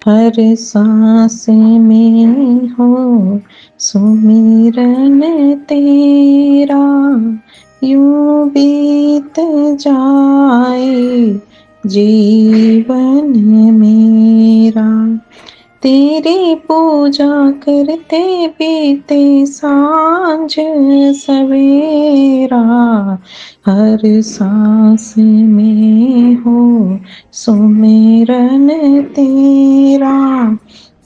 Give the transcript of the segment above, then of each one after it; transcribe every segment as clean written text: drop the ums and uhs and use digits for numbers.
हर सांस में हो सुमिरन तेरा, यूं बीत जाए जीवन मेरा। तेरी पूजा करते बीते सांझ सवेरा, हर सांस में हो सुमिरन तेरा,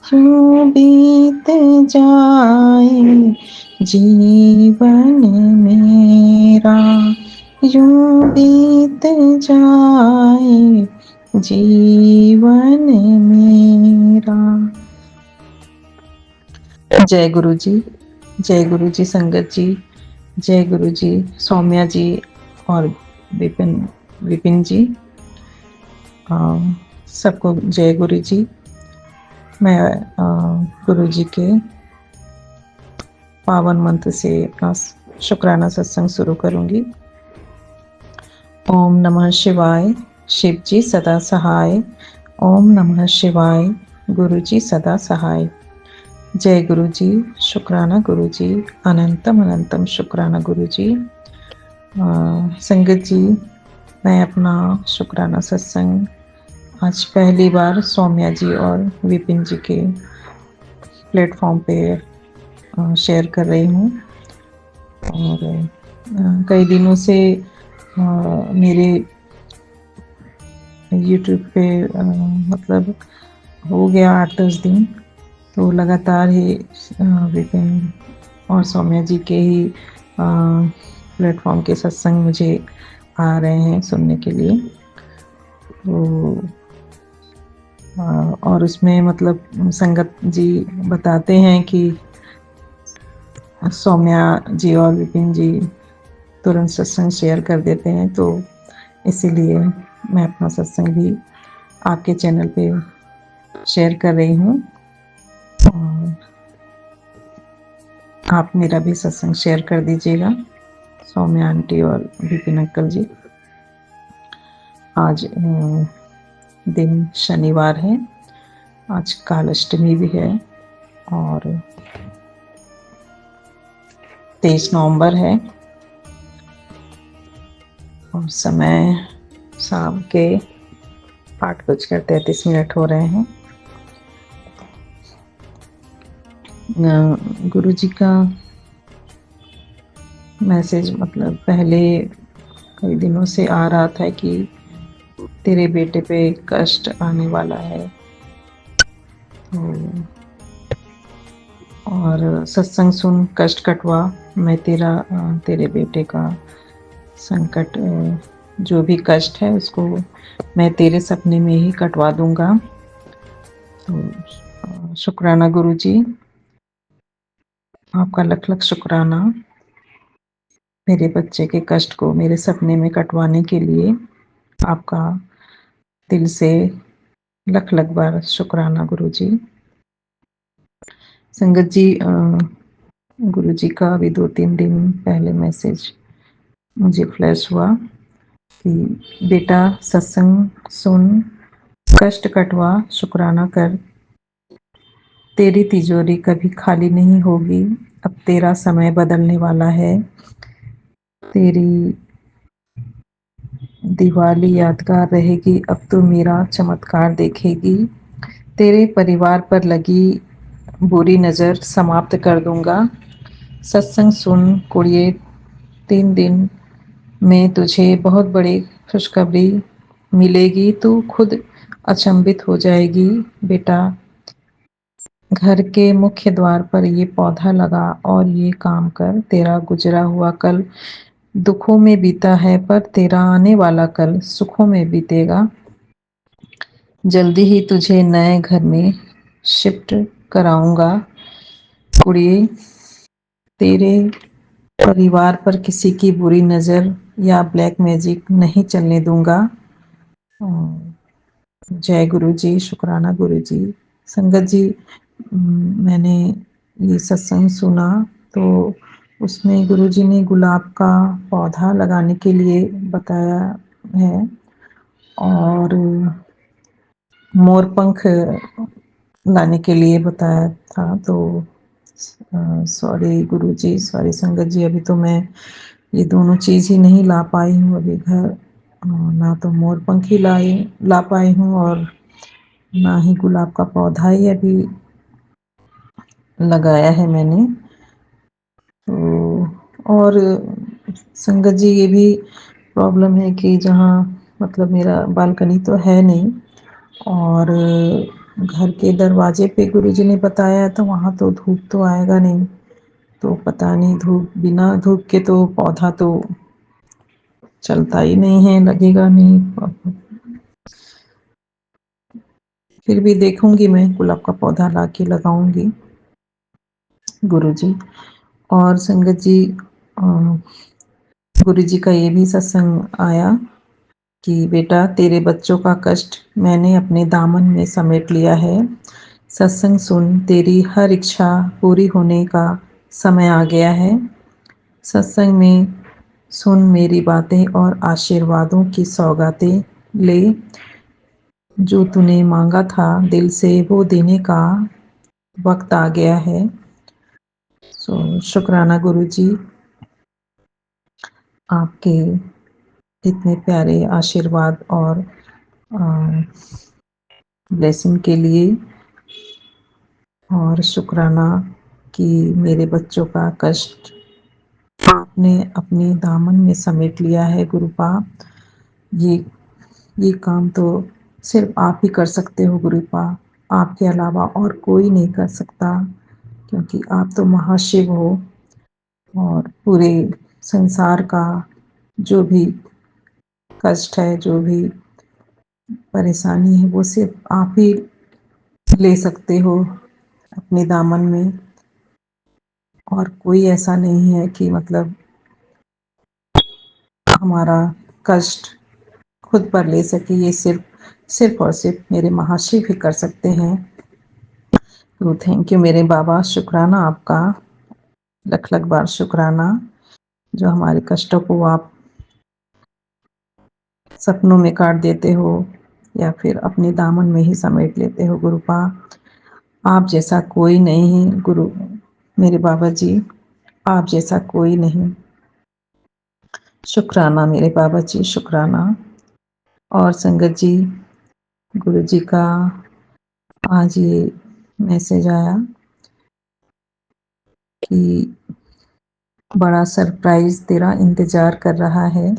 यूं बीत जाए जीवन मेरा, यूं बीत जाए जीवन मेरा। जय गुरु जी, जय गुरु जी संगत जी, जय गुरु जी सौम्या जी और विपिन विपिन जी, सबको जय गुरु जी। मैं गुरु जी के पावन मंत्र से अपना शुक्राना सत्संग शुरू करूंगी। ओम नमः शिवाय, शिव जी सदा सहाय। ओम नमः शिवाय, गुरु जी सदा सहाय। जय गुरु जी, शुक्राना गुरु जी, अनंतम अनंतम शुक्राना गुरु जी। संगत जी, मैं अपना शुक्राना सत्संग आज पहली बार सौम्या जी और विपिन जी के प्लेटफॉर्म पे शेयर कर रही हूँ। और कई दिनों से मेरे YouTube पे मतलब हो गया 8-10 दिन, तो लगातार ही विपिन और सौम्या जी के ही प्लेटफॉर्म के सत्संग मुझे आ रहे हैं सुनने के लिए। तो और उसमें मतलब संगत जी बताते हैं कि सौम्या जी और विपिन जी तुरंत सत्संग शेयर कर देते हैं, तो इसीलिए मैं अपना सत्संग भी आपके चैनल पे शेयर कर रही हूँ। और आप मेरा भी सत्संग शेयर कर दीजिएगा, सौम्या आंटी और विपिन अंकल जी। आज दिन शनिवार है, आज काल अष्टमी भी है और 23 नवंबर है और समय शाम के 8:33 हो रहे हैं। गुरु जी का मैसेज मतलब पहले कई दिनों से आ रहा था कि तेरे बेटे पे कष्ट आने वाला है, तो और सत्संग सुन कष्ट कटवा, मैं तेरे बेटे का संकट जो भी कष्ट है उसको मैं तेरे सपने में ही कटवा दूंगा। तो शुक्राना गुरु जी, आपका लख लख शुक्राना मेरे बच्चे के कष्ट को मेरे सपने में कटवाने के लिए। आपका दिल से लख लख बार शुक्राना गुरु जी। संगत जी, गुरु जी का अभी 2-3 दिन पहले मैसेज मुझे फ्लैश हुआ कि बेटा सत्संग सुन, कष्ट कटवा, शुक्राना कर, तेरी तिजोरी कभी खाली नहीं होगी, अब तेरा समय बदलने वाला है, तेरी दिवाली यादगार रहेगी, अब तो मेरा चमत्कार देखेगी, तेरे परिवार पर लगी बुरी नज़र समाप्त कर दूंगा। सत्संग सुन कुड़िए, 3 दिन में तुझे बहुत बड़ी खुशखबरी मिलेगी, तू खुद अचंभित हो जाएगी। बेटा, घर के मुख्य द्वार पर ये पौधा लगा और ये काम कर, तेरा गुजरा हुआ कल दुखों में बीता है पर तेरा आने वाला कल सुखों में बीतेगा। जल्दी ही तुझे नए घर में शिफ्ट कराऊंगा। कुड़िए, तेरे परिवार पर किसी की बुरी नज़र या ब्लैक मैजिक नहीं चलने दूंगा। जय गुरु जी, शुक्राना गुरु जी। संगत जी, मैंने ये सत्संग सुना तो उसमें गुरु जी ने गुलाब का पौधा लगाने के लिए बताया है और मोरपंख लाने के लिए बताया था। तो सॉरी गुरुजी, सॉरी संगत जी, अभी तो मैं ये दोनों चीज़ ही नहीं ला पाई हूँ अभी घर। ना तो मोर पंखी ला पाई हूँ, और ना ही गुलाब का पौधा ही अभी लगाया है मैंने। तो और संगत जी, ये भी प्रॉब्लम है कि जहाँ मतलब मेरा बालकनी तो है नहीं, और घर के दरवाजे पे गुरुजी ने बताया है, तो वहाँ तो धूप तो आएगा नहीं। तो पता नहीं, धूप बिना धूप के तो पौधा तो चलता ही नहीं है, लगेगा नहीं। फिर भी देखूंगी, मैं गुलाब का पौधा ला के लगाऊंगी गुरुजी। और संगत जी, गुरुजी का ये भी सत्संग आया कि बेटा, तेरे बच्चों का कष्ट मैंने अपने दामन में समेट लिया है। सत्संग सुन, तेरी हर इच्छा पूरी होने का समय आ गया है। सत्संग में सुन मेरी बातें और आशीर्वादों की सौगातें ले। जो तूने मांगा था दिल से, वो देने का वक्त आ गया है। शुक्राना गुरुजी, आपके इतने प्यारे आशीर्वाद और ब्लेसिंग के लिए। और शुक्राना कि मेरे बच्चों का कष्ट आपने अपने दामन में समेट लिया है गुरुपा। ये ये काम तो सिर्फ आप ही कर सकते हो गुरुपा, आपके अलावा और कोई नहीं कर सकता, क्योंकि आप तो महाशिव हो। और पूरे संसार का जो भी कष्ट है, जो भी परेशानी है, वो सिर्फ आप ही ले सकते हो अपने दामन में। और कोई ऐसा नहीं है कि मतलब हमारा कष्ट खुद पर ले सके। ये सिर्फ सिर्फ और सिर्फ मेरे महाशिव ही कर सकते हैं। तो थैंक यू मेरे बाबा, शुक्राना आपका, लख लख बार शुक्राना, जो हमारे कष्टों को आप सपनों में काट देते हो या फिर अपने दामन में ही समेट लेते हो गुरुपा। आप जैसा कोई नहीं है गुरु मेरे बाबा जी, आप जैसा कोई नहीं। शुक्राना मेरे बाबा जी, शुक्राना। और संगत जी, गुरु जी का आज ये मैसेज आया कि बड़ा सरप्राइज तेरा इंतजार कर रहा है।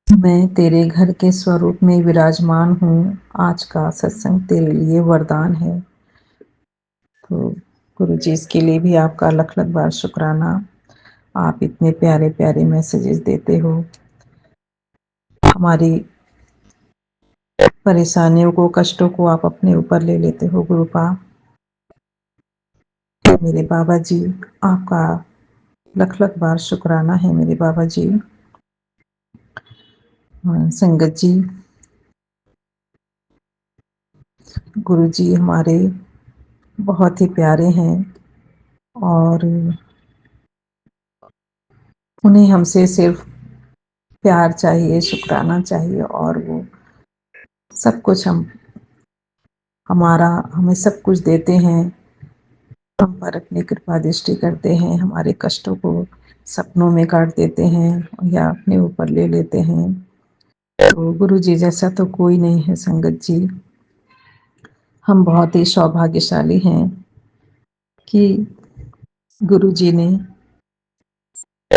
मैं तेरे घर के स्वरूप में विराजमान हूँ। आज का सत्संग तेरे लिए वरदान है। तो गुरु जी, इसके लिए भी आपका लख लख बार शुक्राना। आप इतने प्यारे प्यारे मैसेजेस देते हो, हमारी परेशानियों को, कष्टों को आप अपने ऊपर ले लेते हो गुरुपा। मेरे बाबा जी, आपका लख लख बार शुक्राना है मेरे बाबा जी। संगत जी, गुरु जी हमारे बहुत ही प्यारे हैं, और उन्हें हमसे सिर्फ प्यार चाहिए, शुक्राना चाहिए, और वो सब कुछ हमें सब कुछ देते हैं। हम पर अपनी कृपा दृष्टि करते हैं, हमारे कष्टों को सपनों में काट देते हैं या अपने ऊपर ले लेते हैं। तो गुरु जी जैसा तो कोई नहीं है संगत जी। हम बहुत ही सौभाग्यशाली हैं कि गुरु जी ने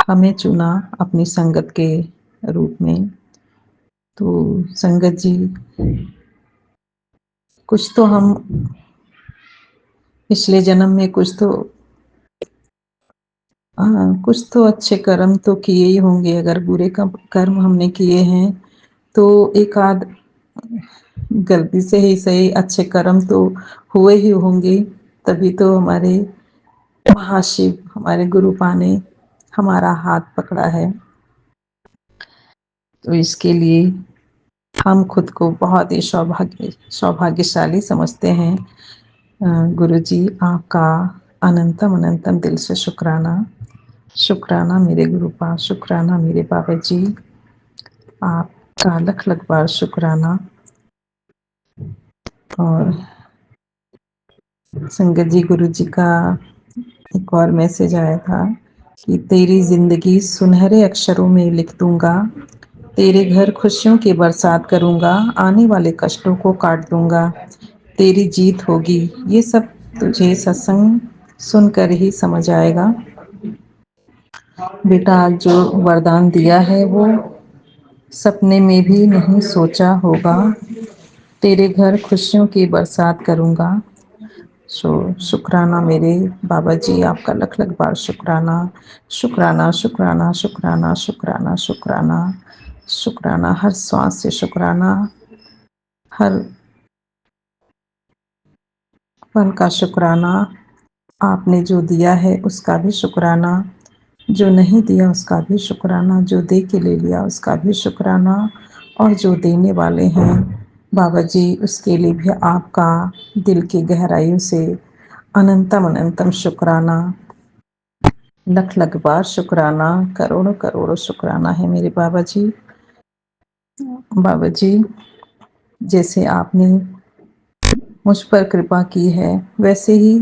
हमें चुना अपनी संगत के रूप में। तो संगत जी, कुछ तो हम पिछले जन्म में कुछ तो अच्छे कर्म तो किए ही होंगे। अगर बुरे कर्म हमने किए हैं तो एक आध गलती से ही सही, अच्छे कर्म तो हुए ही होंगे। तभी तो हमारे महाशिव, हमारे गुरुपा ने हमारा हाथ पकड़ा है। तो इसके लिए हम खुद को बहुत ही सौभाग्यशाली समझते हैं। गुरु जी, आपका अनंतम अनंतम दिल से शुक्राना। शुक्राना मेरे गुरुपा, शुक्राना मेरे बाबा जी, आपका लख लख बार शुक्राना। और संगत जी, गुरु जी का एक और मैसेज आया था कि तेरी जिंदगी सुनहरे अक्षरों में लिख दूंगा, तेरे घर खुशियों की बरसात करूंगा, आने वाले कष्टों को काट दूंगा, तेरी जीत होगी। ये सब तुझे सत्संग सुनकर ही समझ आएगा। बेटा, आज जो वरदान दिया है वो सपने में भी नहीं सोचा होगा। तेरे घर खुशियों की बरसात करूंगा। शुक्राना मेरे बाबा जी, आपका लख लख बार शुक्राना। शुक्राना शुक्राना शुक्राना शुक्राना शुक्राना शुक्राना, हर सांस से शुक्राना, हर पल का शुक्राना। आपने जो दिया है उसका भी शुक्राना, जो नहीं दिया उसका भी शुक्राना, जो दे के ले लिया उसका भी शुक्राना, और जो देने वाले हैं बाबा जी उसके लिए भी आपका दिल की गहराइयों से अनंतम अनंतम शुक्राना। लख लख बार शुक्राना, करोड़ों करोड़ों शुक्राना है मेरे बाबा जी। बाबा जी, जैसे आपने मुझ पर कृपा की है वैसे ही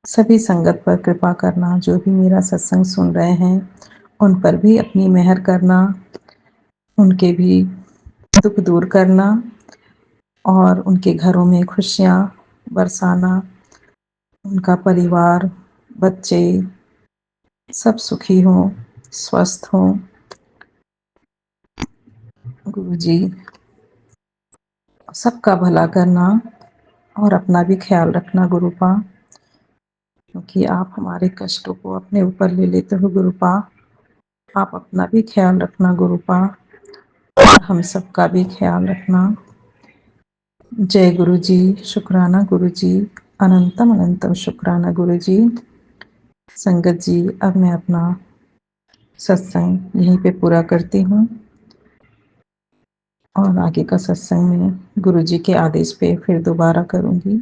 सभी संगत पर कृपा करना, जो भी मेरा सत्संग सुन रहे हैं उन पर भी अपनी मेहर करना, उनके भी दुख दूर करना और उनके घरों में खुशियाँ बरसाना, उनका परिवार, बच्चे सब सुखी हों, स्वस्थ हों। गुरु जी, सबका भला करना और अपना भी ख्याल रखना गुरुपा, क्योंकि आप हमारे कष्टों को अपने ऊपर ले लेते हो गुरुपा। आप अपना भी ख्याल रखना गुरुपा और हम सबका भी ख्याल रखना। जय गुरु जी, शुक्राना गुरु जी, अनंतम अनंतम शुक्राना गुरु जी। संगत जी, अब मैं अपना सत्संग यहीं पे पूरा करती हूँ और आगे का सत्संग मैं गुरु जी के आदेश पे फिर दोबारा करूँगी।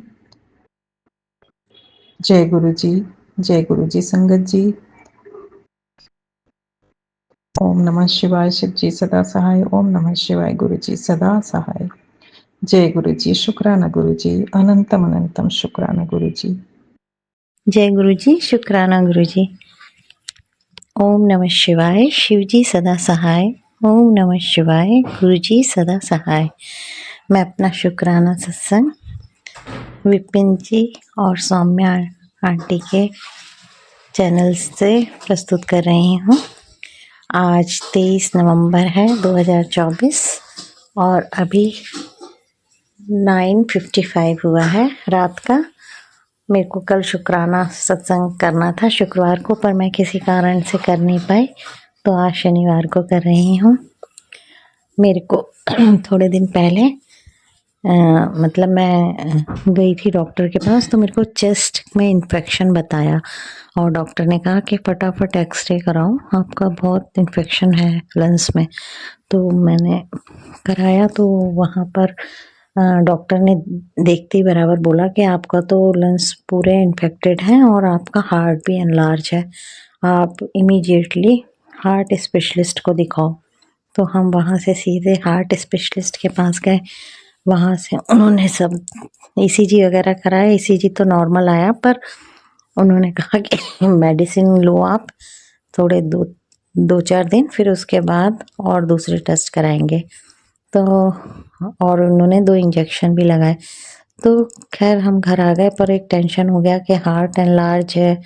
जय गुरु जी, जय गुरु जी। संगत जी, ओम नमः शिवाय। शिव जी सदा सहाय। ओम नमः शिवाय। गुरु जी सदा सहाय। जय गुरु जी, शुक्राना गुरु जी, अनंतम अनंतम शुक्राना गुरु जी। जय गुरु जी, शुक्राना गुरु जी। ओम नमः शिवाय। शिव जी सदा सहाय। ओम नमः शिवाय। गुरु जी सदा सहाय। मैं अपना शुक्राना सत्संग विपिन जी और सौम्या आंटी के चैनल से प्रस्तुत कर रही हूँ। आज 23 नवंबर है 2024 और अभी 9:55 हुआ है रात का। मेरे को कल शुक्राना सत्संग करना था शुक्रवार को, पर मैं किसी कारण से कर नहीं पाई, तो आज शनिवार को कर रही हूँ। मेरे को थोड़े दिन पहले मतलब मैं गई थी डॉक्टर के पास, तो मेरे को चेस्ट में इन्फेक्शन बताया और डॉक्टर ने कहा कि फटाफट एक्सरे कराओ, आपका बहुत इन्फेक्शन है लंग्स में। तो मैंने कराया तो वहाँ पर डॉक्टर ने देखते ही बराबर बोला कि आपका तो लंग्स पूरे इन्फेक्टेड हैं और आपका हार्ट भी एनलार्ज है, आप इमीडिएटली हार्ट स्पेशलिस्ट को दिखाओ। तो हम वहाँ से सीधे हार्ट स्पेशलिस्ट के पास गए। वहाँ से उन्होंने सब ईसीजी वगैरह कराया। ईसीजी तो नॉर्मल आया, पर उन्होंने कहा कि मेडिसिन लो आप थोड़े 2-4 दिन, फिर उसके बाद और दूसरे टेस्ट कराएंगे। तो और उन्होंने 2 इंजेक्शन भी लगाए। तो खैर हम घर आ गए, पर एक टेंशन हो गया कि हार्ट एनलार्ज है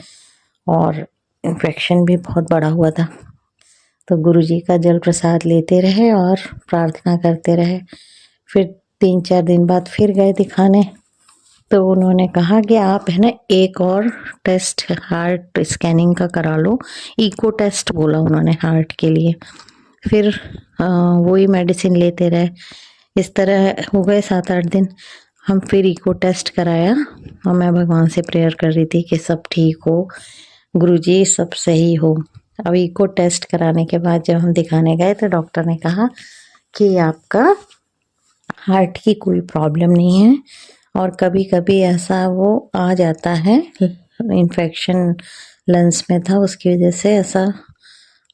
और इन्फेक्शन भी बहुत बड़ा हुआ था। तो गुरुजी का जल प्रसाद लेते रहे और प्रार्थना करते रहे। फिर 3-4 दिन बाद फिर गए दिखाने, तो उन्होंने कहा कि आप है ना एक और टेस्ट हार्ट स्कैनिंग का करा लो। इको टेस्ट बोला उन्होंने हार्ट के लिए। फिर वही मेडिसिन लेते रहे। इस तरह हो गए 7-8 दिन। हम फिर इको टेस्ट कराया और मैं भगवान से प्रेयर कर रही थी कि सब ठीक हो, गुरुजी सब सही हो। अब इको टेस्ट कराने के बाद जब हम दिखाने गए तो डॉक्टर ने कहा कि आपका हार्ट की कोई प्रॉब्लम नहीं है, और कभी कभी ऐसा वो आ जाता है, इन्फेक्शन लंग्स में था उसकी वजह से ऐसा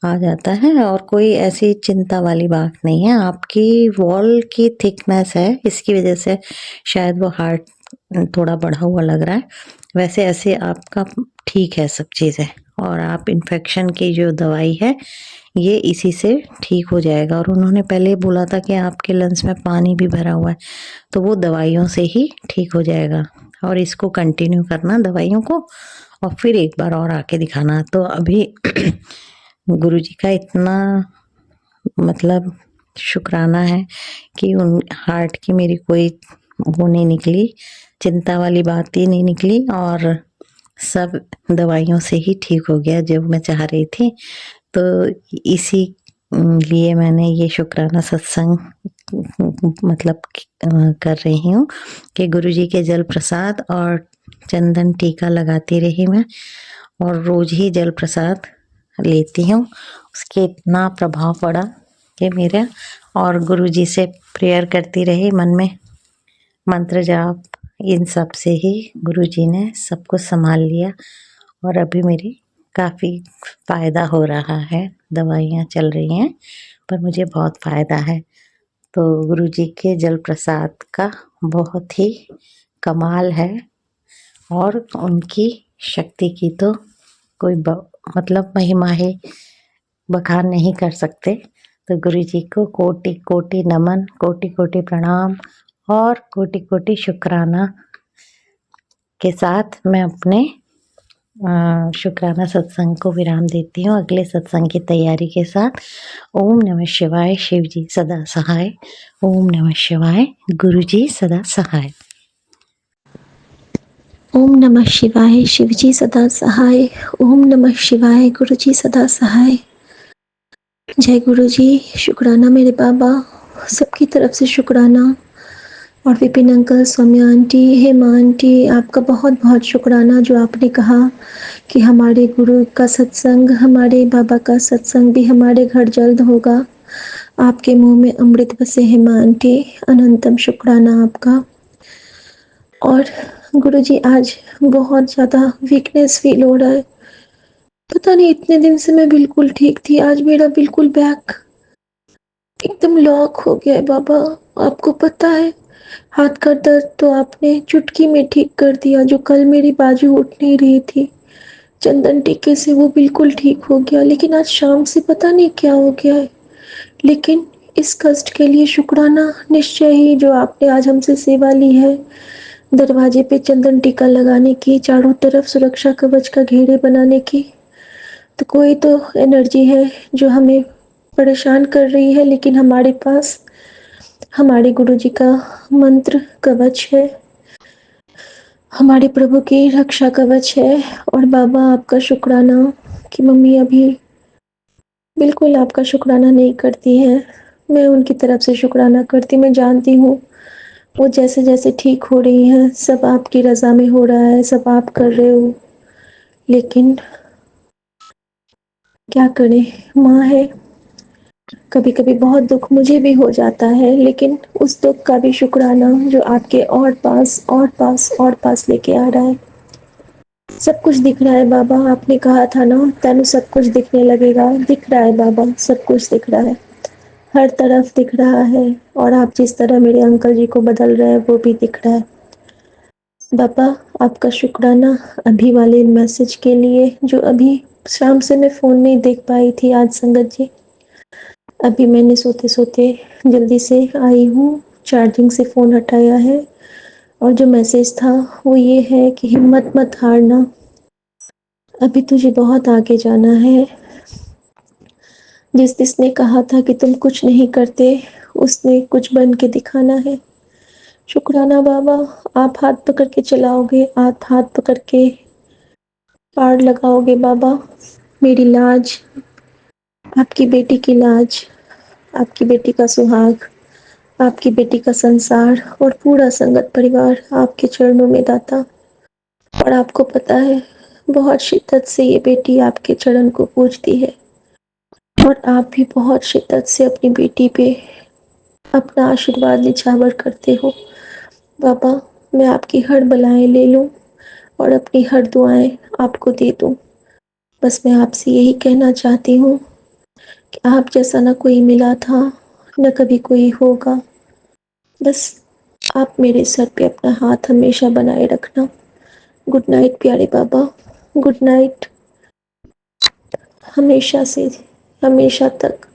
आ जाता है और कोई ऐसी चिंता वाली बात नहीं है। आपकी वॉल की थिकनेस है, इसकी वजह से शायद वो हार्ट थोड़ा बढ़ा हुआ लग रहा है। वैसे ऐसे आपका ठीक है सब चीज़ें, और आप इन्फेक्शन की जो दवाई है ये इसी से ठीक हो जाएगा। और उन्होंने पहले बोला था कि आपके लंग्स में पानी भी भरा हुआ है, तो वो दवाइयों से ही ठीक हो जाएगा। और इसको कंटिन्यू करना दवाइयों को, और फिर एक बार और आके दिखाना। तो अभी गुरुजी का इतना मतलब शुक्राना है कि उन हार्ट की मेरी कोई वो नहीं निकली, चिंता वाली बात ही नहीं निकली, और सब दवाइयों से ही ठीक हो गया जो मैं चाह रही थी। तो इसी लिए मैंने ये शुक्राना सत्संग मतलब कर रही हूँ कि गुरुजी के जल प्रसाद और चंदन टीका लगाती रही मैं, और रोज ही जल प्रसाद लेती हूँ। उसके इतना प्रभाव पड़ा कि मेरा, और गुरुजी से प्रेयर करती रही मन में, मंत्र जाप, इन सब से ही गुरुजी ने सब कुछ संभाल लिया। और अभी मेरी काफ़ी फ़ायदा हो रहा है। दवाइयाँ चल रही हैं पर मुझे बहुत फ़ायदा है। तो गुरुजी के जल प्रसाद का बहुत ही कमाल है, और उनकी शक्ति की तो कोई मतलब महिमा ही बखान नहीं कर सकते। तो गुरुजी को कोटि कोटि नमन, कोटि कोटि प्रणाम और कोटि कोटि शुक्राना के साथ मैं अपने शुक्राना सत्संग को विराम देती हूँ अगले सत्संग की तैयारी के साथ। ओम नमः शिवाय, शिव जी सदा सहाय। ओम नमः शिवाय, गुरु जी सदा सहाय। ओम नमः शिवाय, शिव जी सदा सहाय। ओम नमः शिवाय, गुरु जी सदा सहाय। जय गुरु जी। शुक्राना मेरे बाबा, सबकी तरफ से शुक्राना। और Vipin uncle, Saumya aunty, Hema aunty, आपका बहुत बहुत शुक्राना जो आपने कहा कि हमारे गुरु का सत्संग, हमारे बाबा का सत्संग भी हमारे घर जल्द होगा। आपके मुंह में अमृत बसे हेमा आंटी, अनंतम शुक्राना आपका। और गुरुजी आज बहुत ज़्यादा वीकनेस फील हो रहा है। पता नहीं, इतने दिन से मैं बिल्कुल ठीक थी, आज मेरा बिल्कुल बैक एकदम लॉक हो गया है बाबा। आपको पता है, हाथ का दर्द तो आपने चुटकी में ठीक कर दिया। जो कल मेरी बाजू उठ नहीं रही थी, चंदन टीके से वो बिल्कुल ठीक हो गया। लेकिन आज शाम से पता नहीं क्या हो गया है। लेकिन इस कष्ट के लिए शुक्राना निश्चय ही, जो आपने आज हमसे सेवा ली है, दरवाजे पे चंदन टीका लगाने की, चारों तरफ सुरक्षा कवच का घेरे बनाने की। तो कोई तो एनर्जी है जो हमें परेशान कर रही है, लेकिन हमारे पास हमारे गुरुजी का मंत्र कवच है, हमारे प्रभु की रक्षा कवच है। और बाबा आपका शुक्राना कि मम्मी अभी बिल्कुल आपका शुक्राना नहीं करती हैं। मैं उनकी तरफ से शुक्राना करती, मैं जानती हूँ वो जैसे जैसे ठीक हो रही हैं सब आपकी रज़ा में हो रहा है, सब आप कर रहे हो। लेकिन क्या करें, माँ है। कभी कभी बहुत दुख मुझे भी हो जाता है, लेकिन उस दुख का भी शुक्राना जो आपके और पास और पास और पास लेके आ रहा है। सब कुछ दिख रहा है बाबा, आपने कहा था ना, तेनु सब कुछ दिखने लगेगा। दिख रहा है बाबा, सब कुछ दिख रहा है, हर तरफ दिख रहा है। और आप जिस तरह मेरे अंकल जी को बदल रहे हैं वो भी दिख रहा है। बाबा आपका शुक्राना अभी वाले मैसेज के लिए, जो अभी शाम से मैं फ़ोन नहीं देख पाई थी आज संगत जी। अभी मैंने सोते सोते जल्दी से आई हूँ, चार्जिंग से फ़ोन हटाया है। और जो मैसेज था वो ये है कि हिम्मत मत हारना, अभी तुझे बहुत आगे जाना है। जिसने कहा था कि तुम कुछ नहीं करते, उसने कुछ बन के दिखाना है। शुक्राना बाबा, आप हाथ पकड़ के चलाओगे, आप हाथ पकड़ के पार लगाओगे बाबा। मेरी लाज, आपकी बेटी की लाज, आपकी बेटी का सुहाग, आपकी बेटी का संसार और पूरा संगत परिवार आपके चरणों में दाता। और आपको पता है, बहुत शिद्दत से ये बेटी आपके चरण को पूजती है, और आप भी बहुत शिद्दत से अपनी बेटी पे अपना आशीर्वाद निछावर करते हो। बाबा मैं आपकी हर बलाएं ले लूं और अपनी हर दुआएं आपको दे दूं। बस मैं आपसे यही कहना चाहती हूँ कि आप जैसा ना कोई मिला था, न कभी कोई होगा। बस आप मेरे सर पे अपना हाथ हमेशा बनाए रखना। गुड नाइट प्यारे बाबा, गुड नाइट। हमेशा से हमेशा तक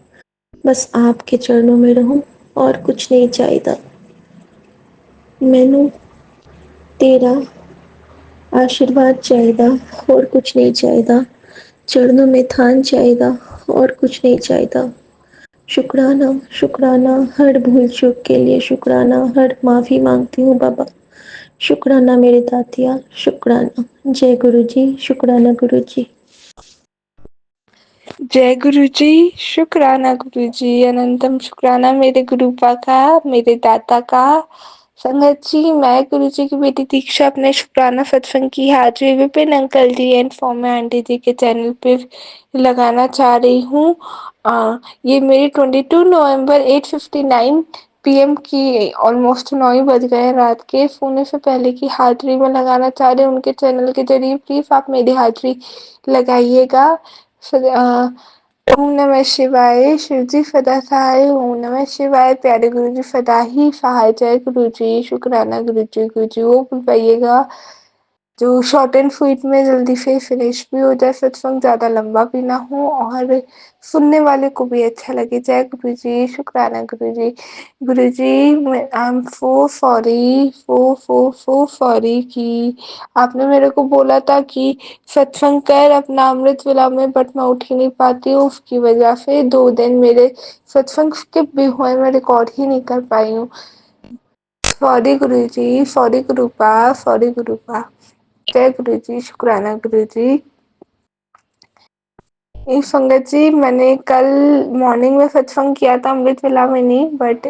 बस आपके चरणों में रहूं और कुछ नहीं चाहिए। मैनू तेरा आशीर्वाद चाहिए और कुछ नहीं चाहिए। चरणों में थान चाहिए और कुछ नहीं चाहिए। शुक्राना, शुक्राना हर भूल चूक के लिए, शुक्राना हर माफ़ी मांगती हूँ बाबा। शुक्राना मेरे दातिया, शुक्राना। जय गुरु जी, शुक्राना गुरु जी। जय गुरु जी, शुक्राना गुरु जी, अनंतम शुक्राना मेरे गुरुपा का, मेरे दाता का। संगत जी, मैं गुरु जी की बेटी दीक्षा अपने शुक्राना सत्संग की हाजिरी Vipin uncle ji and former aunty ji के चैनल पे लगाना चाह रही हूँ। ये मेरी 22 नवंबर 8:59 पीएम की, ऑलमोस्ट 9 ही बज गए हैं रात के, सोने से पहले की हाजिरी में लगाना चाह रहे हैं उनके चैनल के जरिए। प्लीज आप मेरी हाजिरी लगाइएगा। ओम नमः शिवाय, शिव जी सदा सहाय। ओम नमः शिवाय, प्यारे गुरु जी सदा ही सहाय। जय गुरु जी, शुक्राना गुरु जी वो भूल पाइएगा जो शॉर्ट एंड स्वीट में जल्दी से फिनिश भी हो जाए, सत्संग ज्यादा लंबा भी ना हो और सुनने वाले को भी अच्छा लगे। जय गुरु जी, शुक्राना गुरु जी। गुरु जी, आई एम सो सॉरी कि आपने मेरे को बोला था कि सत्संग कर अपना अमृत वेला में, बट मैं उठ ही नहीं पाती हूँ। उसकी वजह से 2 दिन मेरे सत्संग स्किप भी हुए, मैं रिकॉर्ड ही नहीं कर पाई हूँ। सॉरी गुरु जी, सॉरी गुरुपा, सॉरी गुरुपा। जय गुरु जी, शुक्राना गुरु जी। संगत जी, मैंने कल मॉर्निंग में सत्संग किया था, अमृत वेला में नहीं, बट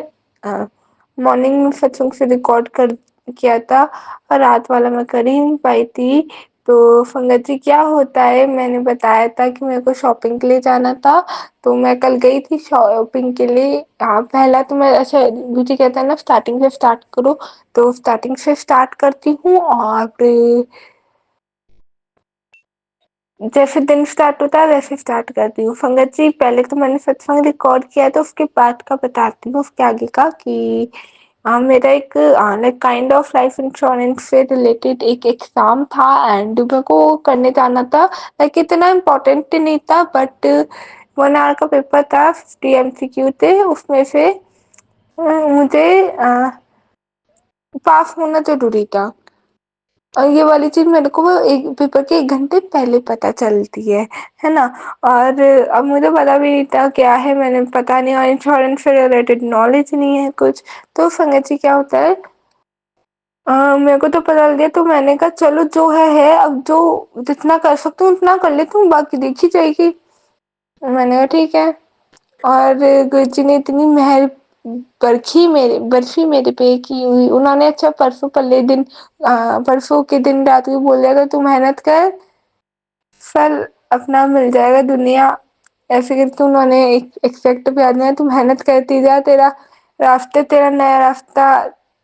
मॉर्निंग में सत्संग से रिकॉर्ड कर किया था और रात वाला मैं कर ही नहीं पाई थी। तो संगत जी, क्या होता है, मैंने बताया था कि मेरे को शॉपिंग के लिए जाना था, तो मैं कल गई थी शॉपिंग के लिए। पहला तो मैं, अच्छा गुरुजी कहता है ना स्टार्टिंग से स्टार्ट करो, तो स्टार्टिंग से स्टार्ट करती हूँ। और जैसे दिन स्टार्ट होता है वैसे स्टार्ट करती हूँ। संगत जी, पहले तो मैंने सत्संग रिकॉर्ड किया तो उसके बाद का बताती हूँ, उसके आगे का कि मेरा एक like kind of life insurance से रिलेटेड एक एग्जाम था एंड मेरे को करने जाना था। लाइक इतना इम्पोर्टेंट नहीं था, बट 1 आवर का पेपर था, 50 MCQ थे, उसमें से मुझे पास होना जरूरी था। और ये वाली चीज मेरे को एक पेपर के 1 घंटे पहले पता चलती है ना। और अब मुझे पता भी नहीं था क्या है, मैंने पता नहीं, और इंश्योरेंस से रिलेटेड नॉलेज नहीं है कुछ। तो संगत जी, क्या होता है, मेरे को तो पता लग गया, तो मैंने कहा चलो जो है, अब जो जितना कर सकती हूँ उतना कर लेती हूँ, बाकी देखी जाएगी। मैंने कहा ठीक है। और गुरुजी ने इतनी मेहर बर्फी मेरे पे की हुई उन्होंने। अच्छा, परसों पहले दिन, परसों के दिन रात को बोल दिया था तू मेहनत कर, फल अपना मिल जाएगा दुनिया, ऐसे करके उन्होंने एक एक्सपेक्ट भी आना है, तू मेहनत करती जा, तेरा नया रास्ता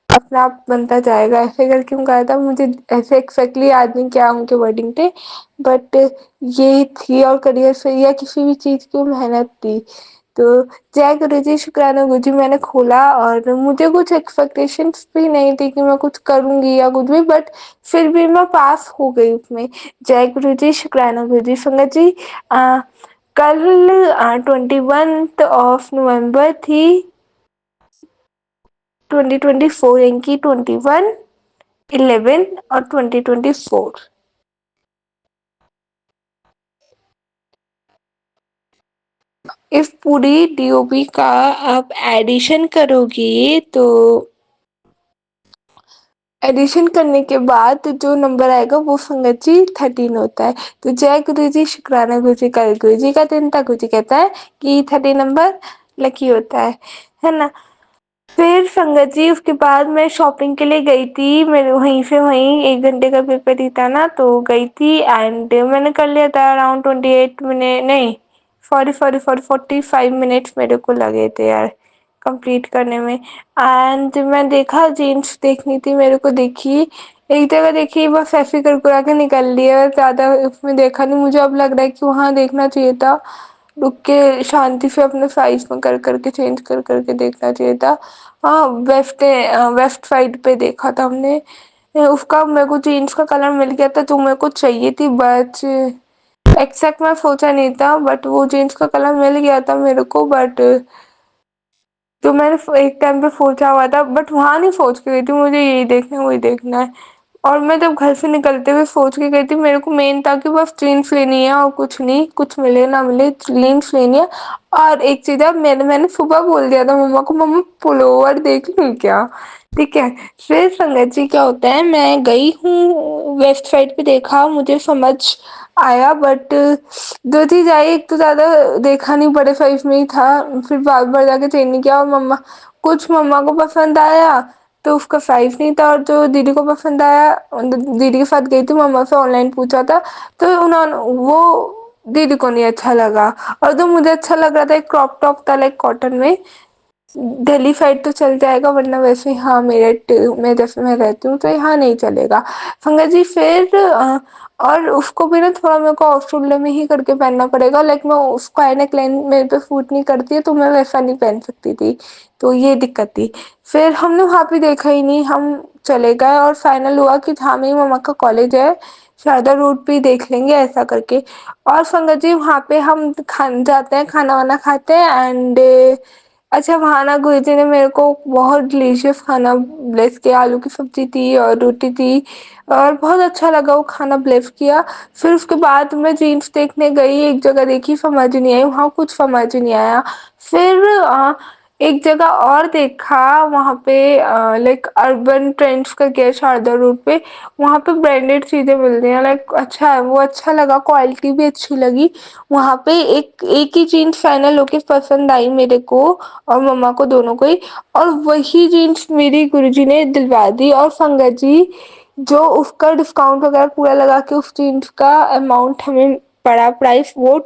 अपने आप बनता जाएगा, ऐसे करके उनका था। मुझे ऐसे एक्जैक्टली याद नहीं क्या उनके वर्डिंग थे, बट ये थी। और करियर से या किसी भी चीज की मेहनत थी। तो जय गुरु जी, शुक्राना गुरु जी। मैंने खोला और मुझे कुछ एक्सपेक्टेशंस भी नहीं थी कि मैं कुछ करूंगी या कुछ भी, बट फिर भी मैं पास हो गई उसमें। जय गुरु जी, शुक्राना गुरु जी। संगत जी, कल 21 थी 2024, इनकी 21/11 और 2024। इस पूरी डीओपी का आप एडिशन करोगे तो एडिशन करने के बाद जो नंबर आएगा वो संगत जी 13 होता है। तो जय गुरु जी, शुक्राना गुरु जी। कल गुरु जी का दिन था, गुरु जी कहता है कि 13 नंबर लकी होता है ना। फिर संगत जी, उसके बाद मैं शॉपिंग के लिए गई थी, मेरे वहीं से वहीं 1 घंटे का पेपर ही था ना, तो गई थी एंड मैंने कर लिया था अराउंड 28 मिनट, नहीं सॉरी 45 मिनट्स मेरे को लगे थे यार कंप्लीट करने में। एंड मैं देखा, जीन्स देखनी थी मेरे को, देखी एक जगह, देखी बस ऐसे कर के निकल लिया, ज़्यादा उसमें देखा नहीं। मुझे अब लग रहा है कि वहाँ देखना चाहिए था, रुक के शांति से अपने साइज में कर करके चेंज कर करके देखना चाहिए था। हाँ, वेस्ट साइड पे देखा था हमने। उसका मेरे को जीन्स का कलर मिल गया था जो मेरे को चाहिए थी, बट एग्जैक्ट मैं सोचा नहीं था, बट वो जीन्स का कलर मिल गया था मेरे को। बट तो मैंने एक टाइम पे सोचा हुआ था, बट वहां नहीं सोच के गई थी मुझे यही देखना है वही देखना है। और मैं जब घर से निकलते हुए सोच के गई थी, मेरे को मेन था कि बस जीन्स लेनी है और कुछ नहीं, कुछ मिले ना मिले जीन्स लेनी है। और एक चीज है, मैंने सुबह बोल दिया था मम्मा को, मम्मा पुलोवर देख लूं क्या? ठीक है। फिर संगत जी क्या होता है, मैं गई हूँ वेबसाइट पे, देखा, मुझे समझ आया, बट जो चीज आई एक तो ज्यादा देखा नहीं, बड़े साइज में ही था। फिर बार बार जाके चेंज नहीं किया, और कुछ मम्मा को पसंद आया तो उसका साइज नहीं था, और जो दीदी को पसंद आया, दीदी के साथ गई थी, मम्मा से ऑनलाइन पूछा था, तो उन्होंने वो दीदी को नहीं अच्छा लगा। और जो मुझे अच्छा लग रहा था, एक क्रॉप टॉप था लाइक कॉटन में, दिल्ली साइड तो चल जाएगा, वरना वैसे यहाँ मेरठ में जैसे मैं रहती हूँ तो यहाँ नहीं चलेगा। संगत जी फिर और उसको भी ना थोड़ा मेरे को ऑफ शोल्डर में ही करके पहनना पड़ेगा, लाइक मैं उसको आई नेक लाइन मेरे पे सूट नहीं करती है, तो मैं वैसा नहीं पहन सकती थी, तो ये दिक्कत थी। फिर हमने वहाँ पे देखा ही नहीं, हम चले गए और फाइनल हुआ कि जहाँ मेरी मम्मा का कॉलेज है, शारदा रोड पे ही देख लेंगे ऐसा करके। और संगत जी वहाँ पे हम खान जाते हैं, खाना वाना खाते हैं, एंड अच्छा वहाँ ना गुरुजी ने मेरे को बहुत डिलीशियस खाना ब्लेस किया, आलू की सब्जी थी और रोटी थी, और बहुत अच्छा लगा वो खाना ब्लेस किया। फिर उसके बाद मैं जीन्स देखने गई, एक जगह देखी, समझ नहीं आई, वहाँ कुछ समझ नहीं आया। फिर एक जगह और देखा, वहाँ पे लाइक अर्बन ट्रेंड्स का क्या शारदा रोड पे, वहाँ पे ब्रांडेड चीजें मिलती हैं, लाइक अच्छा है वो, अच्छा लगा, क्वालिटी भी अच्छी लगी। वहाँ पे एक ही जीन्स फाइनल होके पसंद आई मेरे को और मम्मा को, दोनों को ही, और वही जीन्स मेरी गुरुजी ने दिलवा दी। और संगत जी जो उसका डिस्काउंट वगैरह पूरा लगा के उस जीन्स का अमाउंट हमें पड़ा, प्राइस वो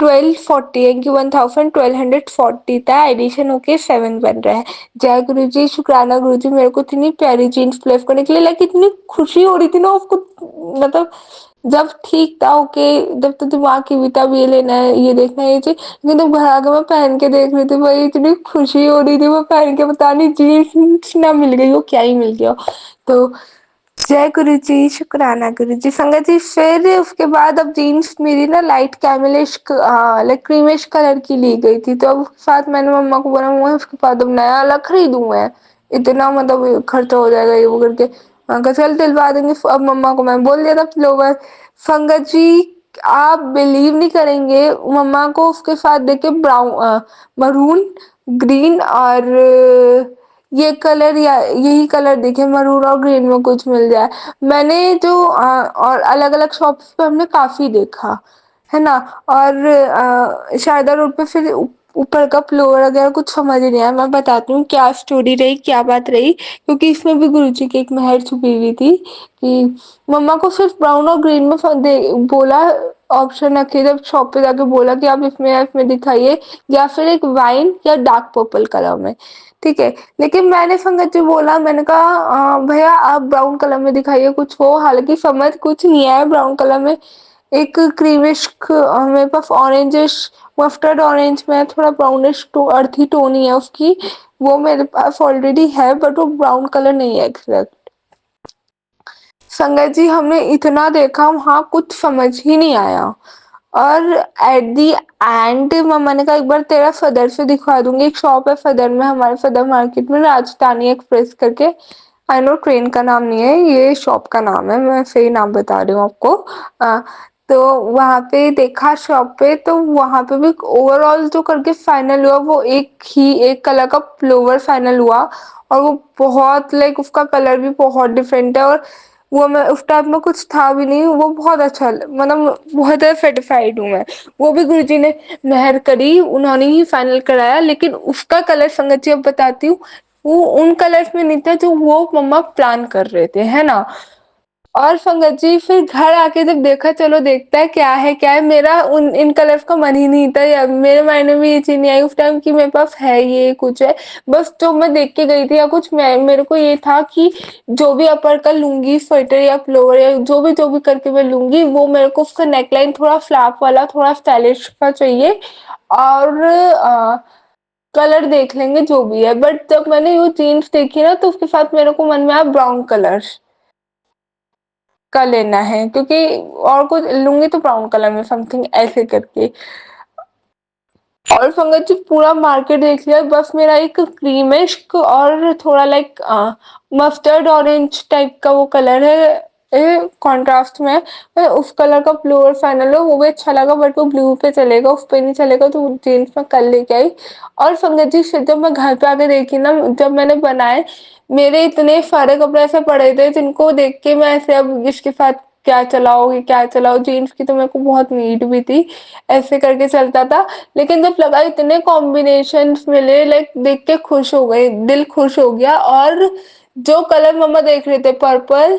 1240 है, कि 1240 था, एडिशन होके 7 बन रहा है। जय गुरु जी, शुक्राना गुरु जी, मेरे को इतनी प्यारी जीन्स प्लेस करने के लिए, लाइक इतनी खुशी हो रही थी ना उसको, मतलब जब ठीक था ओके, जब तो दिमाग की भी था ये लेना है ये देखना है ये चीज, लेकिन जब घर आके मैं पहन के देख रही थी भाई, इतनी खुशी हो रही थी, मैं पहन के पता नहीं जीन्स ना मिल गई हो क्या ही मिल गया। तो जय गुरु जी, शुक्राना गुरु जी। संगत जी फिर उसके बाद अब जीन्स मेरी ना लाइट कैमलिश लाइक क्रीमिश कलर की ली गई थी, तो अब साथ मैंने मम्मा को बोला हुआ है उसके बाद अब नया अलग खरीदूं मैं, इतना मतलब खर्चा हो जाएगा ये वो करके। चल दिलवा देंगे। अब मम्मा को मैं बोल दिया था फ्लोवर। संगत जी आप बिलीव नहीं करेंगे, मम्मा को उसके साथ देखे ब्राउन, मरून, ग्रीन और ये कलर, या यही कलर दिखे, मरून और ग्रीन में कुछ मिल जाए। मैंने जो और अलग अलग शॉप्स पे हमने काफी देखा है ना, और शारदा रोड पे फिर ऊपर का फ्लोर वगैरह कुछ समझ नहीं आया। मैं बताती हूँ क्या स्टोरी रही, क्या बात रही, क्योंकि इसमें भी गुरुजी की एक मेहर छुपी हुई थी कि मम्मा को सिर्फ ब्राउन और ग्रीन में बोला, ऑप्शन रखे, जब शॉप पे जाके बोला कि आप इसमें दिखाइए, या फिर एक वाइन या डार्क पर्पल कलर में, ठीक है। लेकिन मैंने संगत जी बोला, मैंने कहा भैया आप ब्राउन कलर में दिखाइए कुछ हो, हालांकि समझ कुछ नहीं आया ब्राउन कलर में, एक क्रीमिश मेरे पास ऑरेंजिश, मस्टर्ड ऑरेंज में थोड़ा ब्राउनिश अर्थी टोन ही है उसकी, वो मेरे पास ऑलरेडी है, बट वो ब्राउन कलर नहीं है एग्जैक्ट। संगत जी हमने इतना देखा, वहाँ कुछ समझ ही नहीं आया, और एट दी एंड मम्मा ने कहा एक बार तेरा सदर से दिखवा दूंगी, एक शॉप है सदर में, हमारे सदर मार्केट में, राजधानी एक्सप्रेस करके, आई नो ट्रेन का नाम नहीं है, ये शॉप का नाम है, मैं सही नाम बता रही हूँ आपको। तो वहाँ पे देखा शॉप पे, तो वहाँ पे भी ओवरऑल जो करके फाइनल हुआ वो एक कलर का फ्लोवर फाइनल हुआ, और वो बहुत लाइक उसका कलर भी बहुत डिफरेंट है, और वो मैं उस टाइप में कुछ था भी नहीं, वो बहुत अच्छा मतलब बहुत ज़्यादा सेटिस्फाइड हूँ मैं। वो भी गुरुजी ने मेहर करी, उन्होंने ही फाइनल कराया, लेकिन उसका कलर संगत जी अब बताती हूँ, वो उन कलर्स में नहीं था जो वो मम्मा प्लान कर रहे थे, है ना। और संगत जी फिर घर आके जब देखा, चलो देखता है क्या है, मेरा उन इन कलर्स का मन ही नहीं था, या मेरे माइंड में भी ये चीज नहीं आई उस टाइम कि मेरे पास है ये कुछ है। बस जो मैं देख के गई थी या कुछ, मैं मेरे को ये था कि जो भी अपर का लूंगी, स्वेटर या प्लोवर या जो भी करके मैं लूंगी, वो मेरे को उसका नेकलाइन थोड़ा फ्लैप वाला, थोड़ा स्टाइलिश का चाहिए। और कलर देख लेंगे जो भी है। बट जब मैंने वो जीन्स देखी ना, तो उसके साथ मेरे को मन में आया ब्राउन कलर का लेना है, क्योंकि और कुछ लूंगी तो ब्राउन कलर में समथिंग ऐसे करके। और संगत जी पूरा मार्केट देख लिया, बस मेरा एक क्रीमिश और थोड़ा लाइक मस्टर्ड ऑरेंज टाइप का वो कलर है कॉन्ट्रास्ट में। उस कलर का प्लोअर फाइनल है, वो भी अच्छा लगा, बट वो ब्लू पे चलेगा, उस पे नहीं चलेगा, तो जीन्स में कल लेके आई। और संगत जी फिर जब मैं घर पे आके देखी ना, जब मैंने बनाए, मेरे इतने सारे कपड़े ऐसे पड़े थे जिनको देख के मैं ऐसे, अब इसके साथ क्या चलाओ, जीन्स की तो मेरे को बहुत नीड भी थी, ऐसे करके चलता था। लेकिन जब लगा इतने कॉम्बिनेशन मिले, लाइक देख के खुश हो गई, दिल खुश हो गया। और जो कलर मम्मा देख रहे थे, पर्पल,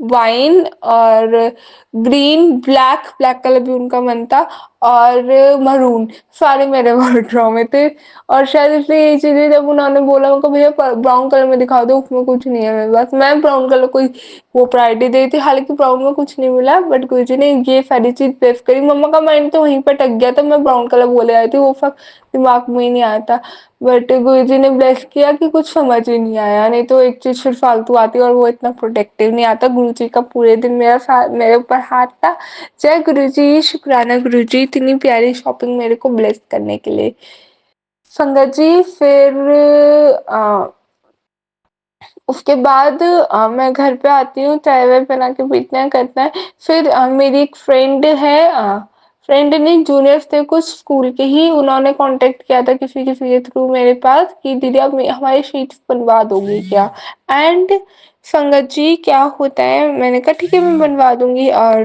वाइन और ग्रीन, ब्लैक ब्लैक कलर भी उनका मन था, और मरून, सारे मेरे वार्डरोब में थे। और शायद इसलिए ये चीजें जब उन्होंने बोला, उनको भैया ब्राउन कलर में दिखा दो, उसमें कुछ नहीं है मेरे पास, मैं ब्राउन कलर को वो प्रायोरिटी दी थी। हालांकि ब्राउन में कुछ नहीं मिला, बट गुरुजी ने ये सारी चीज प्रेस करी, मम्मा का माइंड तो वहीं पर टक गया था, मैं ब्राउन कलर बोले आई थी, वो सब दिमाग में ही नहीं आया था। बट गुरुजी ने ब्लेस किया कि कुछ समझ ही नहीं आया, नहीं तो एक चीज फिर फालतू आती और वो इतना प्रोटेक्टिव नहीं आता। गुरुजी का पूरे दिन मेरा साथ मेरे ऊपर हाथ था। जय गुरुजी, शुक्राना गुरुजी, इतनी प्यारी शॉपिंग मेरे को ब्लेस करने के लिए। संगत जी फिर उसके बाद मैं घर पे आती हूँ, चाय वाय बना के पीते हैं, करते हैं। फिर मेरी एक फ्रेंड है, फ्रेंड नहीं, जूनियर्स थे कुछ स्कूल के ही, उन्होंने कांटेक्ट किया था किसी किसी के थ्रू मेरे पास कि दीदी आप हमारी शीट्स बनवा दोगी क्या। एंड संगत जी क्या होता है, मैंने कहा ठीक है मैं बनवा दूंगी। और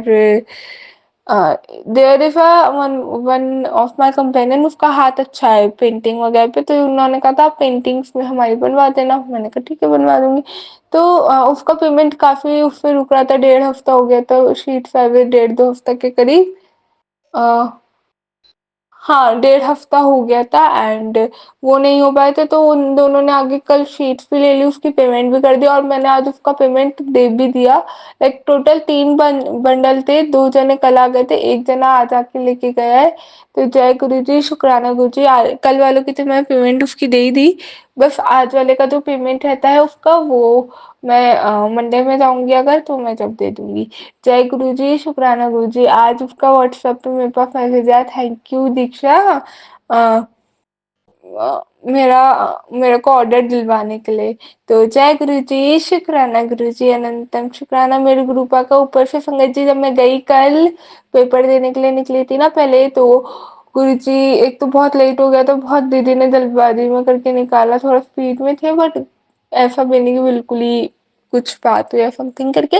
there is a one one of my companion, उसका हाथ अच्छा है पेंटिंग वगैरह पे, तो उन्होंने कहा था आप पेंटिंग्स में हमारी बनवा देना, मैंने कहा ठीक है बनवा दूंगी। तो उसका पेमेंट काफी उससे रुक रहा था, 1.5 हफ्ता हो गया था शीट्स आए हुए, 1.5 2 हफ्ता के करीब। हाँ, 1.5 हफ्ता हो गया था, एंड वो नहीं हो पाए थे, तो उन दोनों ने आगे कल शीट्स भी ले ली, उसकी पेमेंट भी कर दी, और मैंने आज उसका पेमेंट दे भी दिया। लाइक टोटल 3 बंडल थे, 2 जने कल आ गए थे, एक जना आज आके लेके गया है। तो जय गुरु जी, शुक्राना गुरु जी, कल वालों की तो मैं पेमेंट उसकी दे ही दी। बस आज वाले का जो पेमेंट रहता है उसका, वो मैं मंडे में जाऊंगी अगर, तो मैं जब दे दूंगी। जय गुरु जी, शुक्राना गुरु जी, आज उसका व्हाट्सएप पे मेरे पास मैसेज आया, थैंक यू दीक्षा, अ, मेरे को ऑर्डर दिलवाने के लिए। तो जय गुरु जी, शुक्राना गुरु जी, अनंतम शुक्राना। मेरे गुरुपा का ऊपर से संगत जी, जब मैं गई कल पेपर देने के लिए निकली थी ना पहले, तो गुरु जी एक तो बहुत लेट हो गया था, बहुत दीदी ने जल्दबाजी में करके निकाला, थोड़ा स्पीड में थे, बट ऐसा भी नहीं कि बिल्कुल ही कुछ बात हो या समथिंग करके।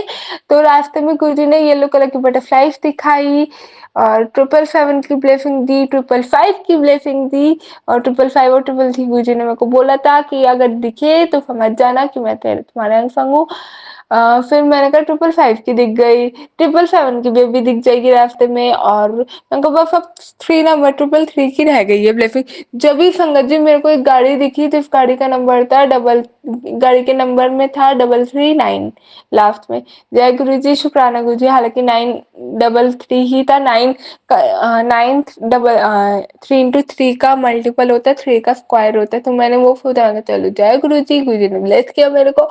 तो रास्ते में गुरुजी ने येलो कलर की बटरफ्लाइज दिखाई, और 777 की ब्लेसिंग दी, 555 की ब्लेसिंग दी, और 555 और 333 गुरुजी ने मेरे को बोला था कि अगर दिखे तो समझ जाना कि मैं तेरे तुम्हारे अंग संग हूँ। फिर मैंने कहा 555 की दिख गई, 777 की भी दिख जाएगी रास्ते में, और मैंने कहा बस अब 3 नंबर 333 की रह गई है ब्लेसिंग। जब भी संगत जी मेरे को एक गाड़ी दिखी, तो इस गाड़ी का नंबर था गाड़ी के नंबर में था 339 लास्ट में। जय गुरु जी, शुक्राना गुरु जी, हालांकि 933 ही था, 3 into 3 का मल्टीपल होता है, 3 का स्क्वायर होता है, तो मैंने वो सोचा, चलो जय गुरु जी ने ब्लेस किया मेरे को।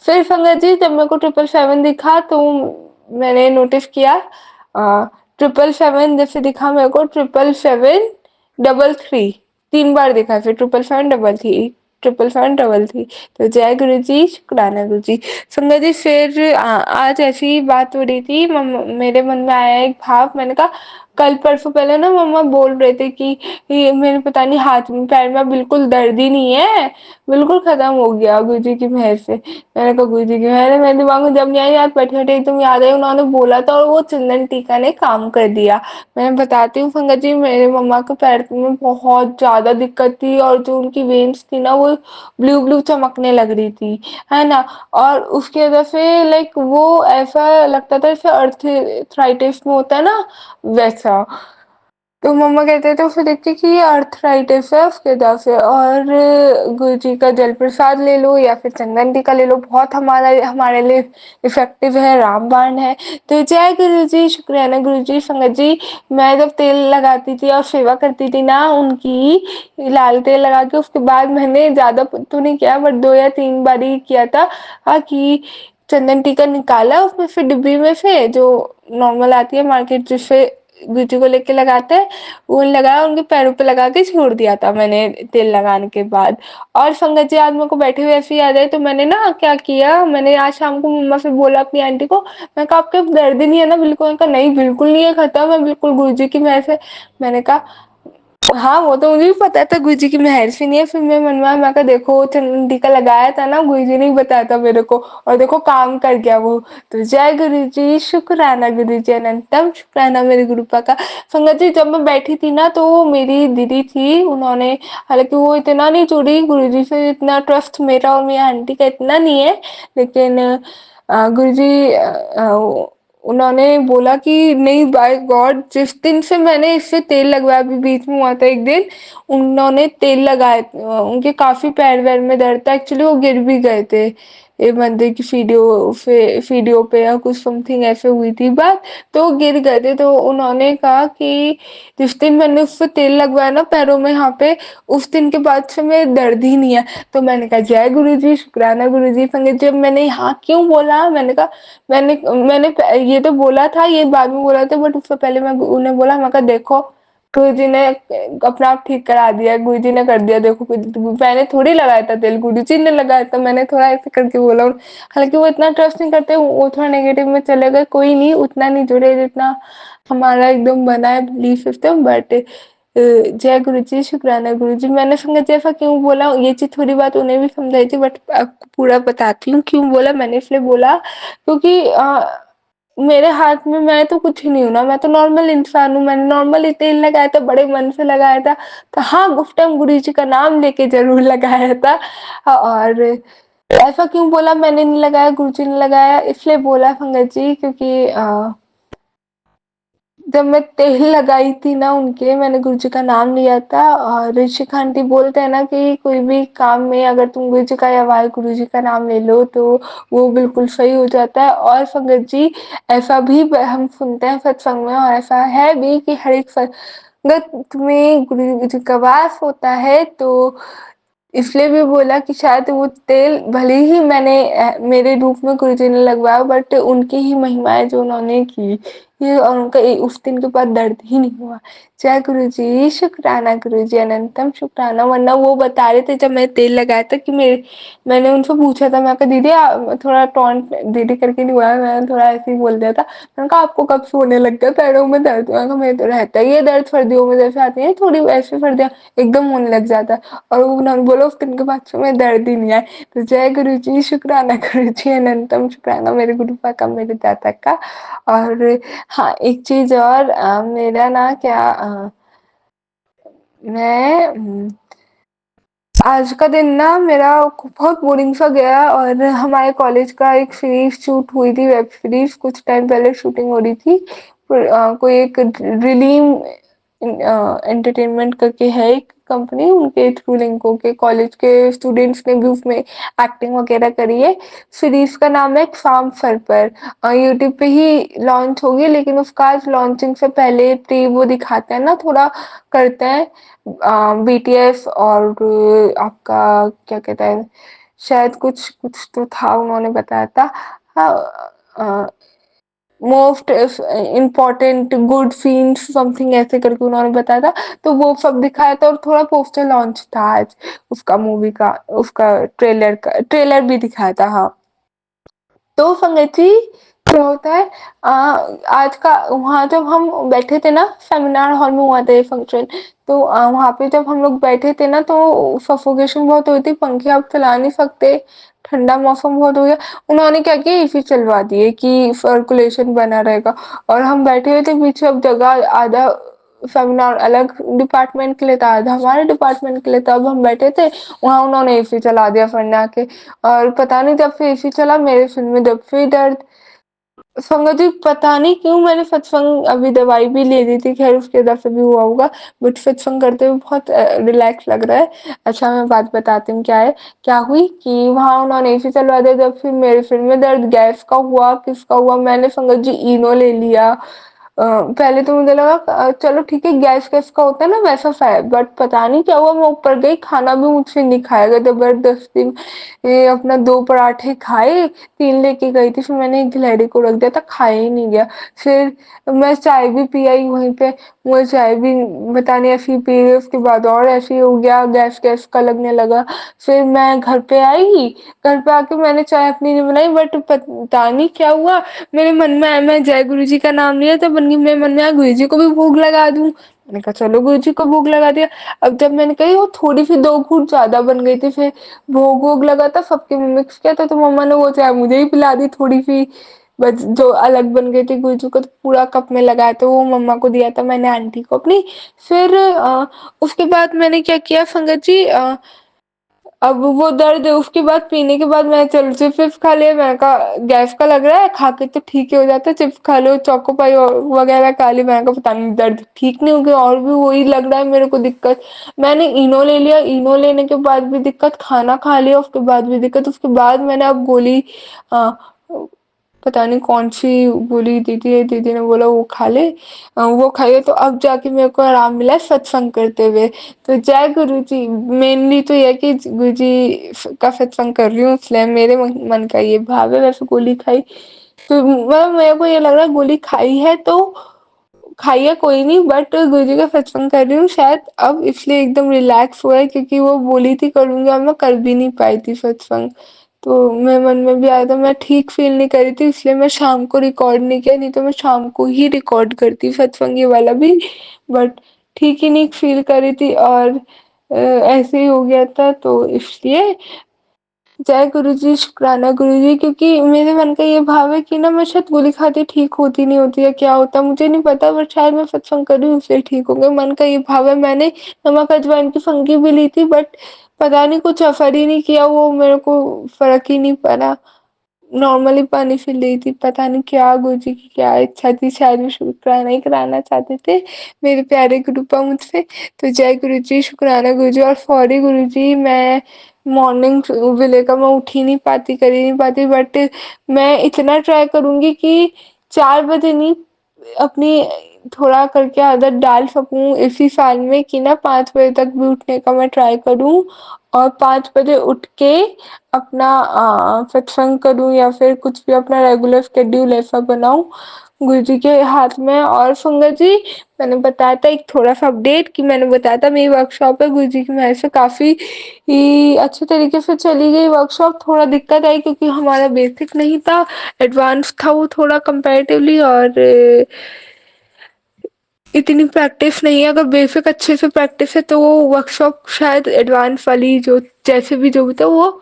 फिर संगत जी जब मेरे को 777 दिखा, तो मैंने नोटिस किया 777 जैसे दिखा मेरे को, 777 33 3 बार दिखा, फिर 777 733 तो जय गुरु जी, शुक्राना गुरु जी। संगत जी फिर आज ऐसी बात हो रही थी, मेरे मन में आया एक भाव, मैंने कहा कल परसों पहले ना मम्मा बोल रहे थे कि ये मेरे पता नहीं हाथ में पैर में बिल्कुल दर्द ही नहीं है, बिल्कुल खत्म हो गया गुरुजी की मेहर से। मैंने कहा गुरुजी की मेहर है, मेरे दिमाग में जब नहीं आई, याद बैठे बैठे एकदम याद आई, उन्होंने बोला था और वो चंदन टीका ने काम कर दिया। मैं बताती हूँ संगत जी, मेरे मम्मा के पैर में बहुत ज्यादा दिक्कत थी और जो उनकी वेन्स थी ना वो ब्लू ब्लू चमकने लग रही थी, है ना। और उसकी वजह से लाइक वो ऐसा लगता था जैसे अर्थराइटिस में होता है ना वैसा। तो मम्मा कहते थे फिर देखते कि ये अर्थराइटिस है उसके वजह से, और गुरु जी का जल प्रसाद ले लो या फिर चंदन टीका ले लो, बहुत हमारे लिए इफेक्टिव है, रामबाण है। तो जय गुरु जी, शुक्राना गुरु जी। संगत जी, मैं जब तेल लगाती थी और सेवा करती थी ना उनकी, लाल तेल लगा के, उसके बाद मैंने ज्यादा तो नहीं किया बट 2 या 3 बार ही किया था। कि चंदन टीका निकाला उसमें से डिब्बी में से, जो नॉर्मल आती है मार्केट जिससे गुज्जू को लेके लगाते हैं, वो लगाया, उनके पैरों पे लगा के छोड़ दिया था मैंने तेल लगाने के बाद। और संगत जी, आज मेरे को बैठे हुए ऐसे याद है, तो मैंने ना क्या किया, मैंने आज शाम को मम्मा से बोला अपनी आंटी को, मैं कहा आपके दर्द नहीं है ना बिल्कुल? उन्होंने कहा नहीं बिल्कुल नहीं है, खत्म है बिल्कुल गुरुजी की मेहर से। मैंने कहा हाँ वो तो मुझे भी पता था गुरुजी की मेहर से नहीं है। फिर मैं कहा देखो चंदन टीका लगाया था ना, गुरुजी ने ही बताया था मेरे को, और देखो काम कर गया वो। तो जय गुरु जी, शुक्राना गुरु जी, अनंतम शुक्राना मेरे गुरुपा का। संगत जी, जब मैं बैठी थी ना तो मेरी दीदी थी, उन्होंने, हालांकि वो इतना नहीं जुड़ी गुरु जी से, इतना ट्रस्ट मेरा और मेरी आंटी का इतना नहीं है, लेकिन गुरु जी उन्होंने बोला कि नहीं बाय गॉड, जिस दिन से मैंने इससे तेल लगवाया, अभी बीच में हुआ था एक दिन, उन्होंने तेल लगाया, उनके काफी पैर वैर में दर्द था, एक्चुअली वो गिर भी गए थे, ये मंदिर की सीढ़ियों पे या कुछ समथिंग ऐसे हुई थी बात, तो गिर गए थे। तो उन्होंने कहा कि जिस दिन मैंने उससे तेल लगवाया ना पैरों में यहाँ पे, उस दिन के बाद से मेरे दर्द ही नहीं है। तो मैंने कहा जय गुरु जी, शुक्राना गुरु जी। संगत जब मैंने यहाँ क्यों बोला, मैंने कहा मैंने मैंने ये तो बोला था, ये बाद में बोला था, बट उससे पहले मैं उन्हें बोला, मैं कहा देखो गुरु जी ने अपना आप ठीक करा दिया, गुरु जी ने कर दिया, देखो मैंने थोड़ी लगाया था तेल, गुरु जी ने लगाया था, मैंने थोड़ा ऐसे करके बोला। हालांकि वो इतना ट्रस्ट नहीं करते, वो थोड़ा नेगेटिव में चले गए, कोई नहीं उतना नहीं जुड़े जितना हमारा एकदम बना है बिलीफ सिस्टम। बट जय गुरु जी, शुक्राना गुरु जी। मैंने संगत जैसा क्यों बोला, ये चीज थोड़ी बात उन्हें भी समझाई थी, बट आपको पूरा बताती हूँ क्यों बोला मैंने। इसलिए बोला क्योंकि मेरे हाथ में, मैं तो कुछ ही नहीं हूँ ना, मैं तो नॉर्मल इंसान हूँ, मैंने नॉर्मली तेल लगाया था, बड़े मन से लगाया था। तो हाँ, उस टाइम गुरु जी का नाम लेके जरूर लगाया था। और ऐसा क्यों बोला मैंने नहीं लगाया, गुरु जी ने लगाया, इसलिए बोला संगत जी क्योंकि जब मैं तेल लगाई थी ना उनके, मैंने गुरु जी का नाम लिया था, और ऋषिक आंटी बोलते हैं ना कि कोई भी काम में अगर तुम गुरु जी का या वाहे गुरु जी का नाम ले लो तो वो बिल्कुल सही हो जाता है। और संगत जी, ऐसा भी हम सुनते हैं सत्संग में, और ऐसा है भी कि हर एक संगत में गुरु जी का वास होता है। तो इसलिए भी बोला कि शायद वो तेल भले ही मेरे रूप में गुरुजी ने लगवाया, बट उनकी ही महिमा है जो उन्होंने की, ये, और उनका उस दिन के बाद दर्द ही नहीं हुआ। जय गुरु जी, शुक्राना गुरु जी, अनंतम शुक्राना। वरना वो बता रहे थे जब मैं तेल लगाया था कि मैंने उनसे पूछा था, मैं कहा दीदी थोड़ा टॉन्ट दीदी करके नहीं हुआ, मैंने थोड़ा ऐसे ही बोल दिया था, मैंने कहा आपको कब से होने लग गया पैरों में दर्द? मैंने कहा मेरे तो रहता है ये दर्द, सर्दियों में जैसे आती है थोड़ी वैसे सर्दियाँ एकदम होने लग जाता है। और उन्होंने बोला उस दिन के बाद से मैं दर्द ही नहीं आए। तो जय गुरु जी, शुक्राना गुरु जी, अनंतम शुक्राना मेरे गुरु का, मेरे दाता का। और हाँ, एक चीज और, मेरा ना क्या, मैं आज का दिन ना मेरा बहुत बोरिंग सा गया, और हमारे कॉलेज का एक सीरीज शूट हुई थी, वेब सीरीज, कुछ टाइम पहले शूटिंग हो रही थी। कोई एक रिलीम एंटरटेनमेंट करके है एक कंपनी, उनके थ्रू लिंक होके कॉलेज के स्टूडेंट्स ने भी उसमें एक्टिंग वगैरह करी है। सीरीज का नाम है फार्म फर पर, यूट्यूब पे ही लॉन्च होगी, लेकिन उसका आज लॉन्चिंग से पहले प्री वो दिखाते हैं ना, थोड़ा करते हैं बीटीएस, और आपका क्या कहता है, शायद कुछ कुछ तो था उन्होंने बताया था, हाँ, most important good scenes something ऐसे करके उन्होंने बताया था। तो वो सब दिखाया था, और थोड़ा पोस्टर लॉन्च था आज उसका, मूवी का, उसका ट्रेलर भी दिखाया था। हाँ, तो संगत जी, क्या होता है आज का वहाँ जब हम बैठे थे ना सेमिनार हॉल में हुआ था ये फंक्शन, तो वहाँ पे जब हम लोग बैठे थे ना तो सफोकेशन बहुत हुई थी, पंखे आप चला नहीं सकते, ठंडा मौसम बहुत हो गया। उन्होंने क्या किया एसी चलवा दिए कि सर्कुलेशन बना रहेगा, और हम बैठे हुए थे पीछे, अब जगह आधा सेमिनार अलग डिपार्टमेंट के लिए था, आधा हमारे डिपार्टमेंट के लिए था। अब हम बैठे थे वहाँ, उन्होंने एसी चला दिया फन्ना के, और पता नहीं जब से एसी चला मेरे सिर में जब से दर्द। संगत जी पता नहीं क्यों मैंने सत्संग अभी दवाई भी ले ली थी, खैर उसके वजह से भी हुआ होगा, बट सत्संग करते हुए बहुत रिलैक्स लग रहा है। अच्छा मैं बात बताती हूँ क्या है, क्या हुई कि वहाँ उन्होंने एसी चलवा दिया, जब फिर मेरे सिर में दर्द गैस का हुआ किसका हुआ, मैंने संगत जी इनो ले लिया। पहले तो मुझे लगा चलो ठीक है गैस गैस का होता है ना वैसा शायद, बट पता नहीं क्या हुआ, मैं ऊपर गई, खाना भी मुझसे नहीं खाया गया जबरदस्ती। अपना 2 पराठे खाए, 3 लेके गई थी, फिर मैंने एक गिलहरी को रख दिया था, खाया ही नहीं गया। फिर मैं चाय भी पी आई वहीं पे, मुझे चाय भी पता नहीं ऐसी पी गई, उसके बाद और ऐसे ही हो गया, गैस गैस का लगने लगा। फिर मैं घर पे आई, घर पे आके मैंने चाय अपनी नहीं बनाई, बट पता नहीं क्या हुआ, मेरे मन में आया मैं जय गुरु जी का नाम लिया तो बन गई, मेरे मन में आया गुरु जी को भी भोग लगा दूं, मैंने कहा चलो गुरु जी को भोग लगा दिया। अब जब मैंने कही वो थोड़ी सी 2 घूंट ज्यादा बन गई थी, फिर भोग वोग लगा था, सबके में मिक्स किया था, तो मम्मा ने वो चाय मुझे ही पिला दी थोड़ी सी, बस जो अलग बन गई थी गुरु जी को तो पूरा कप में लगाया था, वो मम्मा को दिया था मैंने आंटी को अपनी। फिर उसके बाद मैंने क्या किया संगत जी, अब वो दर्द उसके बाद पीने के बाद मैं चल चिप्स विप्स खा लिया, मैंने कहा गैस का लग रहा है खा के तो ठीक ही हो जाता है, चिप्स खा लो चोको पाई वगैरह खा ली, मैंने कहा पता नहीं दर्द ठीक नहीं हो गया और भी वही लग रहा है मेरे को दिक्कत। मैंने इनो ले लिया, इनो लेने के बाद भी दिक्कत, खाना खा लिया उसके बाद भी दिक्कत, उसके बाद मैंने अब गोली पता नहीं कौन सी गोली दीदी ने बोला वो खा ले, वो खाइए तो अब जाके मेरे को आराम मिला है सत्संग करते हुए। तो जय गुरु जी, मेनली तो ये कि गुरु जी का सत्संग कर रही हूँ, इसलिए मेरे मन का ये भाव है। वैसे गोली खाई तो मतलब मेरे को ये लग रहा है गोली खाई है तो खाइए कोई नहीं, बट गुरु जी का सत्संग कर रही हूँ शायद अब इसलिए एकदम रिलैक्स हुआ है, क्योंकि वो बोली थी करूंगी और मैं कर भी नहीं पाई थी सत्संग, तो मेरे मन में भी आया था, मैं ठीक फील नहीं कर रही थी इसलिए मैं शाम को रिकॉर्ड नहीं किया, नहीं तो मैं शाम को ही रिकॉर्ड करती सत्संग ये वाला भी, बट ठीक ही नहीं फील कर रही थी और ऐसे ही हो गया था, तो इसलिए जय गुरुजी, शुक्राना गुरुजी, क्योंकि मेरे मन का ये भाव है कि ना मैं शायद गोली खाती ठीक होती नहीं होती या क्या होता मुझे नहीं पता, बट शायद मैं सत्संग कर रही हूँ उससे ठीक हो गया, मन का ये भाव है। मैंने नमक अजवाइन की फंकी भी ली थी, बट पता नहीं कुछ असर ही नहीं किया, वो मेरे को फर्क ही नहीं पड़ा, नॉर्मली पानी फिर ली थी, पता नहीं क्या गुरुजी की क्या इच्छा थी, शायद वो शुक्राना ही कराना चाहते थे मेरे प्यारे गुरुपा मुझसे। तो जय गुरुजी, शुक्राना गुरुजी, और सॉरी गुरुजी मैं मॉर्निंग विले का मैं उठ ही नहीं पाती, कर ही नहीं पाती, बट मैं इतना ट्राई करूंगी कि 4 बजे नहीं अपनी थोड़ा करके आदत डाल सकूं इसी साल में, कि ना 5 बजे तक भी उठने का मैं ट्राई करूं और 5 बजे उठ के अपना सत्संग करूं या फिर कुछ भी अपना रेगुलर शेड्यूल ऐसा बनाऊं गुरुजी के हाथ में। और संगत जी मैंने बताया था एक थोड़ा सा अपडेट कि मैंने बताया था मेरी वर्कशॉप है गुरुजी की वजह से काफी ही अच्छे तरीके से चली गई वर्कशॉप, थोड़ा दिक्कत आई क्योंकि हमारा बेसिक नहीं था, एडवांस था वो थोड़ा कंपैरेटिवली, और इतनी प्रैक्टिस नहीं है, अगर बेसिक अच्छे से प्रैक्टिस है तो वो वर्कशॉप शायद एडवांस वाली जो जैसे भी जो भी था वो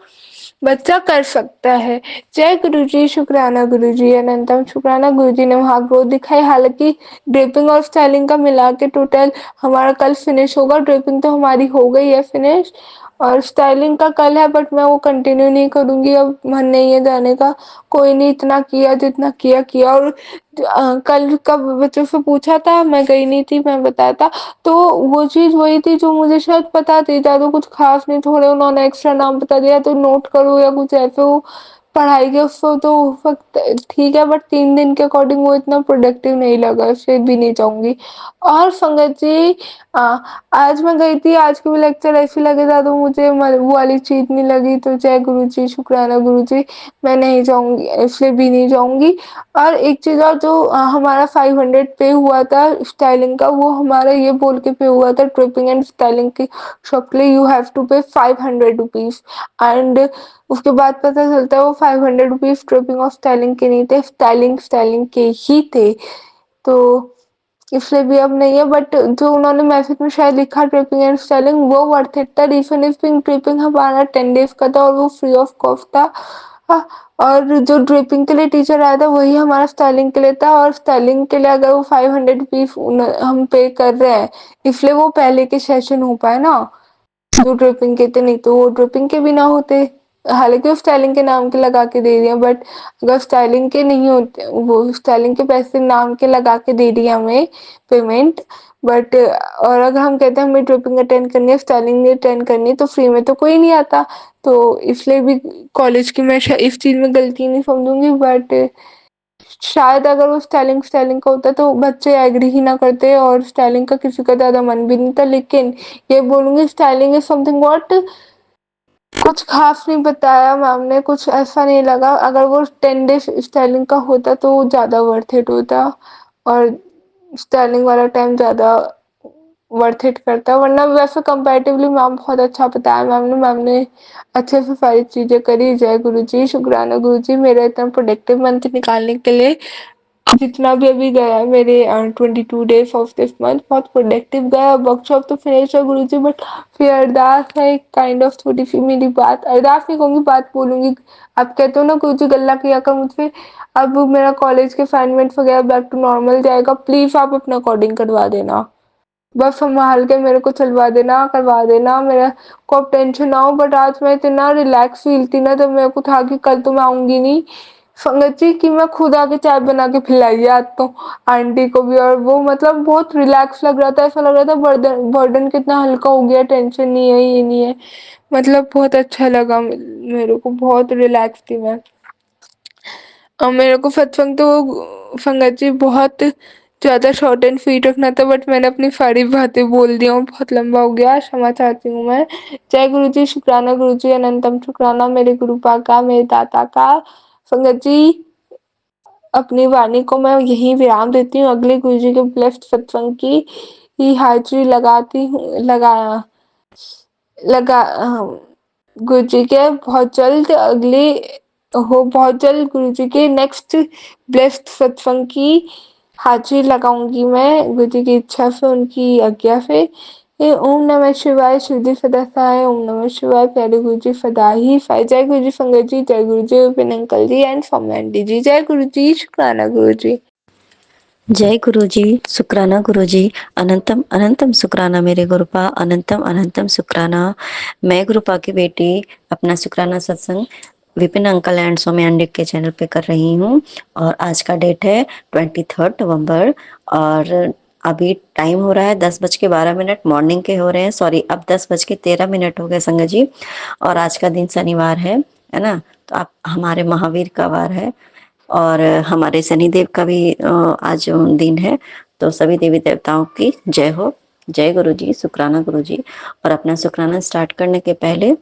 बच्चा कर सकता है। जय गुरुजी, शुक्राना गुरुजी, अनंतम शुक्राना गुरुजी ने वहाँ ग्रोथ दिखाई, हालांकि ड्रेपिंग और स्टाइलिंग का मिला के टोटल हमारा कल फिनिश होगा, ड्रेपिंग तो हमारी हो गई है फिनिश और स्टाइलिंग का कल है, बट मैं वो कंटिन्यू नहीं करूंगी, अब मन नहीं है जाने का, कोई नहीं इतना किया जितना किया किया। और कल का बच्चों से पूछा था, मैं गई नहीं थी मैं बताया था, तो वो चीज वही थी जो मुझे शायद पता थी, ज्यादा कुछ खास नहीं, थोड़े उन्होंने एक्स्ट्रा नाम बता दिया तो नोट करो या कुछ ऐसे हो पढ़ाई के उसको तो वक्त ठीक है, बट 3 दिन के अकॉर्डिंग वो इतना प्रोडक्टिव नहीं लगा, फिर भी नहीं चाहूंगी। और संगत जी आज मैं गई थी, आज के भी लेक्चर ऐसे लगे ज्यादा मुझे वो वाली चीज नहीं लगी, तो जय गुरु जी, शुक्राना गुरु जी, मैं नहीं जाऊंगी, इसलिए भी नहीं जाऊंगी। और एक चीज और जो हमारा 500 पे हुआ था स्टाइलिंग का, वो हमारा ये बोल के पे हुआ था ट्रिपिंग एंड स्टाइलिंग की शॉप के लिए, यू हैव टू पे 500 रुपीज, एंड उसके बाद पता चलता है वो 500 रुपीज ड्रिपिंग और स्टाइलिंग के नहीं थे, स्टाइलिंग के ही थे, तो इसलिए भी अब नहीं है। बट जो उन्होंने मैसेज में शायद लिखा ड्रिपिंग एंड स्टाइलिंग, वो वर्थ इट था। रिफिनिशिंग ड्रिपिंग हमारा 10 days का था और वो फ्री ऑफ कॉस्ट था। और जो ड्रिपिंग के लिए टीचर आया था वही हमारा स्टाइलिंग के लिए था, और स्टाइलिंग के लिए अगर वो 500 रुपीज हम पे कर रहे हैं, इसलिए वो पहले के सेशन हो पाए ना, जो ड्रिपिंग के थे, नहीं तो वो ड्रिपिंग के भी ना होते। हालांकि वो स्टाइलिंग के नाम के लगा के दे रही है, बट अगर स्टाइलिंग के नहीं होते, वो स्टाइलिंग के पैसे नाम के लगा के दे रही है हमें पेमेंट, बट और अगर हम कहते हैं हमें ड्रिपिंग अटेंड करनी है, स्टाइलिंग नहीं अटेंड करनी है, तो फ्री में तो कोई नहीं आता। तो इसलिए भी कॉलेज की मैं इस चीज में गलती नहीं समझूंगी, बट शायद अगर वो स्टाइलिंग का होता तो बच्चे एग्री ही ना करते, और स्टाइलिंग का किसी का ज्यादा मन भी नहीं था। लेकिन ये बोलूंगी स्टाइलिंग इज समथिंग व्हाट, कुछ खास नहीं बताया मैम ने, कुछ ऐसा नहीं लगा। अगर वो 10 days स्टाइलिंग का होता तो वो ज्यादा वर्थ इट होता, और स्टाइलिंग वाला टाइम ज्यादा वर्थ इट करता, वरना वैसे कंपैरेटिवली मैम बहुत अच्छा बताया। मैम ने अच्छे से सारी चीजें करी। जय गुरु जी, शुक्राना गुरु जी, मेरा इतना प्रोडक्टिव मंथ निकालने के लिए। जितना भी अभी गया है मेरे 22 days ऑफ दिस मंथ, बहुत प्रोडक्टिव गया। वर्कशॉप तो फिनिश है गुरु जी, बट फिर अरदास है, काइंड ऑफ थोड़ी सी मेरी बात, अरदास नहीं कहूंगी, बात बोलूंगी। आप कहते हो ना गुरु जी गल्ला किया कर मुझसे, अब मेरा कॉलेज के असाइनमेंट वगैरह बैक टू नॉर्मल जाएगा, प्लीज आप अपना अकॉर्डिंग करवा देना, बस संभाल के मेरे को चलवा देना, करवा देना, मेरा को अब टेंशन ना हो। बट आज मैं इतना रिलैक्स फील थी ना, जब मेरे को था कि कल तो मैं आऊंगी नहीं संगत जी, कि मैं खुद आके चाय बना के पिलाई आज तो आंटी को भी। और वो मतलब बहुत रिलैक्स लग रहा था, ऐसा लग रहा था बर्डन बर्डन कितना हल्का हो गया, टेंशन नहीं है, ये नहीं है, मतलब बहुत अच्छा लगा मेरे को, बहुत रिलैक्स थी मैं। और मेरे को सत्संग तो संगत जी बहुत ज़्यादा शॉर्ट एंड स्वीट रखना था, बट मैंने अपनी सारी बातें बोल दी हूँ, बहुत लंबा हो गया, क्षमा चाहती हूँ मैं। जय गुरु जी, शुक्राना गुरु जी, अनंतम शुक्राना मेरे गुरुपा का, मेरे दाता का। संगत जी, अपनी वाणी को मैं यहीं विराम देती हूँ। अगले गुरु जी के ब्लेस्ड सत्संग की ही हाजिरी लगाती हूँ, लगा गुरु जी के बहुत जल्द अगले बहुत जल्द गुरु जी के नेक्स्ट ब्लेस्ड सत्संग की हाजिरी लगाऊंगी मैं, गुरु जी की इच्छा से, उनकी आज्ञा से। ओम नमः शिवाय, शिव जी सदा सहाय। ओम नमः शिवाय, प्यारे गुरु जी सदा ही सहाय। जय गुरु जी संगत जी, जय गुरु जी विपिन अंकल जी एंड सौम्या जी। जय गुरु जी, शुक्राना गुरु जी। जय गुरु जी, शुक्राना गुरु जी, अनंतम अनंतम शुक्राना मेरे गुरुपा, अनंतम अनंतम शुक्राना। मैं गुरुपा की बेटी अपना शुक्राना satsang Vipin uncle and Saumya aunty के चैनल पे कर रही हूँ, और आज का डेट है 23 नवंबर, और अभी टाइम हो रहा है 10:12 मॉर्निंग के हो रहे हैं, सॉरी अब 10:13 हो गए संगत जी। और आज का दिन शनिवार है ना, तो आप हमारे महावीर का वार है, और हमारे शनिदेव का भी आज दिन है। तो सभी देवी देवताओं की जय हो। जय गुरु जी, शुक्राना गुरु जी। और अपना शुक्राना स्टार्ट करने के पहले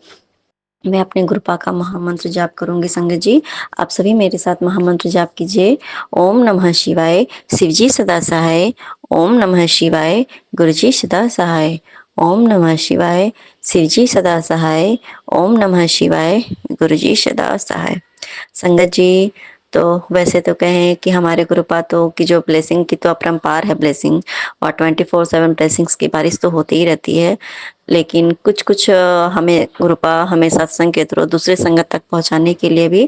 मैं अपने गुरुपा का महामंत्र जाप करूंगी संगत जी। आप सभी मेरे साथ महामंत्र जाप कीजिए। ओम नमः शिवाय, शिव जी सदा सहाय। ओम नमः शिवाय, गुरु जी सदा सहाय। ओम नमः शिवाय, शिव जी सदा सहाय। ओम नमः शिवाय, गुरु जी सदा सहाय। संगत जी, तो वैसे तो कहें कि हमारे गुरुपा तो की जो ब्लेसिंग की तो अपरंपार है ब्लेसिंग, और 24/7 ब्लेसिंग्स की बारिश तो होती ही रहती है। लेकिन कुछ कुछ हमें गुरुपा हमें सत्संग के थ्रू दूसरे संगत तक पहुंचाने के लिए भी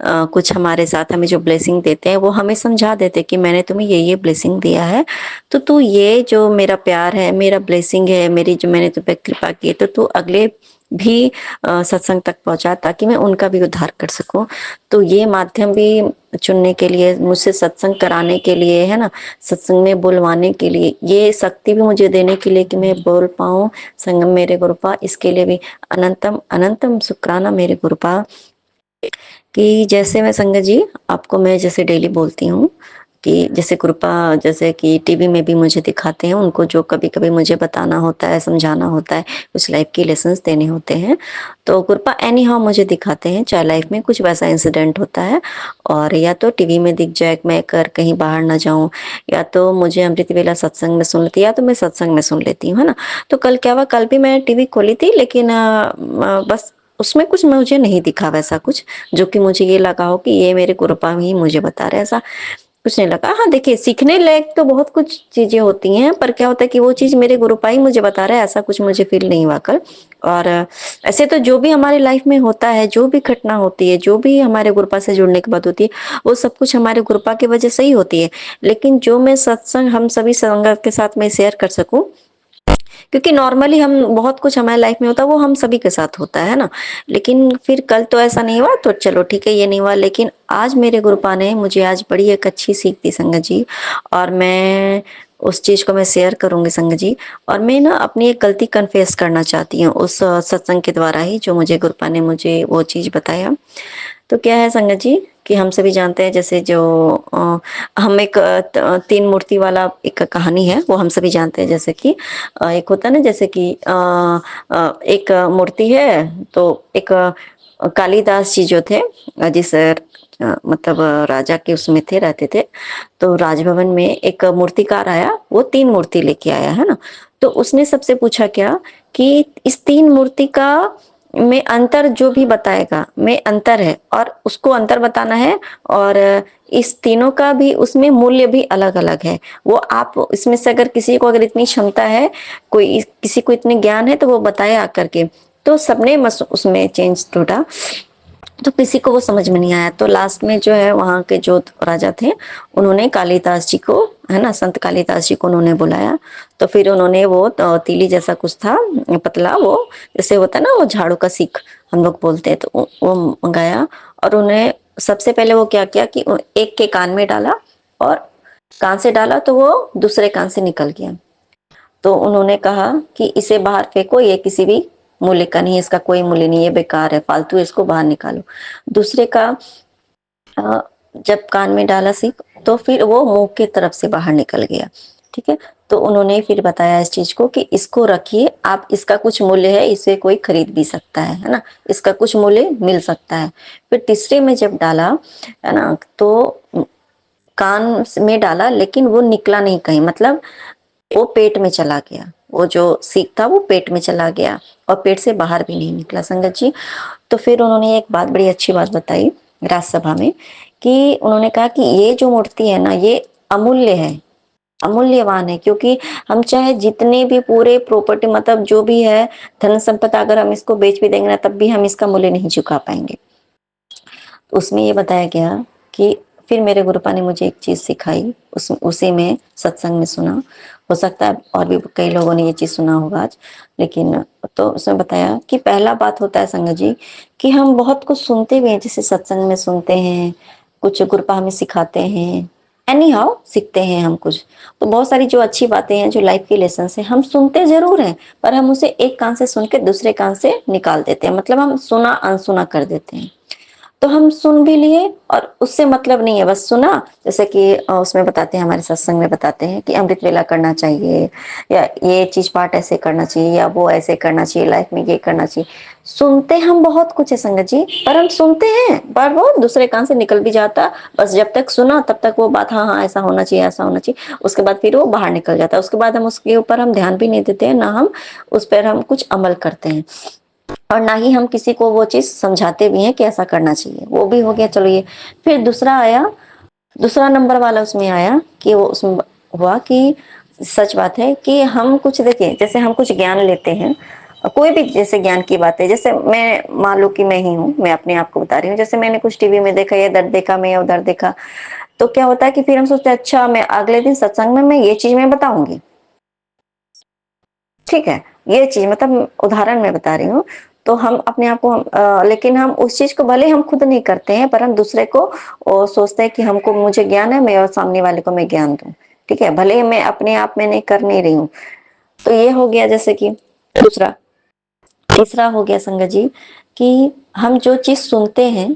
कुछ हमारे साथ हमें जो ब्लेसिंग देते हैं वो हमें समझा देते कि मैंने तुम्हें ये ब्लेसिंग दिया है, तो तू ये जो मेरा प्यार है, मेरा ब्लेसिंग है, मेरी जो मैंने तुम पे कृपा की है, तो तू अगले भी सत्संग तक पहुंचा ताकि मैं उनका भी उद्धार कर सकूं। तो ये माध्यम भी चुनने के लिए, मुझसे सत्संग कराने के लिए, है ना, सत्संग में बुलवाने के लिए, ये शक्ति भी मुझे देने के लिए कि मैं बोल पाऊं संगम मेरे गुरुपा, इसके लिए भी अनंतम अनंतम शुक्राना मेरे गुरुपा। कि जैसे मैं संगत जी आपको मैं जैसे डेली बोलती हूँ कि जैसे कृपा, जैसे कि टीवी में भी मुझे दिखाते हैं, उनको जो कभी कभी मुझे बताना होता है, समझाना होता है, कुछ लाइफ की लेसन्स देने होते हैं, तो कृपा एनी हाउ मुझे दिखाते हैं, चाहे लाइफ में कुछ वैसा इंसिडेंट होता है, और या तो टीवी में दिख जाए, मैं कर कहीं बाहर ना जाऊं, या तो मुझे अमृत वेला सत्संग में सुन लेती, या तो मैं सत्संग में सुन लेती हूँ, है ना। तो कल क्या हुआ, कल भी मैं टीवी खोली थी, लेकिन बस उसमें कुछ मुझे नहीं दिखा वैसा कुछ जो कि मुझे ये लगा हो कि ये मेरे गुरुपा ही मुझे बता रहे, ऐसा कुछ नहीं लगा। हाँ देखिए, सीखने लायक तो बहुत कुछ चीजें होती हैं, पर क्या होता है कि वो चीज मेरे गुरुपा ही मुझे बता रहा है, ऐसा कुछ मुझे फील नहीं हुआ कल। और ऐसे तो जो भी हमारी लाइफ में होता है, जो भी घटना होती है, जो भी हमारे गुरुपा से जुड़ने के बाद होती है, वो सब कुछ हमारे गुरुपा की वजह से ही होती है। लेकिन जो मैं सत्संग हम सभी संगत के साथ में शेयर कर सकूं, क्योंकि नॉर्मली हम बहुत कुछ हमारे लाइफ में होता है वो हम सभी के साथ होता है ना। लेकिन फिर कल तो ऐसा नहीं हुआ, तो चलो ठीक है ये नहीं हुआ। लेकिन आज मेरे गुरुपा ने मुझे आज बड़ी एक अच्छी सीख दी संगत जी, और मैं उस चीज को मैं शेयर करूंगी संगत जी। और मैं ना अपनी एक गलती कन्फेस करना चाहती हूँ उस सत्संग के द्वारा ही, जो मुझे गुरुपा ने मुझे वो चीज बताया। तो क्या है संगत जी कि हम सभी जानते हैं, जैसे जो हम एक तीन मूर्ति वाला एक कहानी है वो हम सभी जानते हैं। जैसे कि एक होता है ना, जैसे कि एक मूर्ति है, तो एक कालिदास जी जो थे, जिस मतलब राजा के उसमें थे, रहते थे। तो राजभवन में एक मूर्तिकार आया, वो तीन मूर्ति लेके आया है ना। तो उसने सबसे पूछा क्या कि इस तीन मूर्ति का में अंतर जो भी बताएगा में अंतर है, और उसको अंतर बताना है। और इस तीनों का भी उसमें मूल्य भी अलग अलग है। वो आप इसमें से अगर किसी को अगर इतनी क्षमता है, कोई किसी को इतने ज्ञान है, तो वो बताए आकर के। तो सबने उसमें चेंज ढूंढा, तो किसी को वो समझ में नहीं आया। तो लास्ट में जो है वहां के जो राजा थे, उन्होंने कालिदास जी को, है ना, संत कालिदास जी को उन्होंने बुलाया। तो फिर उन्होंने वो तीली जैसा कुछ था, पतला, वो जैसे होता है ना वो झाड़ू का सीख हम लोग बोलते हैं, तो वो मंगाया। और उन्हें सबसे पहले वो क्या किया कि एक के कान में डाला, और कान से डाला तो वो दूसरे कान से निकल गया। तो उन्होंने कहा कि इसे बाहर फेंको, ये किसी भी मूल्य का नहीं है, इसका कोई मूल्य नहीं है, बेकार है, फालतू, इसको बाहर निकालो। दूसरे का जब कान में डाला सीख, तो फिर वो मुंह के तरफ से बाहर निकल गया। ठीक है, तो उन्होंने फिर बताया इस चीज को कि इसको रखिए आप, इसका कुछ मूल्य है, इसे कोई खरीद भी सकता है ना, इसका कुछ मूल्य मिल सकता है। फिर तीसरे में जब डाला, है ना, तो कान में डाला, लेकिन वो निकला नहीं कहीं, मतलब वो पेट में चला गया, वो जो सीख था वो पेट में चला गया, और पेट से बाहर भी नहीं निकला संगत जी। तो फिर उन्होंने एक बात, बड़ी अच्छी बात बताई राजसभा में, कि उन्होंने कहा कि ये जो मूर्ति है ना, ये अमूल्य है, अमूल्यवान है। क्योंकि हम चाहे जितने भी पूरे प्रॉपर्टी, मतलब जो भी है धन संपत्ति, अगर हम इसको बेच भी देंगे ना, तब भी हम इसका मूल्य नहीं चुका पाएंगे। उसमें ये बताया गया कि फिर मेरे गुरुपा ने मुझे एक चीज सिखाई, उसी में सत्संग में सुना, हो सकता है और भी कई लोगों ने ये चीज सुना होगा आज, लेकिन तो उसमें बताया कि पहला बात होता है संगत जी कि हम बहुत कुछ सुनते भी हैं, जैसे सत्संग में सुनते हैं, कुछ गुरुपा हमें सिखाते हैं, एनी हाउ सीखते हैं हम कुछ। तो बहुत सारी जो अच्छी बातें हैं, जो लाइफ के लेसन है, हम सुनते जरूर हैं, पर हम उसे एक कान से सुन के दूसरे कान से निकाल देते हैं, मतलब हम सुना अनसुना कर देते हैं। तो हम सुन भी लिए और उससे मतलब नहीं है, बस सुना। जैसे कि उसमें बताते हैं, हमारे सत्संग में बताते हैं कि अमृत वेला करना चाहिए, या ये चीज पाठ ऐसे करना चाहिए, या वो ऐसे करना चाहिए, लाइफ में ये करना चाहिए। सुनते हम बहुत कुछ है संगत जी, पर हम सुनते हैं पर वो दूसरे कान से निकल भी जाता। बस जब तक सुना तब तक वो बात, हाँ हाँ ऐसा होना चाहिए, ऐसा होना चाहिए, उसके बाद फिर वो बाहर निकल जाता है। उसके बाद हम उसके ऊपर हम ध्यान भी नहीं देते हैं, ना हम उस पर हम कुछ अमल करते हैं, और ना ही हम किसी को वो चीज समझाते भी हैं कि ऐसा करना चाहिए। वो भी हो गया, चलो ये। फिर दूसरा आया, दूसरा नंबर वाला उसमें आया कि वो उसमें हुआ कि सच बात है कि हम कुछ, देखिए जैसे हम कुछ ज्ञान लेते हैं, कोई भी जैसे ज्ञान की बात है, जैसे मैं मान लो कि मैं ही हूँ, मैं अपने आप को बता रही हूँ, जैसे मैंने कुछ टीवी में देखा, ये दर्द देखा, मैं उधर देखा, तो क्या होता है कि फिर हम सोचते हैं अच्छा मैं अगले दिन सत्संग में मैं ये चीज मैं बताऊंगी। ठीक है, ये चीज मतलब उदाहरण मैं बता रही हूँ। तो हम अपने आप को लेकिन हम उस चीज को भले हम खुद नहीं करते हैं, पर हम दूसरे को सोचते हैं कि हमको, मुझे ज्ञान है, मैं और सामने वाले को मैं ज्ञान दूं। ठीक है, भले मैं अपने आप में नहीं कर नहीं रही हूँ। तो ये हो गया जैसे कि दूसरा। तीसरा हो गया संगत जी कि हम जो चीज सुनते हैं,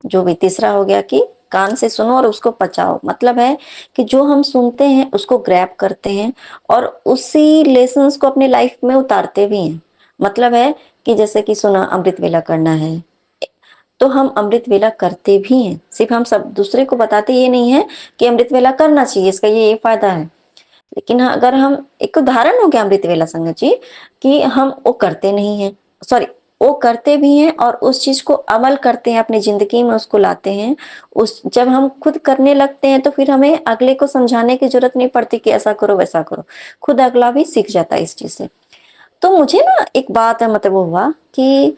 जो भी तीसरा हो गया कि कान से सुनो और उसको पचाओ। मतलब है कि जो हम सुनते हैं उसको ग्रैब करते हैं और उसी लेसन्स को अपनी लाइफ में उतारते भी हैं। मतलब है कि जैसे कि सुना अमृत वेला करना है, तो हम अमृत वेला करते भी हैं। सिर्फ हम सब दूसरे को बताते ये नहीं है कि अमृत वेला करना चाहिए, इसका ये फायदा है। लेकिन अगर हम, एक उदाहरण हो गया अमृत वेला संगत जी, कि हम वो करते नहीं है, सॉरी वो करते भी हैं और उस चीज को अमल करते हैं, अपनी जिंदगी में उसको लाते हैं। उस जब हम खुद करने लगते हैं तो फिर हमें अगले को समझाने की जरूरत नहीं पड़ती कि ऐसा करो वैसा करो, खुद अगला भी सीख जाता है इस चीज से। तो मुझे ना एक बात मतलब वो हुआ कि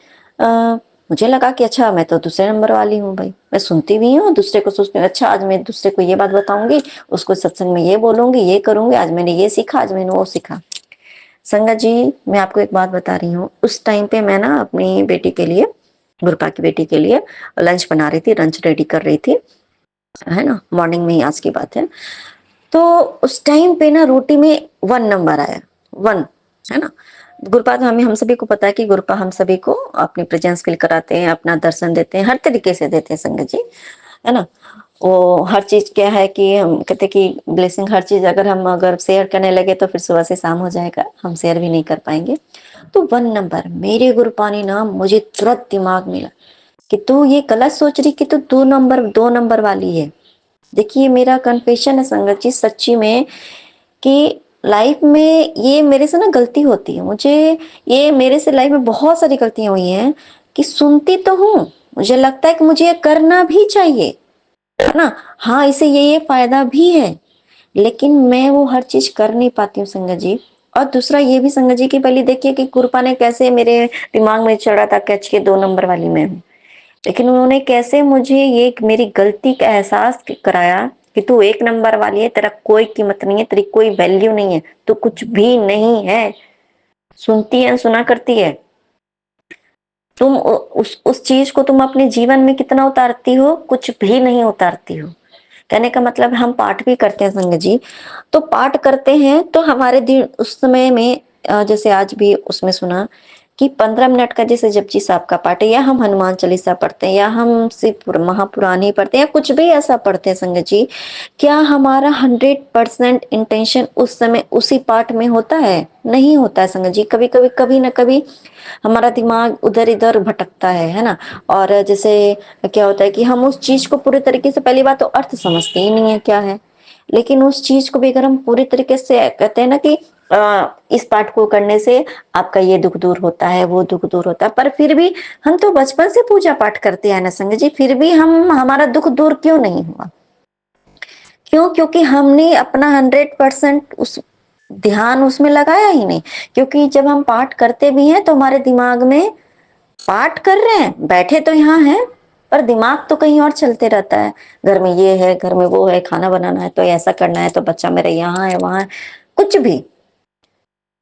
मुझे लगा कि अच्छा मैं तो दूसरे नंबर वाली हूँ भाई, मैं सुनती भी हूँ दूसरे को, सोचती हूँ अच्छा आज मैं दूसरे को ये बात बताऊंगी, उसको सत्संग में ये बोलूंगी, ये करूंगी, आज मैंने ये सीखा, आज मैंने वो सीखा। संगत जी, मैं आपको एक बात बता रही हूँ, उस टाइम पे मैं ना अपनी बेटी के लिए, गुरपा की बेटी के लिए लंच बना रही थी, लंच रेडी कर रही थी, है ना, मॉर्निंग में ही आज की बात है। तो उस टाइम पे ना रोटी में 1 नंबर आया, 1, है ना। गुरपा तो हम सभी को पता है कि गुरपा हम सभी को अपनी प्रेजेंस फील कराते हैं, अपना दर्शन देते हैं, हर तरीके से देते हैं संगत जी, है ना। वो हर चीज क्या है कि हम कहते कि ब्लेसिंग, हर चीज अगर शेयर करने लगे तो फिर सुबह से शाम हो जाएगा, हम शेयर भी नहीं कर पाएंगे। तो 1 नंबर मेरे गुरपा ने ना मुझे तुरंत दिमाग मिला कि तू ये गलत सोच रही कि तू 2 नंबर वाली है। देखिए मेरा कन्फेशन है संगत जी सच्ची में, कि लाइफ में ये मेरे से ना गलती होती है, मुझे ये मेरे से लाइफ में बहुत सारी गलतियां हुई हैं कि सुनती तो हूँ, मुझे लगता है कि मुझे ये करना भी चाहिए, है ना, हाँ इसे ये फायदा भी है, लेकिन मैं वो हर चीज कर नहीं पाती हूँ संगत जी। और दूसरा ये भी संगत जी की पहले देखिए कि कृपा ने कैसे मेरे दिमाग में चढ़ा था कैच के 2 नंबर वाली मैं हूँ, लेकिन उन्होंने कैसे मुझे ये मेरी गलती का एहसास कराया कि तू 1 नंबर वाली है, तेरा कोई कीमत नहीं है, तेरी कोई वैल्यू नहीं है, तू कुछ भी नहीं है। सुनती है, सुना करती है, तुम उस चीज को तुम अपने जीवन में कितना उतारती हो, कुछ भी नहीं उतारती हो। कहने का मतलब हम पाठ भी करते हैं संगत जी, तो पाठ करते हैं तो हमारे दिन उस समय में जैसे आज भी उसमें सुना कि 15 मिनट का जैसे जपजी साहब का पाठ है, या हम हनुमान चालीसा पढ़ते हैं, या हम सिर्फ महापुराण ही पढ़ते हैं, या कुछ भी ऐसा पढ़ते हैं संगत जी, क्या हमारा 100% इंटेंशन उस समय उसी पाठ में होता है? नहीं होता है संगत जी। कभी कभी कभी ना कभी हमारा दिमाग उधर इधर भटकता है ना। और जैसे क्या होता है कि हम उस चीज को पूरे तरीके से, पहली बात तो अर्थ समझते ही नहीं है क्या है, लेकिन उस चीज को भी अगर हम पूरी तरीके से कहते हैं ना कि इस पाठ को करने से आपका ये दुख दूर होता है, वो दुख दूर होता है, पर फिर भी हम तो बचपन से पूजा पाठ करते हैं ना संगत जी, फिर भी हमारा दुख दूर क्यों नहीं हुआ? क्यों? क्योंकि हमने अपना 100% उस ध्यान उसमें लगाया ही नहीं। क्योंकि जब हम पाठ करते भी हैं तो हमारे दिमाग में पाठ कर रहे हैं, बैठे तो यहाँ हैं, पर दिमाग तो कहीं और चलते रहता है। घर में ये है, घर में वो है, खाना बनाना है तो ऐसा करना है, तो बच्चा मेरा यहाँ है वहां है, कुछ भी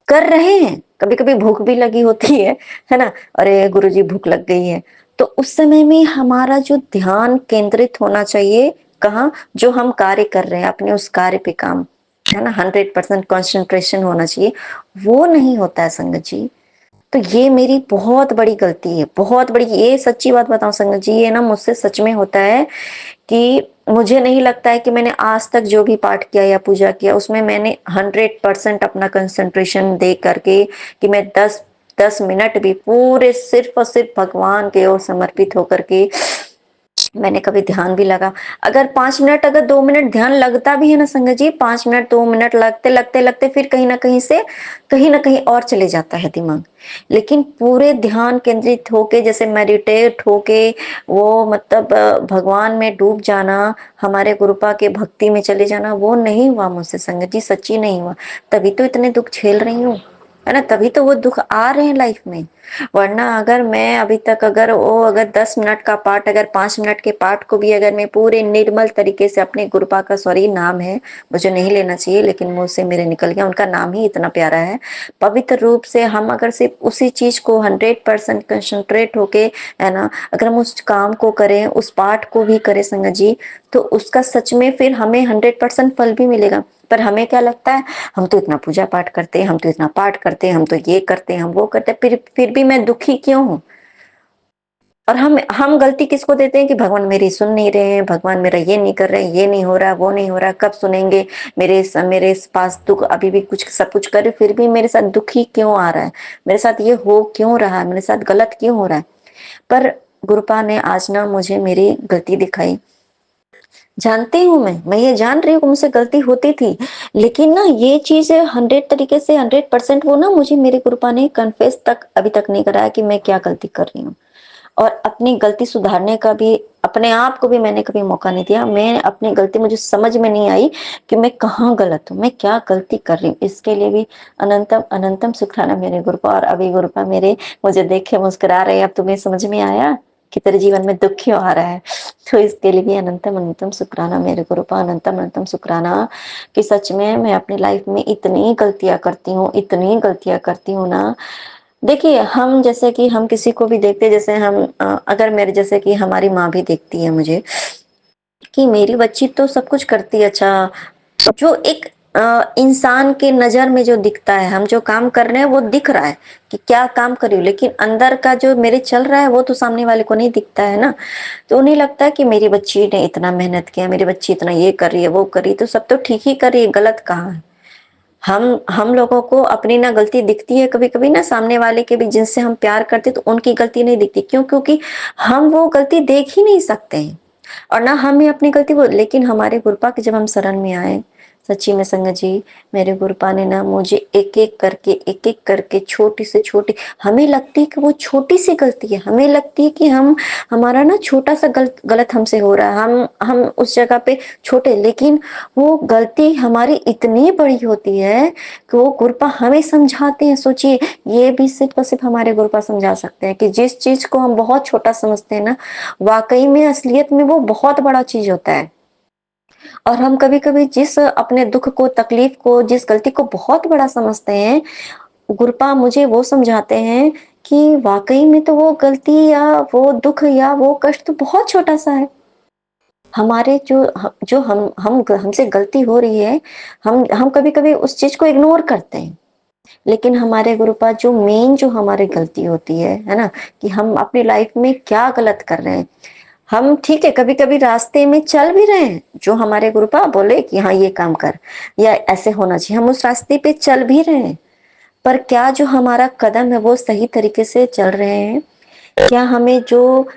कर रहे हैं। कभी कभी भूख भी लगी होती है ना, अरे गुरुजी भूख लग गई है, तो उस समय में हमारा जो ध्यान केंद्रित होना चाहिए कहाँ, जो हम कार्य कर रहे हैं अपने उस कार्य पे काम, है ना, 100% कॉन्सेंट्रेशन होना चाहिए, वो नहीं होता है संगत जी। तो ये मेरी बहुत बड़ी गलती है, बहुत बड़ी, ये सच्ची बात बताऊं संगत जी, ये ना मुझसे सच में होता है कि मुझे नहीं लगता है कि मैंने आज तक जो भी पाठ किया या पूजा किया उसमें मैंने 100% अपना कंसंट्रेशन दे करके कि मैं 10 मिनट भी पूरे सिर्फ और सिर्फ भगवान के ओर समर्पित होकर के मैंने कभी ध्यान भी लगा। अगर 5 मिनट, अगर 2 मिनट ध्यान लगता भी है ना संगत जी, 5 मिनट 2 मिनट लगते लगते लगते फिर कहीं ना कहीं से कहीं ना कहीं और चले जाता है दिमाग। लेकिन पूरे ध्यान केंद्रित होके जैसे मेडिटेट होके वो मतलब भगवान में डूब जाना, हमारे गुरुपा के भक्ति में चले जाना, वो नहीं हुआ मुझसे संगत जी, सच्ची नहीं हुआ। तभी तो इतने दुख झेल रही हूँ, है ना, तभी तो वो दुख आ रहे हैं लाइफ में। वरना अगर मैं अभी तक अगर 10 मिनट का पाठ, अगर 5 मिनट के पाठ को भी अगर मैं पूरे निर्मल तरीके से अपने गुरुपा का, सॉरी नाम है मुझे नहीं लेना चाहिए लेकिन मुझसे मेरे निकल गया, उनका नाम ही इतना प्यारा है, पवित्र रूप से हम अगर सिर्फ उसी चीज को 100% कंसंट्रेट होके, है ना, अगर हम उस काम को करें, उस पाठ को भी करें संगत जी, तो उसका सच में फिर हमें 100% फल भी मिलेगा। पर हमें क्या लगता है, हम तो इतना पूजा पाठ करते हैं, हम तो इतना पाठ करते हैं, हम तो ये करते हैं, हम वो करते हैं, फिर भी मैं दुखी क्यों हूँ? और हम गलती किसको देते हैं कि भगवान मेरी सुन नहीं रहे हैं, भगवान मेरा ये नहीं कर रहे हैं, ये नहीं हो रहा, वो नहीं हो रहा, कब सुनेंगे, मेरे पास दुख अभी भी कुछ, सब कुछ करे फिर भी मेरे साथ दुखी क्यों आ रहा है, मेरे साथ ये हो क्यों रहा है, मेरे साथ गलत क्यों हो रहा है। पर गुरुपा ने आज ना मुझे मेरी गलती दिखाई जानती हूँ, मैं ये जान रही हूँ कि मुझसे गलती होती थी, लेकिन ना ये चीज़ 100 तरीके से 100% वो ना मुझे मेरे गुरुपा ने कन्फेस तक अभी तक नहीं कराया कि मैं क्या गलती कर रही हूँ। और अपनी गलती सुधारने का भी, अपने आप को भी मैंने कभी मौका नहीं दिया। मैं अपनी गलती, मुझे समझ में नहीं आई कि मैं कहाँ गलत हूँ, मैं क्या गलती कर रही हूँ। इसके लिए भी अनंतम अनंतम शुक्राना मेरे गुरुपा। और अभी गुरुपा मेरे मुझे देख के मुस्कुरा रहे हैं, अब तुम्हें समझ में आया कि तेरे जीवन में दुख क्यों आ रहा है। तो इसके लिए भी अनंतम अनंतम शुक्राना मेरे गुरुपा, अनंतम अनंतम शुक्राना कि सच में मैं अपनी लाइफ में इतनी गलतियाँ करती हूँ, इतनी गलतियाँ करती हूँ ना। देखिए, हम जैसे कि हम किसी को भी देखते हैं, जैसे हम अगर मेरे जैसे कि हमारी माँ भी देखती है मुझे कि मेरी बच्ची तो सब कुछ करती है अच्छा, जो एक इंसान के नजर में जो दिखता है, हम जो काम कर रहे हैं वो दिख रहा है कि क्या काम कर रही हूँ, लेकिन अंदर का जो मेरे चल रहा है वो तो सामने वाले को नहीं दिखता है ना। तो उन्हें लगता है कि मेरी बच्ची ने इतना मेहनत किया, मेरी बच्ची इतना ये कर रही है, वो कर रही है, तो सब तो ठीक ही कर रही है, गलत कहाँ है। हम लोगों को अपनी ना गलती दिखती है कभी कभी ना, सामने वाले के भी जिनसे हम प्यार करते तो उनकी गलती नहीं दिखती। क्यों? क्योंकि हम वो गलती देख ही नहीं सकते हैं, और ना हमें अपनी गलती वो। लेकिन हमारे गुरुपा के जब हम शरण में आए, सच्ची में संगत जी, मेरे गुरुपा ने ना मुझे एक एक करके छोटी से छोटी, हमें लगती है कि वो छोटी सी गलती है, हमें लगती है कि हम, हमारा ना छोटा सा गलत हमसे हो रहा है, हम उस जगह पे छोटे, लेकिन वो गलती हमारी इतनी बड़ी होती है कि वो गुरुपा हमें समझाते हैं। सोचिए, ये भी सिर्फ और सिर्फ हमारे गुरुपा समझा सकते हैं कि जिस चीज को हम बहुत छोटा समझते हैं ना, वाकई में असलियत में वो बहुत बड़ा चीज होता है। और हम कभी कभी जिस अपने दुख को, तकलीफ को, जिस गलती को बहुत बड़ा समझते हैं, गुरुपा मुझे वो समझाते हैं कि वाकई में तो वो गलती या वो दुख या वो कष्ट तो बहुत छोटा सा है। हमारे जो हम हमसे गलती हो रही है, हम कभी कभी उस चीज को इग्नोर करते हैं। लेकिन हमारे गुरुपा जो मेन जो हमारी गलती होती है ना, कि हम अपनी लाइफ में क्या गलत कर रहे हैं। हम ठीक है, कभी कभी रास्ते में चल भी रहे हैं, जो हमारे गुरुपा बोले कि हाँ ये काम कर या ऐसे होना चाहिए, हम उस रास्ते पे चल भी रहे हैं, पर क्या जो हमारा कदम है वो सही तरीके से चल रहे हैं? क्या हमें जो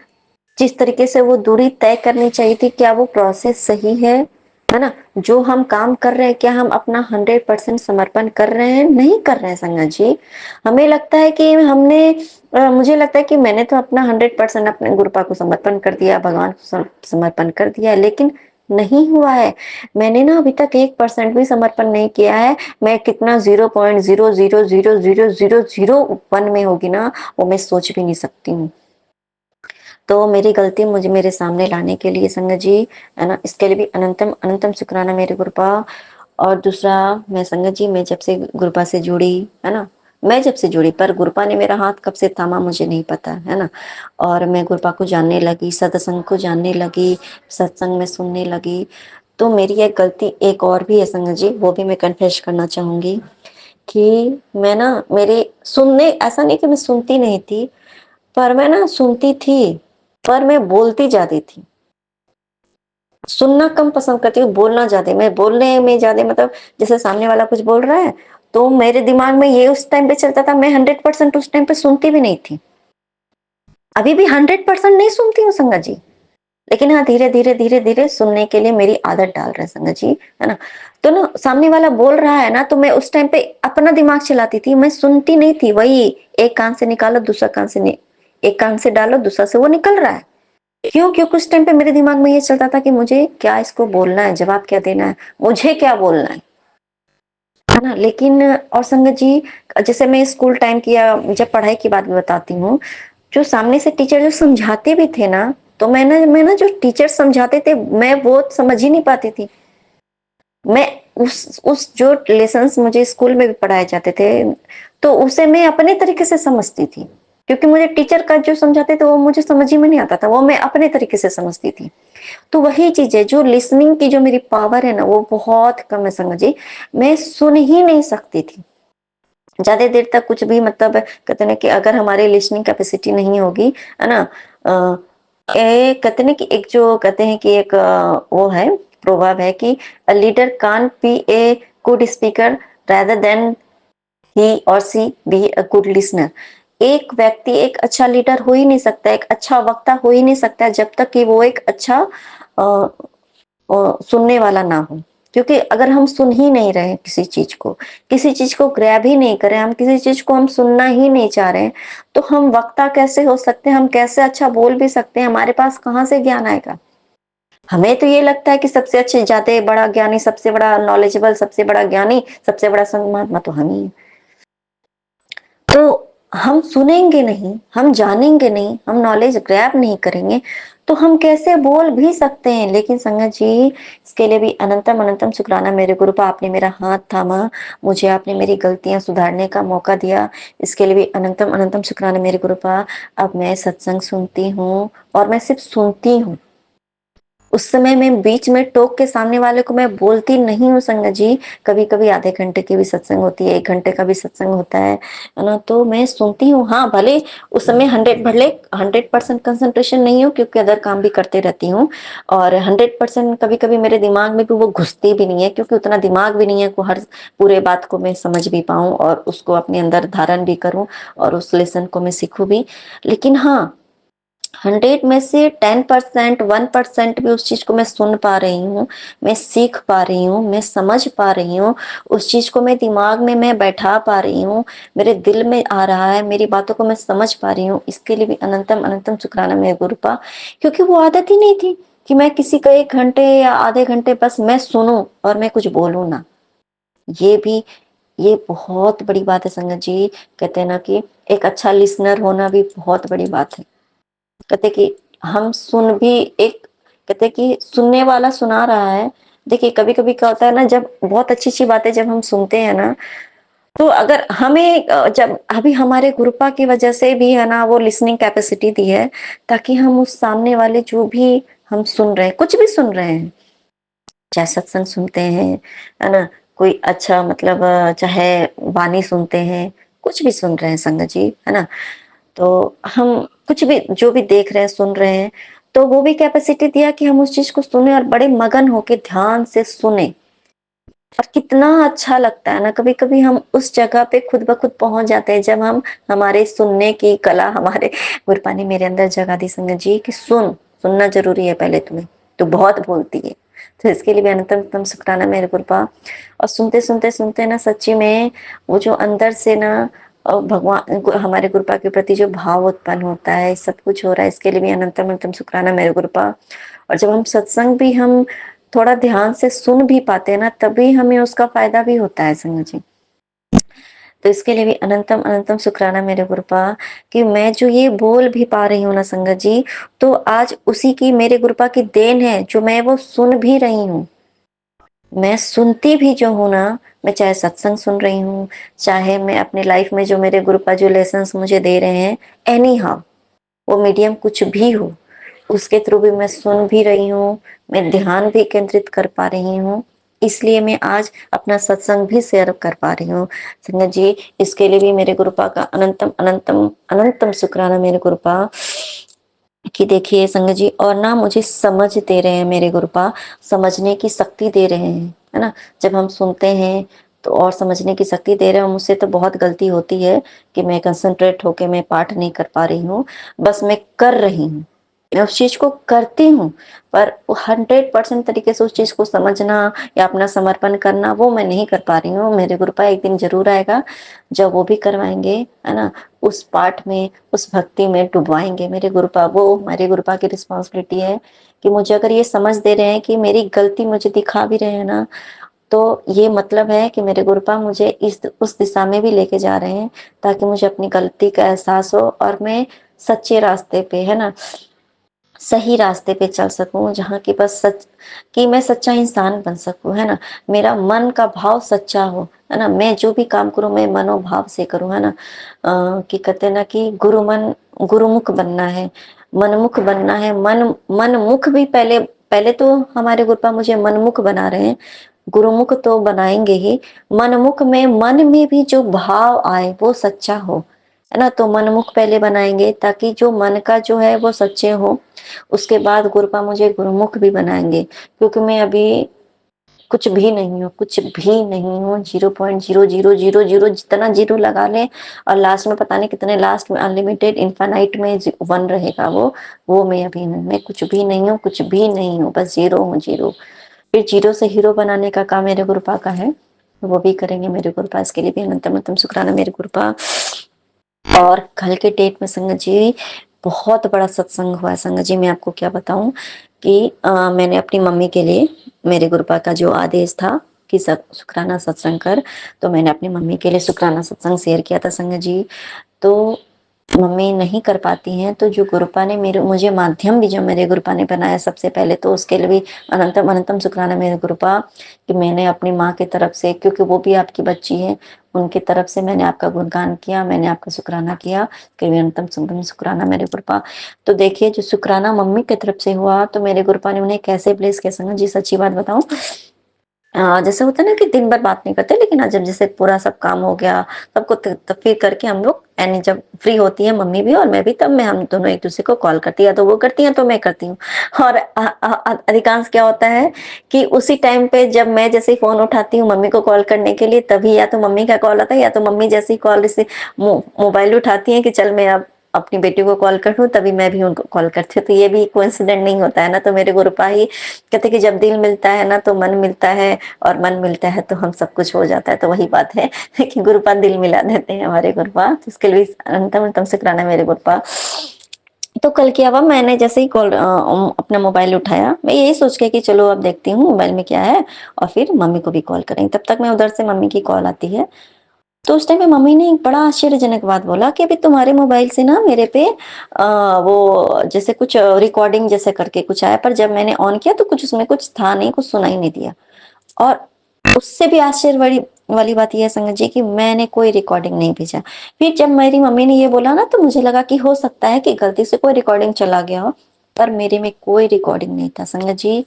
जिस तरीके से वो दूरी तय करनी चाहिए थी, क्या वो प्रोसेस सही है ना? जो हम काम कर रहे हैं, क्या हम अपना 100% समर्पण कर रहे हैं? नहीं कर रहे हैं संगत जी। हमें लगता है कि हमने मुझे लगता है कि मैंने तो अपना 100% अपने गुरुपा को समर्पण कर दिया, भगवान को समर्पण कर दिया है, लेकिन नहीं हुआ है। मैंने ना अभी तक 1% भी समर्पण नहीं किया है। मैं कितना 0.0000001 में होगी ना, वो मैं सोच भी नहीं सकती हूँ। तो मेरी गलती मुझे मेरे सामने लाने के लिए संगत जी, है ना, इसके लिए भी अनंतम अनंतम शुक्राना मेरे गुरुपा। और दूसरा, मैं संगत जी, मैं जब से गुरुपा से जुड़ी, है ना, मैं जब से जुड़ी, पर गुरुपा ने मेरा हाथ कब से थामा मुझे नहीं पता, है ना। और मैं गुरुपा को जानने लगी, सत्संग को जानने लगी, सत्संग में सुनने लगी, तो मेरी एक गलती एक और भी है संगत जी, वो भी मैं कन्फेस करना चाहूंगी कि मैं ना, मेरे सुनने, ऐसा नहीं कि मैं सुनती नहीं थी, पर मैं ना सुनती थी, पर मैं बोलती ज्यादा थी। सुनना कम पसंद करती हूँ, बोलना ज्यादा। मैं बोलने में ज्यादा, मतलब जैसे सामने वाला कुछ बोल रहा है तो मेरे दिमाग में ये उस टाइम पे चलता था, मैं 100% उस टाइम पे सुनती भी नहीं थी। अभी भी 100% नहीं सुनती हूँ संगत जी, लेकिन हाँ, धीरे धीरे धीरे धीरे सुनने के लिए मेरी आदत डाल रहे संगत जी, है ना। तो ना, सामने वाला बोल रहा है ना, तो मैं उस टाइम पे अपना दिमाग चलाती थी, मैं सुनती नहीं थी। वही, एक कान से निकालो दूसरा कान से एक कान से डालो दूसरा से वो निकल रहा है। क्यों? क्योंकि उस टाइम पे मेरे दिमाग में ये चलता था कि मुझे क्या इसको बोलना है, जवाब क्या देना है, मुझे क्या बोलना है ना। लेकिन और संगत जी, जैसे मैं स्कूल टाइम की या जब पढ़ाई की बात भी बताती हूँ, जो सामने से टीचर जो समझाते भी थे ना, तो मैं ना जो टीचर समझाते थे, मैं वो समझ ही नहीं पाती थी। मैं उस जो लेसन्स मुझे स्कूल में भी पढ़ाए जाते थे, तो उसे मैं अपने तरीके से समझती थी, क्योंकि मुझे टीचर का जो समझाते थे वो मुझे समझ ही में नहीं आता था, वो मैं अपने तरीके से समझती थी। तो वही चीज है, जो लिसनिंग की जो मेरी पावर है ना, वो बहुत कम है संगत जी। मैं सुन ही नहीं सकती थी ज्यादा देर तक कुछ भी, मतलब कहते हैं कि अगर हमारी लिसनिंग कैपेसिटी नहीं होगी, है ना, कहते हैं कि एक जो कहते हैं कि एक वो है, प्रोवर्ब है कि a leader can't be a good speaker rather than he और see be a good listener. एक व्यक्ति एक अच्छा लीडर हो ही नहीं सकता, एक अच्छा वक्ता हो ही नहीं सकता, जब तक कि वो एक अच्छा सुनने वाला ना हो। क्योंकि अगर हम सुन ही नहीं रहे किसी चीज को ग्रैब ही नहीं करें, हम किसी चीज को हम सुनना ही नहीं चाह रहे हैं, तो हम वक्ता कैसे हो सकते हैं, हम कैसे अच्छा बोल भी सकते हैं, हमारे पास कहाँ से ज्ञान आएगा। हमें तो ये लगता है कि सबसे अच्छे ज्यादा बड़ा ज्ञानी, सबसे बड़ा नॉलेजेबल, सबसे बड़ा ज्ञानी, सबसे बड़ा संत महात्मा तो हम ही हैं। तो हम सुनेंगे नहीं, हम जानेंगे नहीं, हम नॉलेज ग्रैब नहीं करेंगे, तो हम कैसे बोल भी सकते हैं। लेकिन संगत जी, इसके लिए भी अनंतम अनंतम शुक्राना मेरे गुरुपा, आपने मेरा हाथ थामा, मुझे आपने मेरी गलतियां सुधारने का मौका दिया। इसके लिए भी अनंतम अनंतम शुक्राना मेरे गुरुपा। अब मैं सत्संग सुनती हूँ, और मैं सिर्फ सुनती हूँ। उस समय मैं बीच में टोक के सामने वाले को मैं बोलती नहीं हूँ संगत जी। कभी कभी आधे घंटे की भी सत्संग होती है, 1 घंटे का भी सत्संग होता है ना, तो मैं सुनती हूँ। हाँ, भले उस समय 100% कंसंट्रेशन नहीं हो, क्योंकि अदर काम भी करते रहती हूँ, और 100% कभी कभी मेरे दिमाग में भी वो घुसती भी नहीं है, क्योंकि उतना दिमाग भी नहीं है को हर पूरे बात को मैं समझ भी पाऊँ और उसको अपने अंदर धारण भी करूँ और उस लेसन को मैं सीखूं भी। लेकिन हाँ, 100 में से 10%, 1% भी उस चीज को मैं सुन पा रही हूँ, मैं सीख पा रही हूँ, मैं समझ पा रही हूँ, उस चीज को मैं दिमाग में मैं बैठा पा रही हूँ, मेरे दिल में आ रहा है, मेरी बातों को मैं समझ पा रही हूँ। इसके लिए भी अनंतम अनंतम शुक्राना मेरे गुरुपा। क्योंकि वो आदत ही नहीं थी कि मैं किसी का 1 घंटे या आधे घंटे बस मैं सुनूं और मैं कुछ बोलूं ना। ये भी, ये बहुत बड़ी बात है संगत जी। कहते हैं ना कि एक अच्छा लिसनर होना भी बहुत बड़ी बात है। कहते कि हम सुन भी एक, कहते कि सुनने वाला सुना रहा है। देखिए, कभी कभी क्या होता है ना, जब बहुत अच्छी अच्छी बातें जब हम सुनते हैं ना, तो अगर हमें जब अभी हमारे गुरुपा की वजह से भी है ना वो लिसनिंग कैपेसिटी दी है, ताकि हम उस सामने वाले जो भी हम सुन रहे हैं, कुछ भी सुन रहे हैं, चाहे सत्संग सुनते हैं, है ना, कोई अच्छा मतलब चाहे वाणी सुनते हैं, कुछ भी सुन रहे हैं संगत जी, है ना, तो हम कुछ भी जो भी देख रहे हैं, सुन रहे हैं, तो वो भी कैपेसिटी दिया कि हम उस चीज को सुने और बड़े मगन होके ध्यान से सुने। और कितना अच्छा लगता है ना, कभी कभी हम उस जगह पे खुद ब खुद पहुंच जाते हैं, जब हम हमारे सुनने की कला हमारे गुरपा ने मेरे अंदर जगा दी संगत जी, कि सुनना जरूरी है पहले तुम्हें, तो बहुत बोलती है। तो इसके लिए भी अनंतम शुक्राना मेरे गुरपा। और सुनते सुनते सुनते ना, सच्ची में वो जो अंदर से ना भगवान हमारे गुरुपा के प्रति जो भाव उत्पन्न होता है, सब कुछ हो रहा है, इसके लिए भी अनंतम अनंतम शुक्राना मेरे गुरुपा। और जब हम सत्संग भी हम थोड़ा ध्यान से सुन भी पाते हैं ना, तभी हमें उसका फायदा भी होता है संगत जी। तो इसके लिए भी अनंतम अनंतम शुक्राना मेरे गुरुपा, कि मैं जो ये बोल भी पा रही हूँ ना संगत जी, तो आज उसी की मेरे गुरुपा की देन है, जो मैं वो सुन भी रही हूँ। मैं सुनती भी जो हूँ ना, मैं चाहे सत्संग सुन रही हूँ, चाहे मैं अपनी लाइफ में जो मेरे गुरुपा जो लेसन्स मुझे दे रहे हैं, एनी हाउ वो मीडियम कुछ भी हो, उसके थ्रू भी मैं सुन भी रही हूँ, मैं ध्यान भी केंद्रित कर पा रही हूँ। इसलिए मैं आज अपना सत्संग भी शेयर कर पा रही हूँ संगत जी। इसके लिए भी मेरे गुरुपा का अनंतम अनंतम अनंतम शुक्राना मेरे गुरुपा, कि देखिए संगत जी, और ना मुझे समझ दे रहे हैं मेरे गुरुपा, समझने की शक्ति दे रहे हैं, है ना। जब हम सुनते हैं तो और समझने की शक्ति दे रहे हैं। मुझसे तो बहुत गलती होती है कि मैं कंसंट्रेट होके मैं पाठ नहीं कर पा रही हूँ, बस मैं कर रही हूँ, मैं उस चीज को करती हूँ, पर 100% तरीके से उस चीज को समझना या अपना समर्पण करना, वो मैं नहीं कर पा रही हूँ। मेरे गुरुपा एक दिन जरूर आएगा जब वो भी करवाएंगे, है ना, उस पाठ में, उस भक्ति में डुबवाएंगे मेरे गुरुपा। वो मेरे गुरुपा की रिस्पॉन्सिबिलिटी है कि मुझे अगर ये समझ दे रहे हैं कि मेरी गलती मुझे दिखा भी रहे हैं ना, तो ये मतलब है कि मेरे गुरुपा मुझे इस उस दिशा में भी लेके जा रहे हैं, ताकि मुझे अपनी गलती का एहसास हो और मैं सच्चे रास्ते पे, है ना, सही रास्ते पे चल सकूं, जहाँ की बस सच, कि मैं सच्चा इंसान बन सकूं, है ना, मेरा मन का भाव सच्चा हो, है ना, मैं जो भी काम करूं मैं मनोभाव से करूं, है ना। कि कहते ना कि गुरुमुख बनना है, मनमुख बनना है। मनमुख भी पहले पहले तो हमारे गुरुपा मुझे मनमुख बना रहे हैं, गुरुमुख तो बनाएंगे ही। मनमुख में मन में भी जो भाव आए वो सच्चा हो, है ना, तो मनमुख पहले बनाएंगे, ताकि जो मन का जो है वो सच्चे हो। उसके बाद गुरुपा मुझे गुरुमुख भी बनाएंगे, क्योंकि मैं अभी कुछ भी नहीं हो, कुछ भी नहीं हो, 0.0000 जितना जीरो लगा लें और लास्ट में पता नहीं कितने, लास्ट में अनलिमिटेड इनफाइनाइट में 1 रहेगा वो मैं अभी नहीं, मैं कुछ भी नहीं हूँ, कुछ भी नहीं हूँ, बस जीरो हूँ, जीरो। फिर जीरो से हीरो बनाने का काम मेरे गुरुपा का है, वो भी करेंगे मेरे गुरुपा, इसके लिए भी अनंतम शुक्राना मेरे गुरुपा। और कल के डेट में संगत जी बहुत बड़ा सत्संग हुआ है संगत जी, मैं आपको क्या बताऊं कि मैंने अपनी मम्मी के लिए, मेरे गुरुपा का जो आदेश था कि शुक्राना सत्संग कर, तो मैंने अपनी मम्मी के लिए शुक्राना सत्संग शेयर किया था संगत जी। तो मम्मी नहीं कर पाती हैं, तो जो गुरुपा ने मुझे माध्यम भी जो मेरे गुरुपा ने बनाया सबसे पहले, तो उसके लिए भी अनंतम अनंतम शुक्राना मेरे गुरुपा कि मैंने अपनी माँ की तरफ से, क्योंकि वो भी आपकी बच्ची है, उनकी तरफ से मैंने आपका गुणगान किया, मैंने आपका शुक्राना किया कि अनंतम शुक्राना मेरे गुरुपा। तो देखिए जो शुक्राना मम्मी की तरफ से हुआ, तो मेरे गुरुपा ने उन्हें कैसे ब्लेस किया संगत जी, सच्ची बात बताऊं, जैसे होता है ना कि दिन भर बात नहीं करते, लेकिन आज जब जैसे पूरा सब काम हो गया सबको तफरीक करके हम लोग, यानी जब फ्री होती है मम्मी भी और मैं भी, तब मैं हम दोनों एक दूसरे को कॉल करती है, तो वो करती हैं तो मैं करती हूँ। और अधिकांश क्या होता है कि उसी टाइम पे जब मैं जैसे ही फोन उठाती हूँ मम्मी को कॉल करने के लिए, तभी या तो मम्मी का कॉल आता है, या तो मम्मी जैसे ही कॉल मोबाइल उठाती है कि चल मैं अब अपनी बेटी को कॉल कर लूं, तभी मैं भी उनको कॉल करती हूँ। तो ये भी कोइंसिडेंट नहीं होता है ना, तो मेरे गुरुपा ही कहते कि जब दिल मिलता है ना तो मन मिलता है, और मन मिलता है तो हम सब कुछ हो जाता है। तो वही बात है कि गुरुपा दिल मिला देते हैं हमारे गुरुपा, तो इसके लिए अनंतम अनंतम शुक्राना मेरे गुरुपा। तो कल क्या हुआ, मैंने जैसे ही कॉल अपना मोबाइल उठाया, मैं यही सोच के कि चलो अब देखती हूँ मोबाइल में क्या है, और फिर मम्मी को भी कॉल करेंगे, तब तक मैं उधर से मम्मी की कॉल आती है। तो उस टाइम पे मम्मी ने एक बड़ा आश्चर्यजनक बात बोला कि अभी तुम्हारे मोबाइल से ना मेरे पे वो जैसे कुछ रिकॉर्डिंग जैसे करके कुछ आया, पर जब मैंने ऑन किया तो कुछ उसमें कुछ था नहीं, कुछ सुनाई नहीं दिया। और उससे भी आश्चर्य वाली बात यह है संगत जी कि मैंने कोई रिकॉर्डिंग नहीं भेजा। फिर जब मेरी मम्मी ने ये बोला ना, तो मुझे लगा कि हो सकता है कि गलती से कोई रिकॉर्डिंग चला गया हो, पर मेरे में कोई रिकॉर्डिंग नहीं था संगत जी।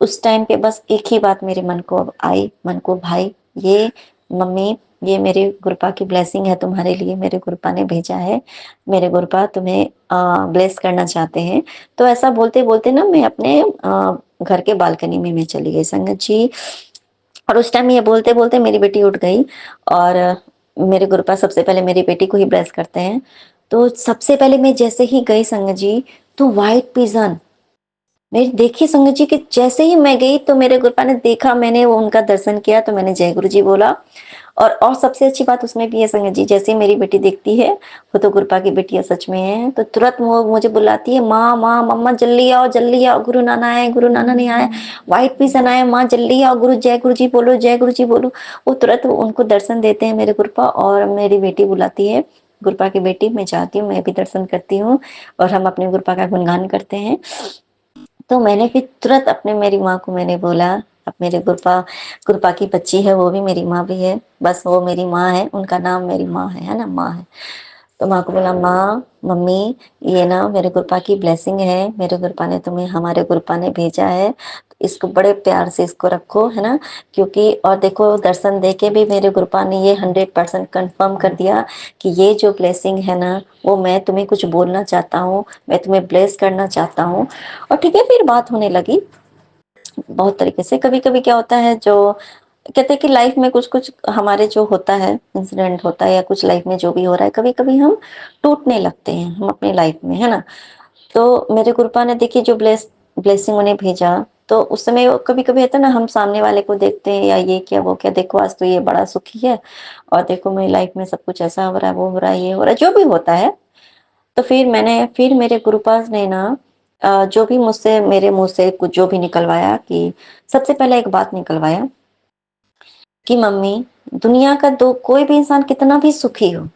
उस टाइम पे बस एक ही बात मेरे मन को आई, मन को भाई, ये मम्मी, ये मेरे गुरुपा की ब्लेसिंग है तुम्हारे लिए, मेरे गुरुपा ने भेजा है, मेरे गुरुपा तुम्हें ब्लेस करना चाहते हैं। तो ऐसा बोलते बोलते ना मैं अपने घर के बालकनी में मैं चली गई संगत जी। और उस टाइम ये बोलते बोलते मेरी बेटी उठ गई, और मेरे गुरुपा सबसे पहले मेरी बेटी को ही ब्लेस करते हैं। तो सबसे पहले मैं जैसे ही गई संगत जी, तो व्हाइट पिजन मेरी देखी संगत जी कि जैसे ही मैं गई तो मेरे गुरुपा ने देखा, मैंने वो उनका दर्शन किया, तो मैंने जय गुरु जी बोला। और सबसे अच्छी बात उसमें भी है संगत जी, जैसे ही मेरी बेटी देखती है, वो तो गुरुपा की बेटी है सच में है, तो तुरंत वो मुझे बुलाती है, माँ माँ मम्मा जल्दी आओ, गुरु नाना आए, गुरु नाना नहीं आए, व्हाइट पीसन आए, माँ जल्दी आओ, जय गुरु जी बोलो, जय गुरु जी बोलो। वो तुरंत उनको दर्शन देते हैं मेरे गुरुपा, और मेरी बेटी बुलाती है, गुरुपा की बेटी, मैं जाती हूँ, मैं भी दर्शन करती हूँ, और हम अपने गुरुपा का गुणगान करते हैं। तो मैंने फिर तुरंत अपने मेरी माँ को मैंने बोला, अब मेरे गुरुपा की बच्ची है, वो भी मेरी माँ भी है, बस वो मेरी माँ है, उनका नाम मेरी माँ है ना, माँ है। तो माँ को बोला, माँ मम्मी ये ना मेरे गुरुपा की ब्लेसिंग है, मेरे गुरुपा ने तुम्हें, हमारे गुरुपा ने भेजा है, तो इसको बड़े प्यार से इसको रखो, है ना, क्योंकि और देखो दर्शन दे के भी मेरे गुरुपा ने ये 100% कंफर्म कर दिया कि ये जो ब्लेसिंग है ना, वो मैं तुम्हें कुछ बोलना चाहता हूँ, मैं तुम्हें ब्लेस करना चाहता हूँ। और ठीक है, फिर बात होने लगी बहुत तरीके से। कभी कभी क्या होता है, जो कहते हैं कि लाइफ में कुछ कुछ हमारे जो होता है, इंसिडेंट होता है, या कुछ लाइफ में जो भी हो रहा है, कभी कभी हम टूटने लगते हैं हम अपनी लाइफ में, है ना। तो मेरे गुरुपा ने देखिए जो ब्लेसिंग उन्हें भेजा, तो उस समय कभी कभी होता है ना, हम सामने वाले को देखते हैं या ये क्या वो क्या, देखो आज तो ये बड़ा सुखी है, और देखो मेरी लाइफ में सब कुछ ऐसा हो रहा है, वो हो रहा है, ये हो रहा है, जो भी होता है। तो फिर मेरे गुरुपा ने ना जो भी मुझसे, मेरे मुंह से कुछ जो भी निकलवाया, कि सबसे पहले एक बात निकलवाया कि मम्मी, दुनिया का दो कोई भी इंसान कितना भी सुखी हो,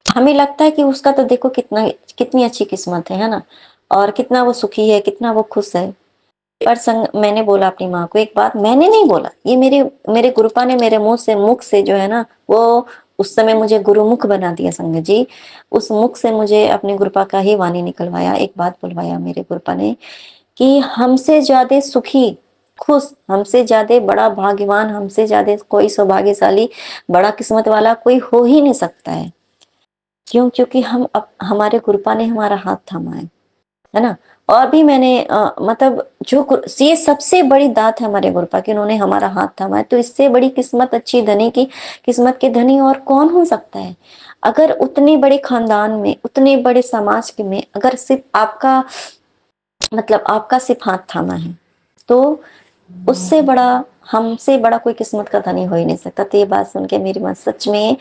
हमें लगता है कि उसका तो देखो कितनी अच्छी किस्मत है ना, और कितना वो सुखी है, कितना वो खुश है। पर मैंने बोला अपनी माँ को एक बात, मैंने नहीं बोला, ये मेरे मेरे गुरुपा ने मेरे मुख से जो है ना, वो उस समय मुझे गुरुमुख बना दिया संगत जी। उस मुख से मुझे अपने गुरुपा का ही वाणी निकलवाया, एक बात बुलवाया मेरे गुरुपा ने कि हमसे ज्यादा सुखी, खुश, हमसे ज्यादा बड़ा भाग्यवान, हमसे ज्यादा कोई सौभाग्यशाली, बड़ा किस्मत वाला कोई हो ही नहीं सकता है। क्यों? क्योंकि हमारे गुरुपा ने हमारा हाथ थामा है ना। और भी मैंने मतलब ये सबसे बड़ी दात है हमारे गुरुपा की, उन्होंने हमारा हाथ थामा है। तो इससे बड़ी किस्मत अच्छी धनी की किस्मत के धनी और कौन हो सकता है। अगर उतने बड़े खानदान में, उतने बड़े समाज के में अगर सिर्फ आपका मतलब आपका सिर्फ हाथ थामा है, तो उससे बड़ा, हमसे बड़ा कोई किस्मत का धनी हो ही नहीं सकता। तो ये बात सुन के मेरी माँ सच में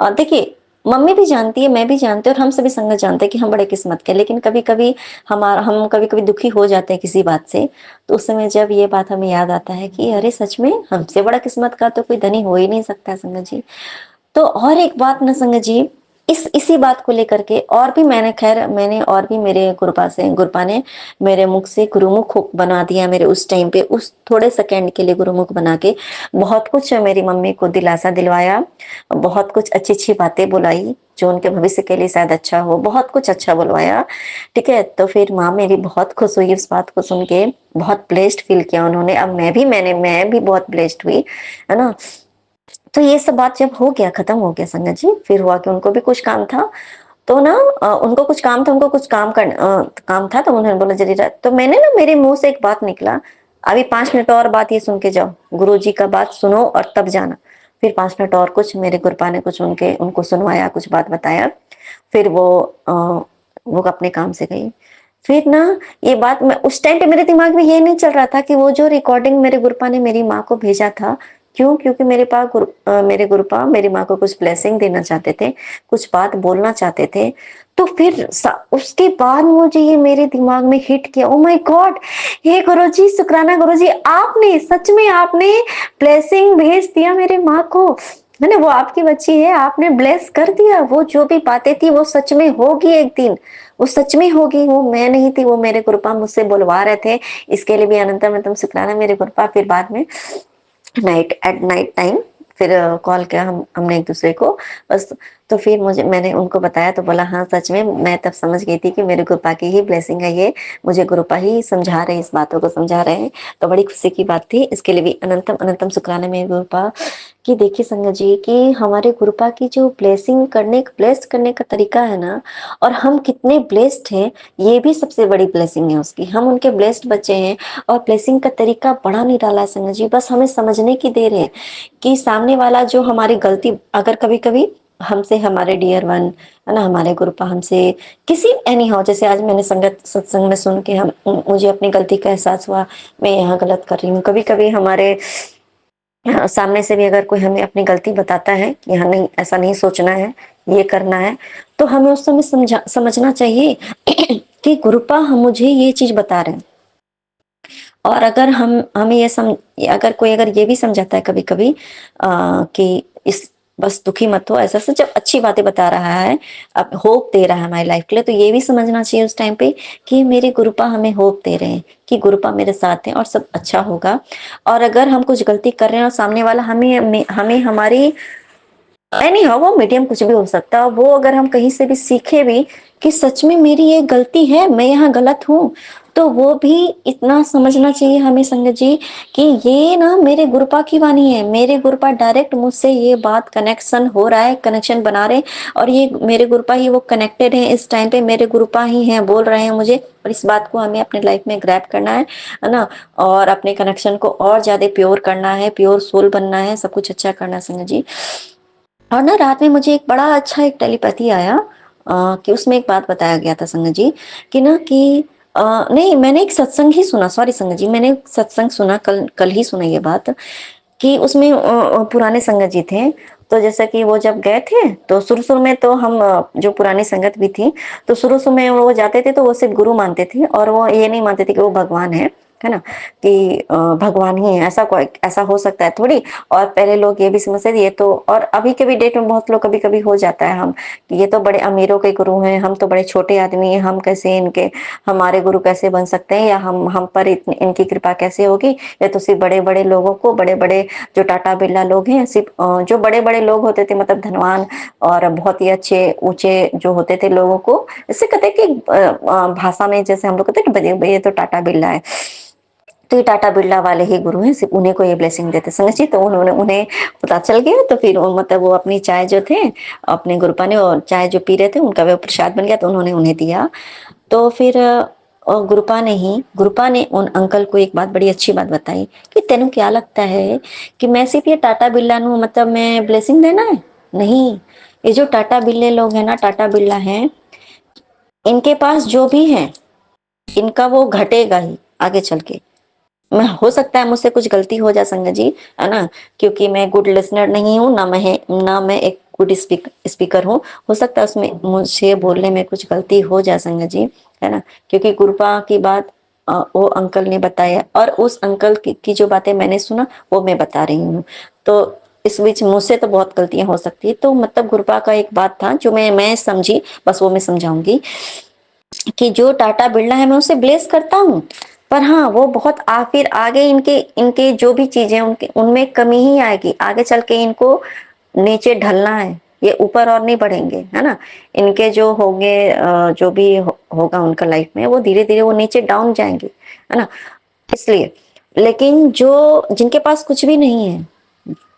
देखिए, मम्मी भी जानती है, मैं भी जानती हूँ और हम सभी संगत जानते हैं कि हम बड़े किस्मत के, लेकिन कभी कभी हम कभी कभी दुखी हो जाते हैं किसी बात से। तो उस समय जब ये बात हमें याद आता है कि अरे सच में हमसे बड़ा किस्मत का तो कोई धनी हो ही नहीं सकता है संगत जी। तो और एक बात ना संगत जी, इसी बात को लेकर के और भी मैंने और भी मेरे गुरुपा ने मेरे मुख से गुरुमुख बना दिया। मेरे उस टाइम पे उस थोड़े सेकंड के लिए गुरुमुख बना के बहुत कुछ मेरी मम्मी को दिलासा दिलवाया, बहुत कुछ अच्छी अच्छी बातें बुलाई जो उनके भविष्य के लिए शायद अच्छा हो, बहुत कुछ अच्छा बुलवाया। ठीक है, तो फिर माँ मेरी बहुत खुश हुई उस बात को सुन के, बहुत ब्लेस्ड फील किया उन्होंने। अब मैं भी बहुत ब्लेस्ड हुई, है ना। तो ये सब बात जब हो गया, खत्म हो गया संगत जी, फिर हुआ कि उनको भी कुछ काम था, तो ना उनको कुछ काम था, उनको कुछ काम था, तो उन्होंने बोला जल्दी तो मैंने ना मेरे मुंह से एक बात निकला, अभी 5 मिनट और बात ये सुन के जाओ, गुरु जी का बात सुनो और तब जाना। फिर 5 मिनट और कुछ मेरे गुरुपा ने कुछ उनको सुनवाया, कुछ बात बताया। फिर वो अपने काम से गई। फिर ना ये बात, मैं उस टाइम पे मेरे दिमाग में ये नहीं चल रहा था कि वो जो रिकॉर्डिंग मेरे गुरुपा ने मेरी माँ को भेजा था, क्यों, क्योंकि मेरे गुरुपा मेरी माँ को कुछ ब्लेसिंग देना चाहते थे, कुछ बात बोलना चाहते थे। तो फिर उसके बाद मुझे ये मेरे दिमाग में हिट किया, ओ माय गॉड, हे गुरुजी, शुक्राना गुरुजी, आपने सच में आपने ब्लेसिंग भेज दिया मेरे माँ को, है ना। वो आपकी बच्ची है, आपने ब्लेस कर दिया। वो जो भी बातें थी वो सच में होगी एक दिन, वो सच में होगी। वो मैं नहीं थी, वो मेरे गुरुपा मुझसे बुलवा रहे थे। इसके लिए भी अनंतम अनंतम शुक्राना मेरे गुरुपा। फिर बाद में एट नाइट टाइम फिर कॉल किया हमने एक दूसरे को, बस। तो फिर मैंने उनको बताया, तो बोला हाँ सच में मैं तब समझ गई थी कि मेरे गुरुपा की ही ब्लेसिंग है ये, मुझे गुरुपा ही समझा रहे हैं, इस बातों को समझा रहे हैं। तो बड़ी खुशी की बात थी। इसके लिए भी अनंतम अनंतम शुक्राना मेरे गुरुपा कि देखिए संगत जी कि हमारे गुरुपा की जो ब्लेस करने का तरीका है ना, और हम कितने ब्लेस्ड हैं, ये भी सबसे बड़ी ब्लेसिंग है उसकी। हम उनके ब्लेस्ड बच्चे हैं और ब्लेसिंग का तरीका बड़ा निराला है संगत जी। बस हमें समझने की देर है कि सामने वाला जो हमारी गलती, अगर कभी कभी हमसे हमारे डियर वन, है ना, हमारे गुरुपा हमसे किसी एनी हाउ, जैसे आज मैंने सत्संग में सुन के मुझे अपनी गलती का एहसास हुआ, मैं यहाँ गलत कर रही हूँ। कभी कभी हमारे सामने से भी अगर कोई हमें अपनी गलती बताता है कि हाँ नहीं ऐसा नहीं सोचना है, ये करना है, तो हमें उस समय समझना चाहिए कि गुरुपा हम मुझे ये चीज बता रहे हैं। और अगर हमें अगर कोई अगर ये भी समझाता है कभी कभी कि इस बस दुखी मत हो, ऐसा जब अच्छी बातें बता रहा है, अब होप दे रहा है हमारी लाइफ के लिए, तो ये भी समझना चाहिए उस टाइम पे कि मेरे गुरुपा हमें होप दे रहे हैं कि गुरुपा मेरे साथ हैं और सब अच्छा होगा। और अगर हम कुछ गलती कर रहे हैं और सामने वाला हमें हमारी एनी हाउ, वो मीडियम कुछ भी हो सकता है, वो अगर हम कहीं से भी सीखे भी कि सच में मेरी ये गलती है, मैं यहाँ गलत हूँ, तो वो भी इतना समझना चाहिए हमें संगत जी कि ये ना मेरे गुरुपा की वाणी है, मेरे गुरुपा डायरेक्ट मुझसे ये बात कनेक्शन हो रहा है, कनेक्शन बना रहे, और ये मेरे गुरुपा ही वो कनेक्टेड है इस टाइम पे, मेरे गुरुपा ही हैं, बोल रहे हैं मुझे। और इस बात को हमें अपने लाइफ में ग्रैब करना है ना, और अपने कनेक्शन को और ज्यादा प्योर करना है, प्योर सोल बनना है, सब कुछ अच्छा करना है संगत जी। और ना रात में मुझे एक बड़ा अच्छा एक टेलीपैथी आया कि उसमें एक बात बताया गया था संगत जी कि ना कि नहीं, मैंने एक सत्संग ही सुना, सॉरी संगत जी, मैंने एक सत्संग सुना, कल कल ही सुना ये बात कि उसमें पुराने संगत जी थे। तो जैसा कि वो जब गए थे, तो शुरू शुरू में तो हम जो पुरानी संगत भी थी, तो शुरू शुरू में वो जाते थे तो वो सिर्फ गुरु मानते थे, और वो ये नहीं मानते थे कि वो भगवान है ना, कि भगवान ही है, ऐसा हो सकता है थोड़ी। और पहले लोग ये भी समझते थे ये तो, और अभी के भी डेट में बहुत लोग कभी कभी हो जाता है हम कि ये तो बड़े अमीरों के गुरु हैं, हम तो बड़े छोटे आदमी हैं, हम कैसे इनके हमारे गुरु कैसे बन सकते हैं, या हम पर इनकी कृपा कैसे होगी। ये तो सिर्फ बड़े बड़े लोगों को, बड़े बड़े जो टाटा बिरला लोग हैं, सिर्फ जो बड़े बड़े लोग होते थे, मतलब धनवान और बहुत ही अच्छे ऊंचे जो होते थे लोगों को, इससे कहते हैं कि भाषा में जैसे हम लोग कहते हैं कि ये तो टाटा बिरला है, तो ये टाटा बिरला वाले ही गुरु हैं, सिर्फ उन्हीं को ये ब्लेसिंग देते संगत जी। तो उन्होंने उन्हें पता चल गया, तो फिर मतलब वो अपनी चाय जो थे, अपने गुरुपा ने और चाय जो पी रहे थे उनका वो प्रसाद बन गया, तो उन्होंने उन्हें दिया। तो फिर और गुरुपा ने उन अंकल को एक बात, बड़ी अच्छी बात बताई कि तेनू क्या लगता है कि मैं सिर्फ ये टाटा बिरला नु मतलब मैं ब्लेसिंग देना है? नहीं, ये जो टाटा बिरले लोग हैं ना, टाटा बिरला हैं, इनके पास जो भी है इनका वो घटेगा ही आगे चल के। मैं, हो सकता है मुझसे कुछ गलती हो जाए संगत जी, है ना, क्योंकि मैं गुड लिसनर नहीं हूँ, ना मैं एक गुड स्पीकर हूँ। हो सकता है उसमें मुझे बोलने में कुछ गलती हो जाए संगत जी, है ना, क्योंकि गुरुपा की बात वो अंकल ने बताया और उस अंकल की जो बातें मैंने सुना वो मैं बता रही हूँ। तो इस बीच मुझसे तो बहुत गलतियां हो सकती है। तो मतलब गुरुपा का एक बात था जो मैं समझी, बस वो मैं समझाऊंगी कि जो टाटा बिरला है मैं उसे ब्लेस करता हूँ, पर हाँ वो बहुत फिर आगे इनके इनके जो भी चीजें उनके उनमें कमी ही आएगी, आगे चल के इनको नीचे ढलना है, ये ऊपर और नहीं बढ़ेंगे, है ना। इनके जो होंगे जो भी होगा उनका लाइफ में, वो धीरे धीरे वो नीचे डाउन जाएंगे, है ना। इसलिए, लेकिन जो जिनके पास कुछ भी नहीं है,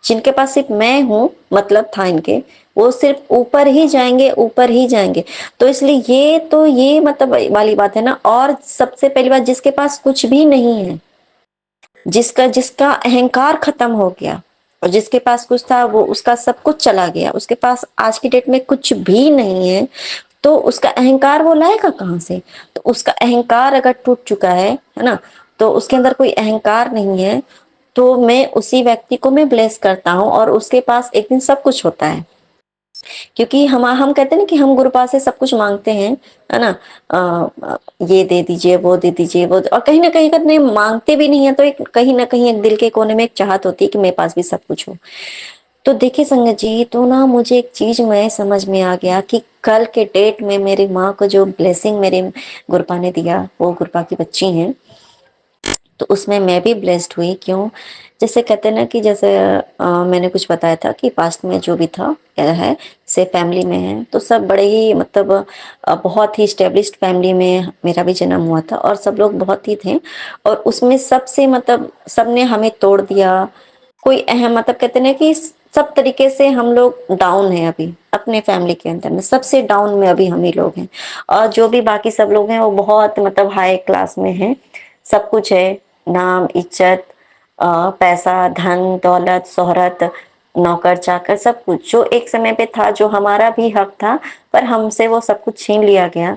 जिनके पास सिर्फ मैं हूं मतलब था इनके, वो सिर्फ ऊपर ही जाएंगे, ऊपर ही जाएंगे। तो इसलिए ये मतलब वाली बात है ना। और सबसे पहली बात, जिसके पास कुछ भी नहीं है, जिसका जिसका अहंकार खत्म हो गया, और जिसके पास कुछ था वो उसका सब कुछ चला गया, उसके पास आज की डेट में कुछ भी नहीं है, तो उसका अहंकार वो लाएगा कहाँ से? तो उसका अहंकार अगर टूट चुका है ना, तो उसके अंदर कोई अहंकार नहीं है, तो मैं उसी व्यक्ति को मैं ब्लेस करता हूँ और उसके पास एक दिन सब कुछ होता है। क्योंकि हम कहते हैं ना कि हम गुरु पास से सब कुछ मांगते हैं, है ना, ये दे दीजिए, वो दे दीजिए, और कहीं ना कहीं अगर नहीं मांगते भी नहीं है तो एक कहीं ना कहीं एक दिल के कोने में एक चाहत होती है कि मेरे पास भी सब कुछ हो। तो देखिए संगत जी, तो ना मुझे एक चीज में समझ में आ गया कि कल के डेट में मेरी माँ को जो ब्लेसिंग मेरे गुरुपा ने दिया, वो गुरुपा की बच्ची हैं, तो उसमें मैं भी ब्लेस्ड हुई। क्यों? जैसे कहते हैं ना कि जैसे मैंने कुछ बताया था कि पास्ट में जो भी था है से फैमिली में है, तो सब बड़े ही मतलब बहुत ही स्टेब्लिश्ड फैमिली में मेरा भी जन्म हुआ था और सब लोग बहुत ही थे, और उसमें सबसे मतलब सबने हमें तोड़ दिया। कोई अहम मतलब कहते हैं ना कि सब तरीके से हम लोग डाउन हैं अभी अपने फैमिली के अंदर में, सबसे डाउन में अभी हम ही लोग हैं। और जो भी बाकी सब लोग हैं वो बहुत मतलब हाई क्लास में हैं, सब कुछ है, नाम, इज्जत, पैसा, धन, दौलत, शोहरत, नौकर चाकर, सब कुछ जो एक समय पे था, जो हमारा भी हक था, पर हमसे वो सब कुछ छीन लिया गया।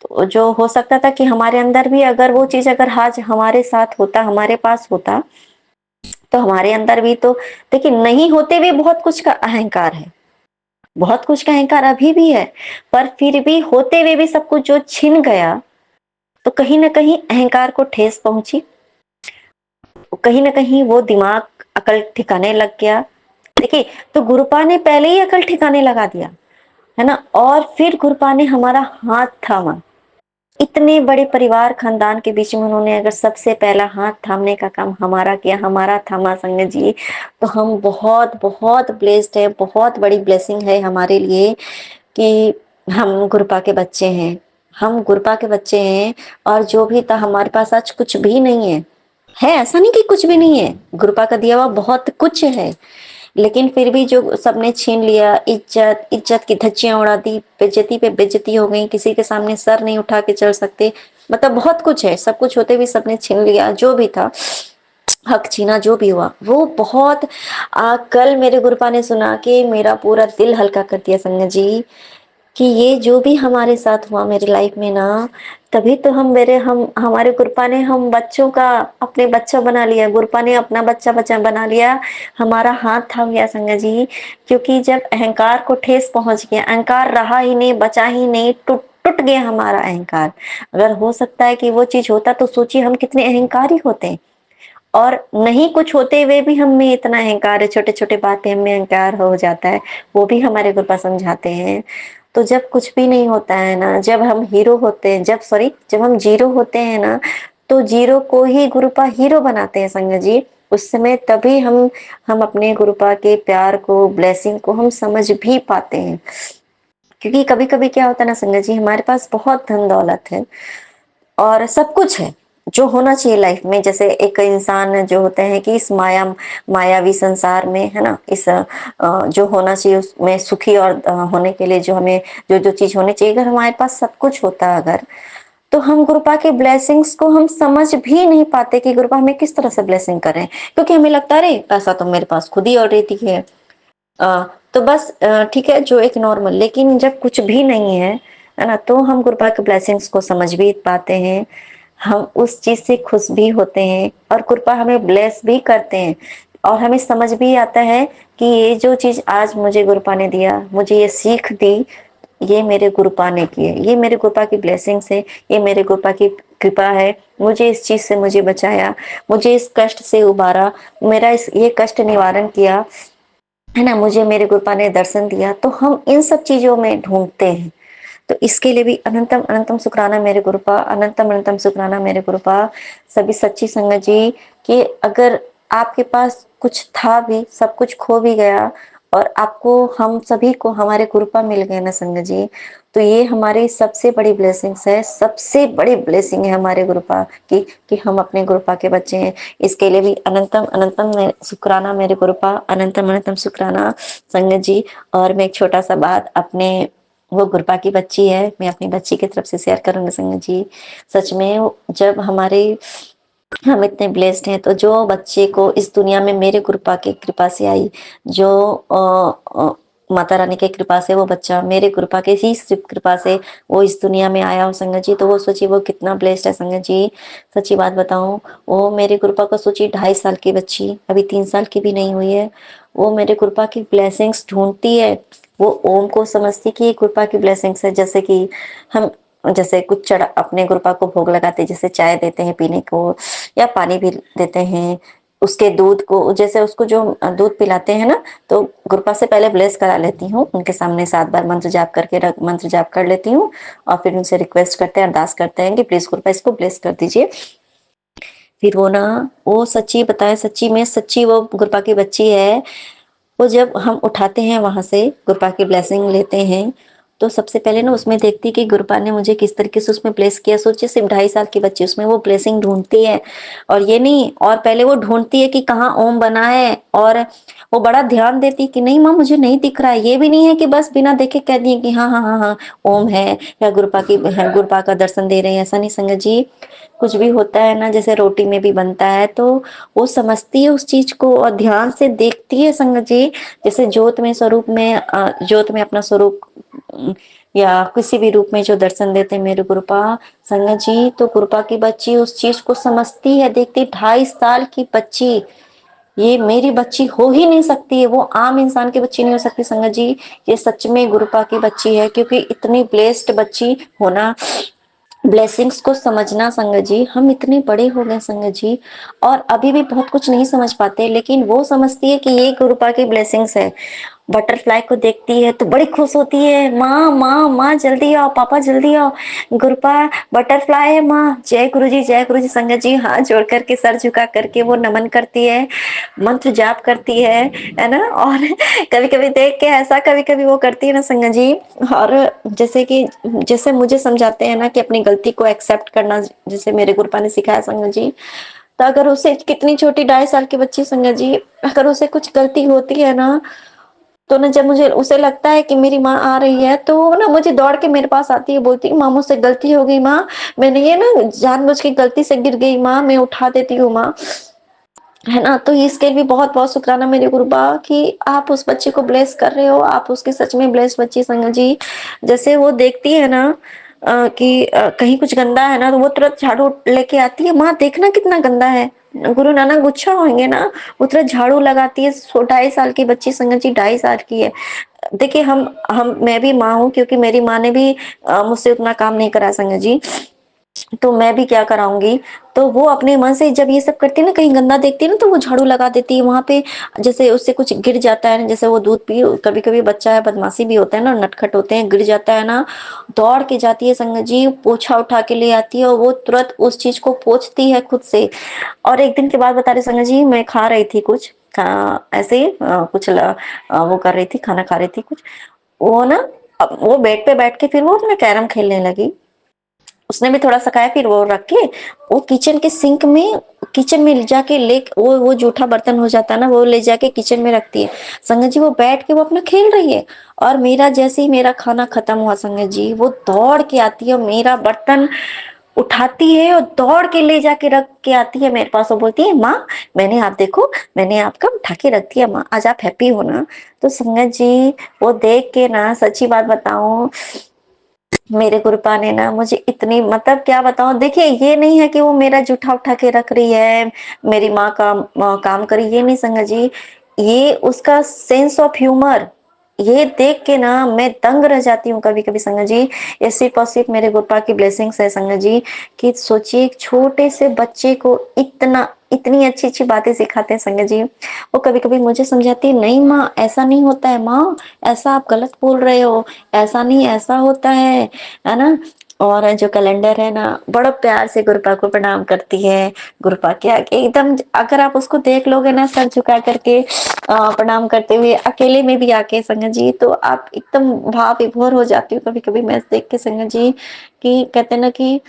तो जो हो सकता था कि हमारे अंदर भी अगर वो चीज अगर आज हमारे साथ होता, हमारे पास होता, तो हमारे अंदर भी तो देखिए नहीं होते हुए बहुत कुछ का अहंकार है, बहुत कुछ का अहंकार अभी भी है, पर फिर भी होते हुए भी सब कुछ जो छिन गया, तो कहीं ना कहीं अहंकार को ठेस पहुंची, कहीं ना कहीं वो दिमाग अकल ठिकाने लग गया। देखिए, तो गुरुपा ने पहले ही अकल ठिकाने लगा दिया, है ना, और फिर गुरुपा ने हमारा हाथ थामा। इतने बड़े परिवार खानदान के बीच में उन्होंने अगर सबसे पहला हाथ थामने का काम हमारा किया, हमारा थामा संगत जी, तो हम बहुत बहुत ब्लेस्ड है, बहुत बड़ी ब्लेसिंग है हमारे लिए कि हम गुरुपा के बच्चे हैं, हम गुरुपा के बच्चे हैं। और जो भी था, हमारे पास आज कुछ भी नहीं है ऐसा नहीं कि कुछ भी नहीं है, गुरुपा का दिया हुआ बहुत कुछ है, लेकिन फिर भी जो सबने छीन लिया, इज्जत इज्जत की धज्जियां उड़ा दी, बेइज्जती पे बेइज्जती हो गई, किसी के सामने सर नहीं उठा के चल सकते, मतलब बहुत कुछ है, सब कुछ होते भी सबने छीन लिया, जो भी था हक छीना, जो भी हुआ वो बहुत कल मेरे गुरुपा ने सुना के मेरा पूरा दिल हल्का कर दिया संगत जी, कि ये जो भी हमारे साथ हुआ मेरी लाइफ में ना, तभी तो हम हमारे गुरुपा ने हम बच्चों का अपने बच्चा बना लिया, गुरुपा ने अपना बच्चा बच्चा बना लिया, हमारा हाथ थाम गया संगत जी। क्योंकि जब अहंकार को ठेस पहुंच गया, अहंकार रहा ही नहीं, बचा ही नहीं, टूट टूट गया हमारा अहंकार। अगर हो सकता है कि वो चीज होता तो सोचिए हम कितने अहंकारी होते, और नहीं कुछ होते हुए भी हम में इतना अहंकार है, छोटे छोटे बातें हमें अहंकार हो जाता है, वो भी हमारे गुरुपा समझाते हैं। तो जब कुछ भी नहीं होता है ना, जब हम हीरो होते हैं, जब हम जीरो होते हैं ना, तो जीरो को ही गुरुपा हीरो बनाते हैं संगत जी। उस समय तभी हम अपने गुरुपा के प्यार को, ब्लेसिंग को हम समझ भी पाते हैं। क्योंकि कभी कभी क्या होता है ना संगत जी, हमारे पास बहुत धन दौलत है और सब कुछ है जो होना चाहिए लाइफ में, जैसे एक इंसान जो होते हैं कि इस मायावी संसार में, है ना, इस जो होना चाहिए उसमें सुखी और होने के लिए जो हमें जो जो चीज होनी चाहिए, अगर हमारे पास सब कुछ होता अगर, तो हम गुरुपा के ब्लेसिंग्स को हम समझ भी नहीं पाते कि गुरुपा हमें किस तरह से ब्लेसिंग कर रहे हैं, क्योंकि हमें लगता है अरे पैसा तो मेरे पास खुद ही ऑलरेडी है। तो बस ठीक है, जो एक नॉर्मल, लेकिन जब कुछ भी नहीं है ना, तो हम गुरुपा के ब्लेसिंग्स को समझ भी पाते हैं, हम उस चीज से खुश भी होते हैं और कृपा हमें ब्लेस भी करते हैं। और हमें समझ भी आता है कि ये जो चीज आज मुझे गुरुपा ने दिया, मुझे ये सीख दी, ये मेरे गुरुपा ने की है, ये मेरे गुरुपा की ब्लेसिंग्स है, ये मेरे गुरुपा की कृपा है, मुझे इस चीज से मुझे बचाया, मुझे इस कष्ट से उबारा, मेरा ये कष्ट निवारण किया, है ना, मुझे मेरे गुरुपा ने दर्शन दिया। तो हम इन सब चीजों में ढूंढते हैं। तो इसके लिए भी अनंतम अनंतम शुक्राना मेरे गुरुपा, अनंतम अनंतम शुक्राना मेरे गुरुपा। सभी सच्ची संगत जी कि अगर आपके पास कुछ था भी, सब कुछ खो भी गया और आपको, हम सभी को हमारे गुरुपा मिल गए ना संगत जी, तो ये हमारी सबसे बड़ी ब्लेसिंग्स है, सबसे बड़ी ब्लेसिंग है हमारे गुरुपा की, कि हम अपने गुरुपा के बच्चे हैं। इसके लिए भी अनंतम अनंतम शुक्राना मेरे गुरुपा, अनंतम अनंतम शुक्राना संगत जी। और मैं एक छोटा सा बात अपने, वो गुरुपा की बच्ची है, मैं अपनी बच्ची की तरफ से शेयर करूंगी संगत जी। सच में जब हम इतने ब्लेस्ड हैं, तो जो बच्चे को इस दुनिया में मेरे गुरुपा की कृपा से आई, जो माता रानी की कृपा से वो बच्चा मेरे गुरुपा के ही सिर्फ कृपा से वो इस दुनिया में आया हो संगत जी, तो वो सोचिए वो कितना ब्लेस्ड है संगत जी। सच्ची बात बताऊं, वो मेरे गुरुपा को सोचिए 2.5 साल की बच्ची, अभी 3 साल की भी नहीं हुई है, वो मेरे गुरुपा की ब्लेसिंग्स ढूंढती है। वो ओम को समझती कि ये कृपा की ब्लेसिंग्स है। जैसे कि हम, जैसे कुछ चढ़ा अपने गुरुपा को भोग लगाते, जैसे चाय देते हैं पीने को या पानी भी देते हैं, उसके दूध को, जैसे उसको जो दूध पिलाते हैं ना, तो गुरुपा से पहले ब्लेस करा लेती हूँ, उनके सामने 7 बार मंत्र जाप करके मंत्र जाप कर लेती हूँ और फिर उनसे रिक्वेस्ट करते हैं, अरदास करते हैं कि प्लीज गुरुपा इसको ब्लेस कर दीजिए। फिर वो ना, वो सच्ची बताए, सच्ची में सच्ची वो गुरुपा की बच्ची है। वो जब हम उठाते हैं वहां से गुरुपा की ब्लेसिंग लेते हैं, तो सबसे पहले ना उसमें देखती कि गुरुपा ने मुझे किस तरीके से उसमें ब्लेस किया। सोचिए सिर्फ 2.5 साल की बच्ची उसमें वो ब्लेसिंग ढूंढती है। और ये नहीं, और पहले वो ढूंढती है कि कहाँ ओम बना है, और वो बड़ा ध्यान देती कि नहीं माँ मुझे नहीं दिख रहा है। ये भी नहीं है कि बस बिना देखे कह दिए कि हाँ हाँ हाँ हाँ ओम है या गुरुपा की गुरुपा का दर्शन दे रहे हैं, ऐसा नहीं संगत जी। कुछ भी होता है ना, जैसे रोटी में भी बनता है, तो वो समझती है उस चीज को और ध्यान से देखती है संगत जी। जैसे ज्योत में स्वरूप में, ज्योत में अपना स्वरूप या किसी भी रूप में जो दर्शन देते हैं मेरे गुरुपा संगत जी, तो गुरुपा की बच्ची उस चीज को समझती है, देखती। 2.5 साल की बच्ची, ये मेरी बच्ची हो ही नहीं सकती है, वो आम इंसान की बच्ची नहीं हो सकती संगत जी, ये सच में गुरुपा की बच्ची है। क्योंकि इतनी ब्लेस्ड बच्ची होना, ब्लेसिंग्स को समझना संगत जी, हम इतने बड़े हो गए संगत जी और अभी भी बहुत कुछ नहीं समझ पाते, लेकिन वो समझती है कि ये गुरुपा की ब्लेसिंग्स है। बटरफ्लाई को देखती है तो बड़ी खुश होती है, माँ माँ माँ जल्दी आओ, पापा जल्दी आओ, गुरुपा बटरफ्लाई है माँ, जय गुरु जी जय गुरु जी। संगत जी हाथ जोड़ करके सर झुका करके वो नमन करती है, मंत्र जाप करती है ना। और कभी कभी देख के ऐसा कभी कभी वो करती है ना संगत जी, और जैसे कि जैसे मुझे समझाते हैं ना कि अपनी गलती को एक्सेप्ट करना, जैसे मेरे गुरुपा ने सिखाया संगत जी। तो अगर उसे, कितनी छोटी 2.5 साल की बच्ची संगत जी, अगर उसे कुछ गलती होती है ना, तो ना जब मुझे उसे लगता है कि मेरी माँ आ रही है, तो वो ना मुझे दौड़ के मेरे पास आती है, बोलती है माँ मुझसे गलती हो गई माँ, मैंने ये ना जानबूझ के गलती से गिर गई माँ, मैं उठा देती हूँ माँ, है ना। तो इसके लिए भी बहुत बहुत शुक्राना मेरे गुरुबा कि आप उस बच्चे को ब्लेस कर रहे हो, आप उसकी सच में ब्लेस बच्ची संगत जी। जैसे वो देखती है ना कि कहीं कुछ गंदा है ना, तो वो तुरंत झाड़ू लेके आती है, माँ देखना कितना गंदा है, गुरु नानक गुच्छा होंगे ना, वो तुरंत झाड़ू लगाती है। 2.5 साल की बच्ची संगत जी, 2.5 साल की है। देखिए हम मैं भी माँ हूँ, क्योंकि मेरी माँ ने भी मुझसे उतना काम नहीं करा संगत जी, तो मैं भी क्या कराऊंगी। तो वो अपने मन से जब ये सब करती है ना, कहीं गंदा देखती है ना, तो वो झाड़ू लगा देती है वहां पे। जैसे उससे कुछ गिर जाता है ना, जैसे वो दूध पी, कभी कभी बच्चा है बदमाशी भी होता है ना, नटखट होते हैं, गिर जाता है ना, दौड़ के जाती है संगत जी, पोछा उठा के ले आती है और वो तुरंत उस चीज को पोंछती है खुद से। और एक दिन के बाद बता रही संगत जी, मैं खा रही थी कुछ ऐसे ही कुछ वो कर रही थी, खाना खा रही थी कुछ, वो ना, अब वो बेड पे बैठ के फिर वो अपना कैरम खेलने लगी। उसने भी थोड़ा सा खाया, फिर वो रख के वो किचन के सिंक में, किचन में ले जाके ले, वो जूठा बर्तन हो जाता है ना, वो ले जाके किचन में रखती है संगत जी। वो बैठ के वो अपना खेल रही है, और मेरा जैसे ही मेरा खाना खत्म हुआ संगत जी, वो दौड़ के आती है, मेरा बर्तन उठाती है और दौड़ के ले जाके रख के आती है मेरे पास और बोलती है माँ मैंने आप देखो मैंने आपका उठा के रख दिया माँ, आज आप हैप्पी हो ना। तो संगत जी वो देख के ना सच्ची बात बताऊं मेरे गुरुपा ने ना मुझे इतनी मतलब क्या बताऊं, देखिए ये नहीं है कि वो मेरा जूठा उठा के रख रही है, मेरी माँ का काम करी, ये नहीं संगत जी, ये उसका सेंस ऑफ ह्यूमर ये देख के ना मैं दंग रह जाती हूँ कभी कभी संगत जी। ये सिर्फ और सिर्फ मेरे गुरुपा की ब्लेसिंग्स है संगत जी, कि सोचिए एक छोटे से बच्चे को इतना इतनी अच्छी अच्छी बातें सिखाते हैं संगत जी। वो कभी कभी मुझे समझाती है नहीं माँ ऐसा नहीं होता है माँ, ऐसा आप गलत बोल रहे हो, ऐसा नहीं ऐसा होता है ना। और जो कैलेंडर है ना बड़ा प्यार से गुरुपा को प्रणाम करती है, गुरुपा के आगे एकदम अगर आप उसको देख लोगे ना सर झुका करके प्रणाम करते हुए अकेले में भी आके संगत जी, तो आप एकदम भाव विभोर हो जाती हो कभी कभी मैं देख के संगत जी, कि कहते हैं ना कि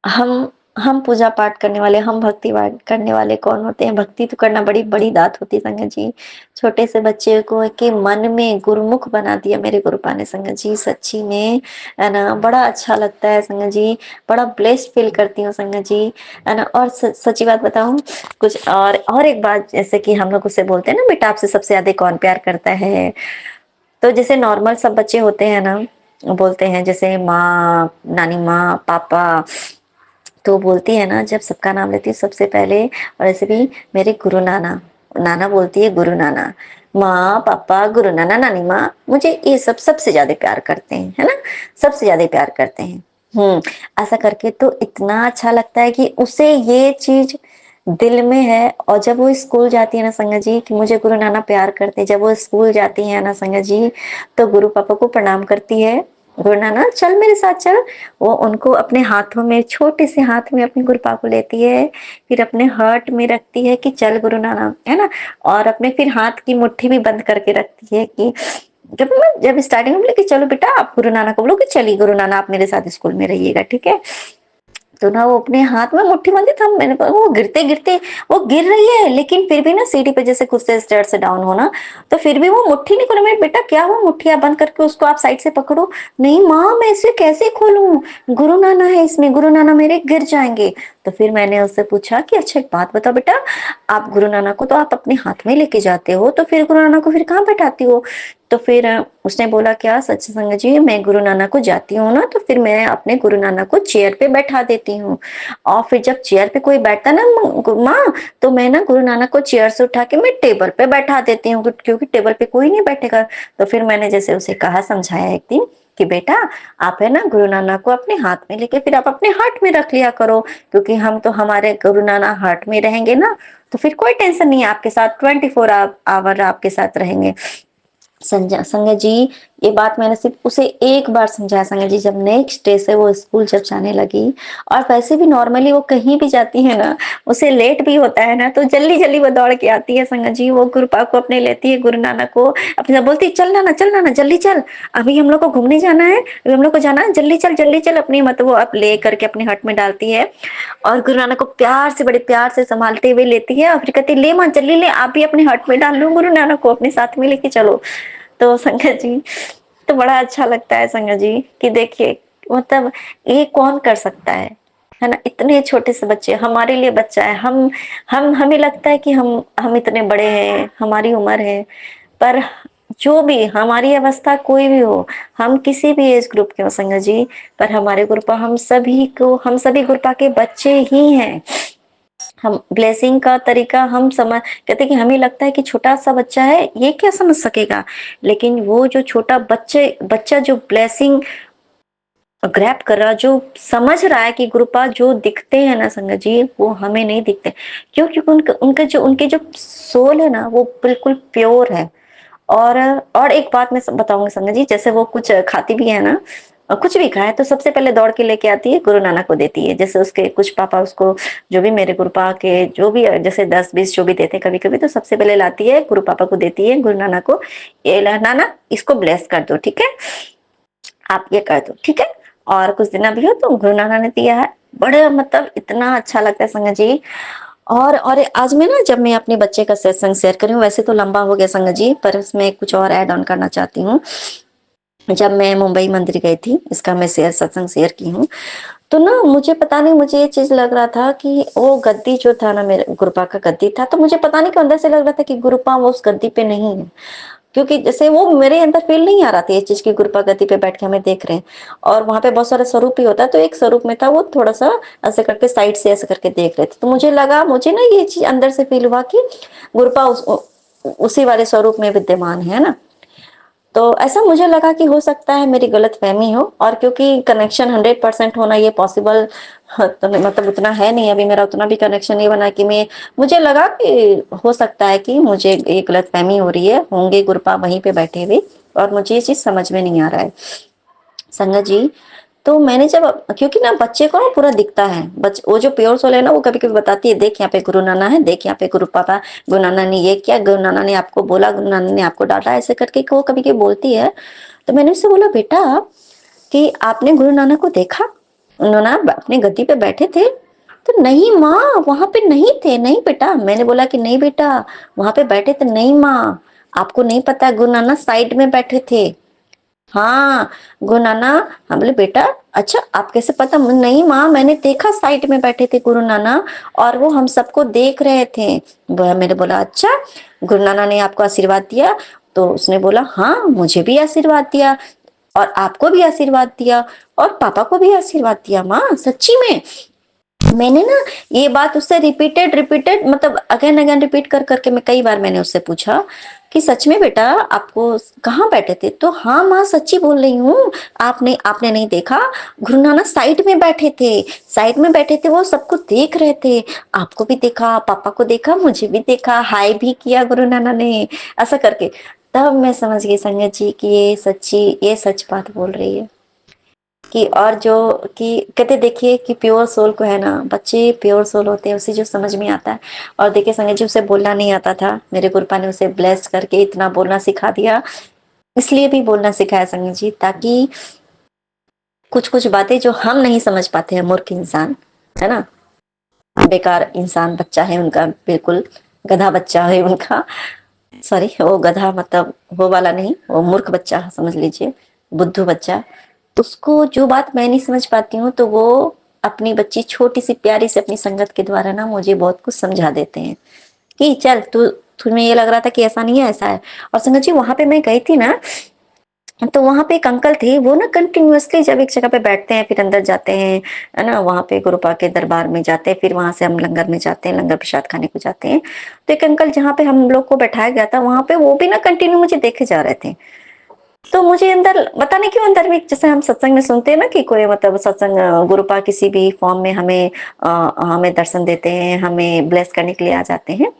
हम हम पूजा पाठ करने वाले, हम भक्ति करने वाले कौन होते हैं, भक्ति तो करना बड़ी बड़ी दात होती है संगत जी। छोटे से बच्चे को के मन में गुरुमुख बना दिया मेरे गुरुपा ने संगत जी, सच्ची में है ना बड़ा अच्छा लगता है संगत जी, बड़ा ब्लेस्ड फील करती हूँ संगत जी, है ना। और सच्ची बात बताऊं कुछ और एक बात, जैसे कि हम लोग उससे बोलते हैं ना बेटा आपसे सबसे ज्यादा कौन प्यार करता है, तो जैसे नॉर्मल सब बच्चे होते हैं ना बोलते हैं जैसे माँ नानी माँ पापा, तो बोलती है ना जब सबका नाम लेती है सबसे पहले, और ऐसे भी मेरे गुरु नाना, नाना बोलती है गुरु नाना, माँ पापा गुरु नाना नानी माँ, मुझे ये सब सबसे ज्यादा प्यार करते हैं है ना, सबसे ज्यादा प्यार करते हैं। ऐसा करके तो इतना अच्छा लगता है कि उसे ये चीज दिल में है। और जब वो स्कूल जाती है ना संगत जी कि मुझे गुरु नाना प्यार करते हैं, जब वो स्कूल जाती है ना संगत जी तो गुरु पापा को प्रणाम करती है, गुरु नाना चल मेरे साथ चल, वो उनको अपने हाथों में छोटे से हाथ में अपने गुरुपा को लेती है, फिर अपने हार्ट में रखती है कि चल गुरु नाना है ना, और अपने फिर हाथ की मुट्ठी भी बंद करके रखती है कि जब स्टार्टिंग में बोले कि चलो बेटा आप गुरु नाना को बोलो कि चलिए गुरु नाना आप मेरे साथ स्कूल में रहिएगा ठीक है, तो ना वो अपने हाथ में मुट्ठी बांधी था, मैंने वो गिरते गिरते वो गिर रही है लेकिन फिर भी ना सीढ़ी पे जैसे खुद से स्टेयर से डाउन होना, तो फिर भी वो मुट्ठी नहीं खोला, मैं बेटा क्या हुआ मुट्ठी आप बंद करके उसको आप साइड से पकड़ो, नहीं माँ मैं इसे कैसे खोलूं, गुरु नाना है इसमें, गुरु नाना मेरे गिर जाएंगे। तो फिर मैंने उससे पूछा कि अच्छा एक बात बताओ बेटा, आप गुरु नाना को तो आप अपने हाथ में लेके जाते हो तो फिर गुरु नाना को फिर कहाँ बैठाती हो, तो फिर उसने बोला क्या सच संगत जी मैं गुरु नाना को जाती हूँ ना तो फिर मैं अपने गुरु नाना को चेयर पे बैठा देती हूँ, और फिर जब चेयर पे कोई बैठता ना माँ तो मैं ना गुरु नानक को चेयर से उठा के मैं टेबल पे बैठा देती हूँ क्योंकि टेबल पे कोई नहीं बैठेगा। तो फिर मैंने जैसे उसे कहा समझाया एक दिन कि बेटा आप है ना गुरु नानक को अपने हाथ में लेके फिर आप अपने हार्ट में रख लिया करो, क्योंकि हम तो हमारे गुरु नानक हार्ट में रहेंगे ना तो फिर कोई टेंशन नहीं है, आपके साथ 24 आवर आपके साथ रहेंगे। संगत जी ये बात मैंने सिर्फ उसे एक बार समझाया संगत जी, जब नेक्स्ट डे से वो स्कूल जब जाने लगी, और वैसे भी नॉर्मली वो कहीं भी जाती है ना उसे लेट भी होता है ना तो जल्दी जल्दी वो दौड़ के आती है संगत जी, वो गुरुपा को अपने लेती है गुरु नानक को अपने बोलती है चल नाना जल्दी चल, अभी हम लोग को घूमने जाना है, अभी हम लोग को जाना है, जल्दी चल अपनी मत वो अब ले करके अपने हट में डालती है, और गुरु नानक को प्यार से बड़े प्यार से संभालते हुए लेती है और फिर कहती है ले माँ जल्दी ले आप भी अपने हट में डाल लो, गुरु नानक को अपने साथ में लेके चलो। तो संगत जी तो बड़ा अच्छा लगता है संगत जी कि देखिए मतलब ये कौन कर सकता है ना, इतने छोटे से बच्चे हमारे लिए बच्चा है, हम हमें लगता है कि हम इतने बड़े हैं हमारी उम्र है, पर जो भी हमारी अवस्था कोई भी हो, हम किसी भी एज ग्रुप के हो संगत जी, पर हमारे ग्रुपा हम सभी ग्रुपा के बच्चे ही हैं। हम ब्लेसिंग का तरीका हम समझ कहते कि हमें लगता है कि छोटा सा बच्चा है ये क्या समझ सकेगा, लेकिन वो जो छोटा बच्चा जो ब्लेसिंग ग्रैब कर रहा, जो समझ रहा है कि गुरुपा जो दिखते हैं ना संगत जी वो हमें नहीं दिखते, क्यों क्योंकि उनके जो सोल है ना वो बिल्कुल प्योर है। और एक बात मैं बताऊंगी संगत जी, जैसे वो कुछ खाती भी है ना, कुछ भी खाए तो सबसे पहले दौड़ के लेके आती है गुरु नानक को देती है, जैसे उसके कुछ पापा उसको जो भी मेरे गुरुपा के जो भी जैसे 10-20 जो भी देते हैं कभी कभी, तो सबसे पहले लाती है गुरु पापा को देती है गुरु नानक को, ये नाना इसको ब्लेस कर दो ठीक है, आप ये कर दो ठीक है, और कुछ दिन अभी हो तो गुरु नानक ने दिया है, बड़े मतलब इतना अच्छा लगता है संगत जी। और आज मैं ना जब मैं अपने बच्चे का सत्संग शेयर करी हूँ, वैसे तो लंबा हो गया संगत जी पर इसमें कुछ और ऐड ऑन करना चाहती हूँ जब मैं मुंबई मंदिर गई थी, इसका मैं सत्संग शेयर की हूँ। तो ना मुझे पता नहीं, मुझे ये चीज लग रहा था कि वो गद्दी जो था ना, मेरे गुरुपा का गद्दी था, तो मुझे पता नहीं क्यों अंदर से लग रहा था कि गुरुपा वो उस गद्दी पे नहीं है, क्योंकि जैसे वो मेरे अंदर फील नहीं आ रहा था ये चीज की गुरुपा गद्दी पे बैठ के हमें देख रहे हैं। और वहां पे बहुत सारा स्वरूप ही होता है, तो एक स्वरूप में था वो थोड़ा सा ऐसे करके साइड से ऐसे करके देख रहे थे, तो मुझे लगा, मुझे ना ये चीज अंदर से फील हुआ कि गुरुपा उसी वाले स्वरूप में विद्यमान है ना। तो ऐसा मुझे लगा कि हो सकता है मेरी गलतफहमी हो, और क्योंकि कनेक्शन 100% होना ये पॉसिबल तो मतलब उतना है नहीं, अभी मेरा उतना भी कनेक्शन नहीं बना कि मैं, मुझे लगा कि हो सकता है कि मुझे ये गलतफहमी हो रही है, होंगे गुरुपा वहीं पे बैठे हुए, और मुझे ये चीज समझ में नहीं आ रहा है संगत जी। तो मैंने जब, क्योंकि ना बच्चे को ना पूरा दिखता है, वो जो प्योर सोल है ना, वो कभी कभी बताती है, देख यहाँ पे गुरु नाना है, देख यहाँ पे गुरु पापा, गुरु नाना ने ये किया, गुरु नाना ने आपको बोला, गुरु नाना ने आपको डांटा, ऐसे करके वो कभी कभी बोलती है। तो मैंने उससे बोला, बेटा कि आपने गुरु नाना को देखा, उन्होंने अपनी गद्दी पे बैठे थे? तो नहीं माँ, वहां पे नहीं थे। नहीं बेटा, मैंने बोला कि नहीं बेटा वहां पे बैठे थे। नहीं माँ, आपको नहीं पता, गुरु नाना साइड में बैठे थे। हाँ गुरु नाना। हाँ, बोले बेटा अच्छा आप कैसे पता? नहीं माँ, मैंने देखा साइड में बैठे थे गुरु नाना, और वो हम सबको देख रहे थे। मैंने बोला अच्छा, गुरु नाना ने आपको आशीर्वाद दिया? तो उसने बोला हाँ, मुझे भी आशीर्वाद दिया, और आपको भी आशीर्वाद दिया, और पापा को भी आशीर्वाद दिया। माँ सच्ची में? मैंने ना ये बात उससे रिपीटेड रिपीटेड मतलब अगेन अगेन रिपीट कर करके मैं कई बार मैंने उससे पूछा कि सच में बेटा आपको कहाँ बैठे थे? तो हाँ माँ सच्ची बोल रही हूँ, आपने आपने नहीं देखा, गुरु नानक साइड में बैठे थे, साइड में बैठे थे, वो सबको देख रहे थे, आपको भी देखा, पापा को देखा, मुझे भी देखा, हाय भी किया गुरु नानक ने, ऐसा करके। तब मैं समझ गई संगत जी कि ये सच्ची, ये सच बात बोल रही है। कि और जो कि कहते देखिए कि प्योर सोल को है ना, बच्चे प्योर सोल होते हैं, उसे जो समझ में आता है। और देखिए संगत जी, उसे बोलना नहीं आता था, मेरे गुरुपा ने उसे ब्लेस करके इतना बोलना सिखा दिया। इसलिए भी बोलना सिखाया संगत जी, ताकि कुछ कुछ बातें जो हम नहीं समझ पाते हैं, मूर्ख इंसान है ना, बेकार इंसान, बच्चा है उनका, बिल्कुल गधा बच्चा है उनका, सॉरी वो गधा मतलब वो वाला नहीं, वो मूर्ख बच्चा समझ लीजिए, बुद्धू बच्चा। उसको जो बात मैं नहीं समझ पाती हूँ, तो वो अपनी बच्ची छोटी सी प्यारी से अपनी संगत के द्वारा ना मुझे बहुत कुछ समझा देते हैं कि चल तू, तुम्हें ये लग रहा था कि ऐसा नहीं है, ऐसा है। और संगत जी वहां पे मैं गई थी ना, तो वहां पे एक अंकल थे, वो ना कंटिन्यूअसली जब एक जगह पे बैठते हैं फिर अंदर जाते हैं, है ना, वहां पे गुरुपा के दरबार में जाते हैं, फिर वहां से हम लंगर में जाते हैं, लंगर प्रसाद खाने को जाते हैं। तो एक अंकल जहाँ पे हम लोग को बैठाया गया था, वहां पे वो भी ना कंटिन्यू मुझे देखे जा रहे थे। तो मुझे अंदर पता नहीं क्यों, अंदर में जैसे हम सत्संग में सुनते हैं ना कि कोई मतलब सत्संग गुरुपा किसी भी फॉर्म में हमें हमें दर्शन देते हैं, हमें ब्लेस करने के लिए आ जाते हैं।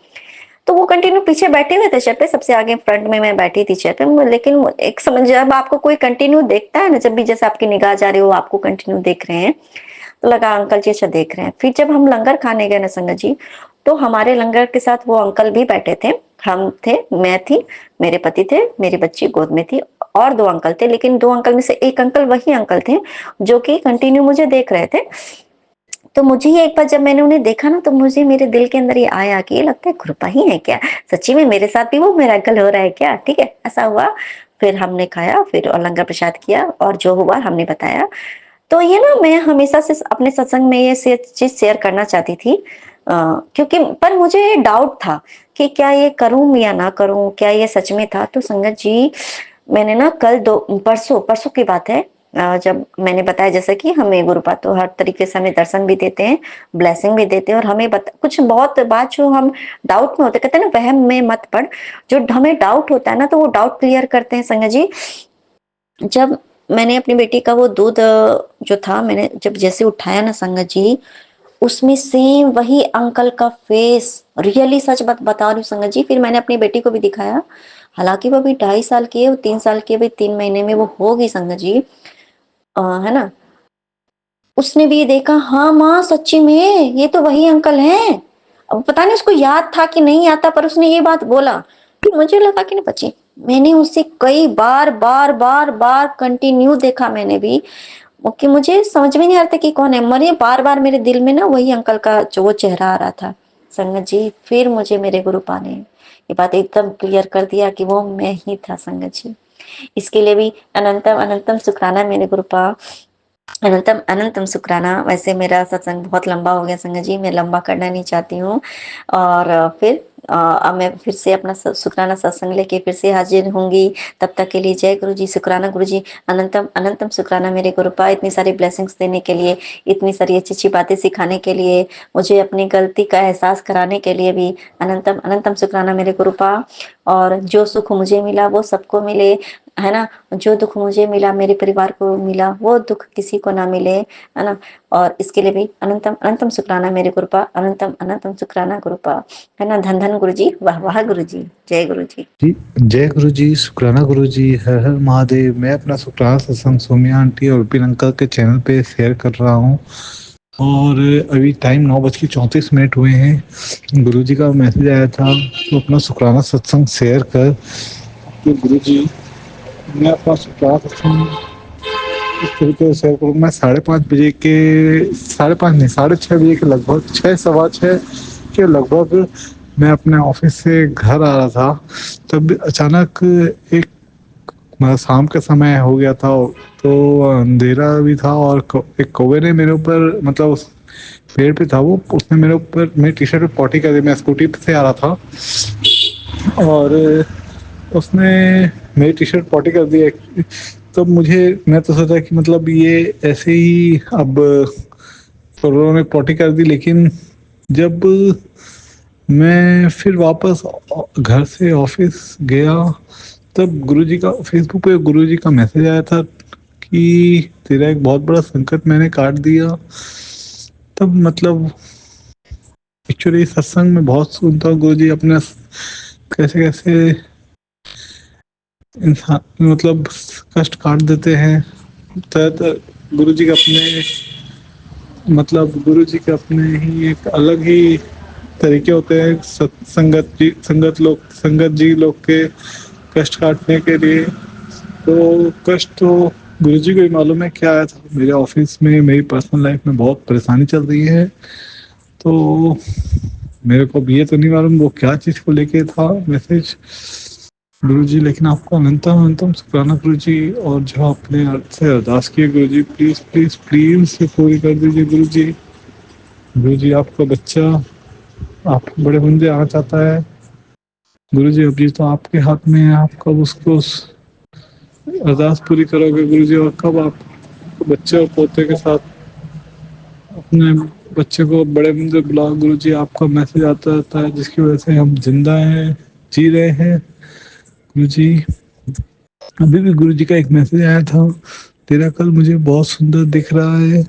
तो वो कंटिन्यू पीछे बैठे हुए थे चेयर पे, सबसे आगे फ्रंट में मैं बैठी थी चेयर पे, लेकिन एक समझ, जब आपको कोई कंटिन्यू देखता है ना, जब भी जैसे आपकी निगाह जा रही हो, आपको कंटिन्यू देख रहे हैं, तो लगा अंकल जी अच्छा देख रहे हैं। फिर जब हम लंगर खाने गए ना संगत जी, तो हमारे लंगर के साथ वो अंकल भी बैठे थे, हम थे, मैं थी, मेरे पति थे, मेरी बच्ची गोद में थी, और दो अंकल थे, लेकिन दो अंकल में से एक अंकल वही अंकल थे जो कि कंटिन्यू मुझे देख रहे थे। तो मुझे ये एक बार जब मैंने उन्हें देखा ना, तो मुझे मेरे दिल के अंदर ये आया कि ये लगता है कृपा ही है क्या, सच्ची में मेरे साथ भी वो मिरेकल हो रहा है क्या? ठीक है, ऐसा हुआ। फिर हमने खाया, फिर और लंगर प्रसाद किया, और जो हुआ हमने बताया। तो ये ना मैं हमेशा से अपने सत्संग में ये चीज शेयर करना चाहती थी, क्योंकि पर मुझे डाउट था कि क्या ये करूं या ना करूं, क्या ये सच में था। तो संगत जी मैंने ना कल दो परसों परसों की बात है, जब मैंने बताया जैसे कि हमें गुरुपा तो हर तरीके से हमें दर्शन भी देते हैं, ब्लेसिंग भी देते हैं, और हमें कुछ बहुत बात जो हम डाउट में होते, कहते हैं ना वहम में मत पड़, जो हमें डाउट होता है ना, तो वो डाउट क्लियर करते हैं संगत जी। जब मैंने अपनी बेटी का वो दूध जो था, मैंने जब जैसे उठाया ना संगत जी, उसमें सेम वही अंकल का फेस, रियली सच बात बता रही हूँ संगत जी। फिर मैंने अपनी बेटी को भी दिखाया, हालांकि वो अभी 2.5 साल की है, वो 3 साल की है, अभी 3 महीने में वो होगी संगत जी, है ना। उसने भी देखा, हाँ माँ सच्ची में ये तो वही अंकल हैं। अब पता नहीं उसको याद था कि नहीं आता, पर उसने ये बात बोला। फिर मुझे लगा कि नहीं बच्ची, मैंने उसे कई बार बार बार बार कंटिन्यू देखा मैंने भी, कि मुझे समझ में नहीं आ रहा था कि कौन है, मरे बार बार मेरे दिल में ना वही अंकल का जो वो चेहरा आ रहा था संगत जी। फिर मुझे मेरे गुरुपा ने ये बात एकदम क्लियर कर दिया कि वो मैं ही था संगत जी। इसके लिए भी अनंतम अनंतम शुक्राना मेरे गुरुपा, अनंतम अनंतम शुक्राना। वैसे मेरा सत्संग बहुत लंबा हो गया संगत जी, मैं लंबा करना नहीं चाहती हूँ। और फिर अब मैं फिर से अपना शुक्राना सत्संग लेके फिर से हाजिर होंगी। तब तक के लिए जय गुरु जी, शुक्राना गुरु जी, अनंतम अनंतम शुक्राना मेरे गुरुपा, इतनी सारी ब्लेसिंग्स देने के लिए, इतनी सारी अच्छी अच्छी बातें सिखाने के लिए, मुझे अपनी गलती का एहसास कराने के लिए भी अनंतम अनंतम शुक्राना मेरे गुरुपा। और जो सुख मुझे मिला वो सबको मिले, है ना। जो दुख मुझे मिला, मेरे परिवार को मिला, वो दुख किसी को ना मिले, है ना। और इसके लिए भी अनंतम अनंतम शुक्राना मेरे गुरुपा, अनंतम अनंतम शुक्राना गुरुपा, है ना। धन धन गुरु जी, वाह वाह गुरु जी, जय गुरु जी। जी जय गुरु जी, शुक्राना गुरु जी, हर हर महादेव। मैं अपना शुक्राना सत्संग सोमिया आंटी और विपिन अंकल के चैनल पे शेयर कर रहा हूँ। और अभी टाइम 9:34 हुए हैं। गुरु जी का मैसेज आया था तो अपना शुक्राना सत्संग शेयर कर। तो गुरु जी, मैं अपना शुक्राना सत्संग इस तरीके से शेयर करूँ। मैं 5:30 के 5:30 नहीं 6:30 के लगभग 6:15 के लगभग मैं अपने ऑफिस से घर आ रहा था। तब अचानक एक मतलब शाम का समय हो गया था, तो अंधेरा भी था और एक कौवे ने मेरे ऊपर, मतलब उस पेड़ पे था वो, उसने मेरे ऊपर मेरी टी शर्ट पे पॉटी कर दी। मैं स्कूटी पे से आ रहा था और उसने मेरी टी शर्ट पॉटी कर दी। तो मैं तो सोचा कि मतलब ये ऐसे ही अब उन्होंने पॉटी कर दी। लेकिन जब मैं फिर वापस घर से ऑफिस गया, तब गुरुजी का फेसबुक पे गुरुजी का मैसेज आया था कि तेरा एक बहुत बड़ा संकट मैंने काट दिया। तब मतलब एक्चुअली सत्संग में बहुत सुनता हूँ गुरुजी अपने कैसे कैसे इंसान मतलब कष्ट काट देते हैं। गुरुजी के अपने मतलब गुरुजी के अपने ही एक अलग ही तरीके होते हैं संगत जी लोग के कष्ट काटने के लिए। तो कष्ट तो गुरुजी को ही मालूम है क्या आया था। मेरे ऑफिस में, मेरी पर्सनल लाइफ में बहुत परेशानी चल रही है। तो मेरे को भी ये तो नहीं मालूम वो क्या चीज़ को लेके था मैसेज गुरुजी। लेकिन आपको अनंतम अनंतम शुक्राना गुरुजी। और जो आपने से अरदास की गुरुजी, प्लीज प्लीज प्लीज से पूरी कर दीजिए गुरुजी। गुरुजी आपका बच्चा आप बड़े बंदे आना चाहता है गुरुजी, अभी तो आपके हाथ में है। आप कब उसको अरदास पूरी करोगे गुरुजी, और कब आप बच्चे और पोते के साथ अपने बच्चे को बड़े बंदे बुलाओ गुरुजी। आपका मैसेज आता रहता है जिसकी वजह से हम जिंदा हैं, जी रहे हैं गुरुजी। अभी भी गुरुजी का एक मैसेज आया था, तेरा कल मुझे बहुत सुंदर दिख रहा है,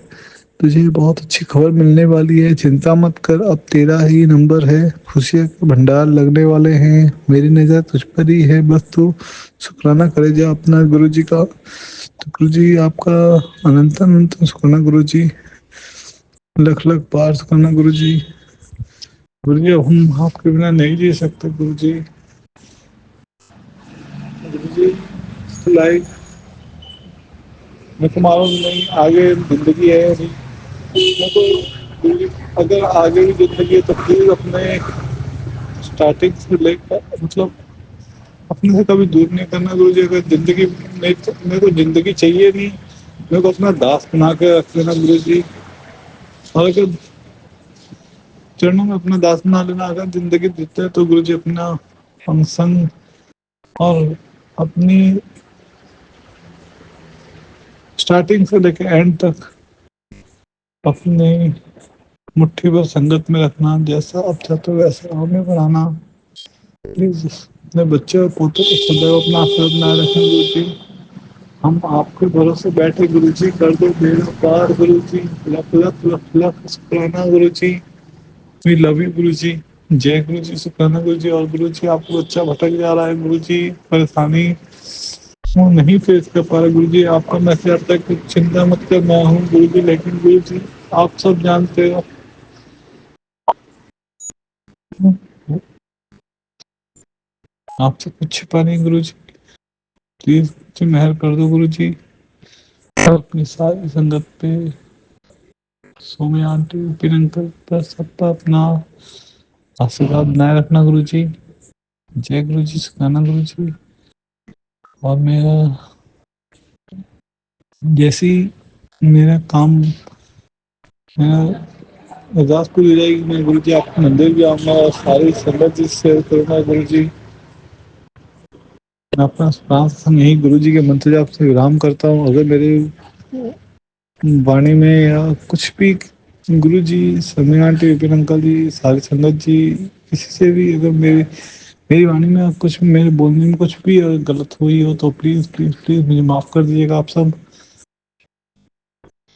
तुझे बहुत अच्छी खबर मिलने वाली है, चिंता मत कर, अब तेरा ही नंबर है, खुशियों के भंडार लगने वाले हैं, मेरी नज़र तुझ पर ही है, बस तू शुक्राना करे जा अपना गुरुजी का। तो गुरुजी आपका अनंत अनंत शुक्राना गुरुजी, लख लख बार शुक्राना गुरुजी। गुरुजी अब हम आपके बिना नहीं जी सकते गुरुजी। गुरुजी लाइक मेरे को मालूम नहीं आगे जिंदगी है या नहीं। मैं तो अगर आगे भी जिंदगी है तो प्लीज अपने स्टार्टिंग से लेकर मतलब अपने से कभी दूर नहीं करना गुरुजी। अगर जिंदगी नहीं तो मेरे को जिंदगी चाहिए नहीं, मेरे को अपना दास बना के रख लेना गुरुजी। और अगर चरणों में अपना दास बना लेना, अगर जिंदगी देते हैं तो गुरुजी अपना फंक्शन और अपनी स्टार्टिंग से लेकर एंड तक अपने मुट्ठी भर संगत में रखना, जैसा आप चाहते हो वैसा हमें बनाना। प्लीज अपने बच्चे और पोतों को सदैव अपना आशीर्वाद बनाए रखें गुरुजी। हम आपके भरोसे बैठे गुरुजी, कर दो बेड़ा पार गुरुजी, लख लख लख लख शुक्राना गुरुजी। वी लव यू गुरुजी, जय गुरुजी, शुक्राना गुरुजी। और गुरुजी आपको बच्चा भटक जा रहा है गुरुजी, परेशानी वो नहीं फेस कर पा रहा गुरुजी, आपका मैसेज आता है कि चिंता मत कर मैं हूँ गुरुजी। लेकिन गुरुजी आप सब जानते हो आपसे कुछ छिपा नहीं गुरुजी। प्लीज मुझे मेहर कर दो गुरुजी। और अपनी सारी संगत पे, सोम्या आंटी, विपिन अंकल पर सब पर अपना आशीर्वाद बनाए रखना गुरुजी। जय गुरुजी, शुक्राना गुरुजी। और मेरा जैसे ही मेरा काम मेरा अरदास पूरी हो जाएगी, मैं गुरु जी आपके मंदिर भी आऊँगा और सारी संगत जी से शेयर करूँगा। गुरु जी, मैं अपना प्राण सत्संग यही गुरु जी के मंत्र जाप से विराम करता हूँ। अगर मेरे वाणी में या कुछ भी गुरु जी, समीना आंटी, विपिन अंकल जी, सारी संगत जी, किसी से भी अगर मेरी वाणी में कुछ, मेरे बोलने में कुछ भी अगर गलत हुई हो तो प्लीज प्लीज प्लीज मुझे माफ कर दीजिएगा आप सब।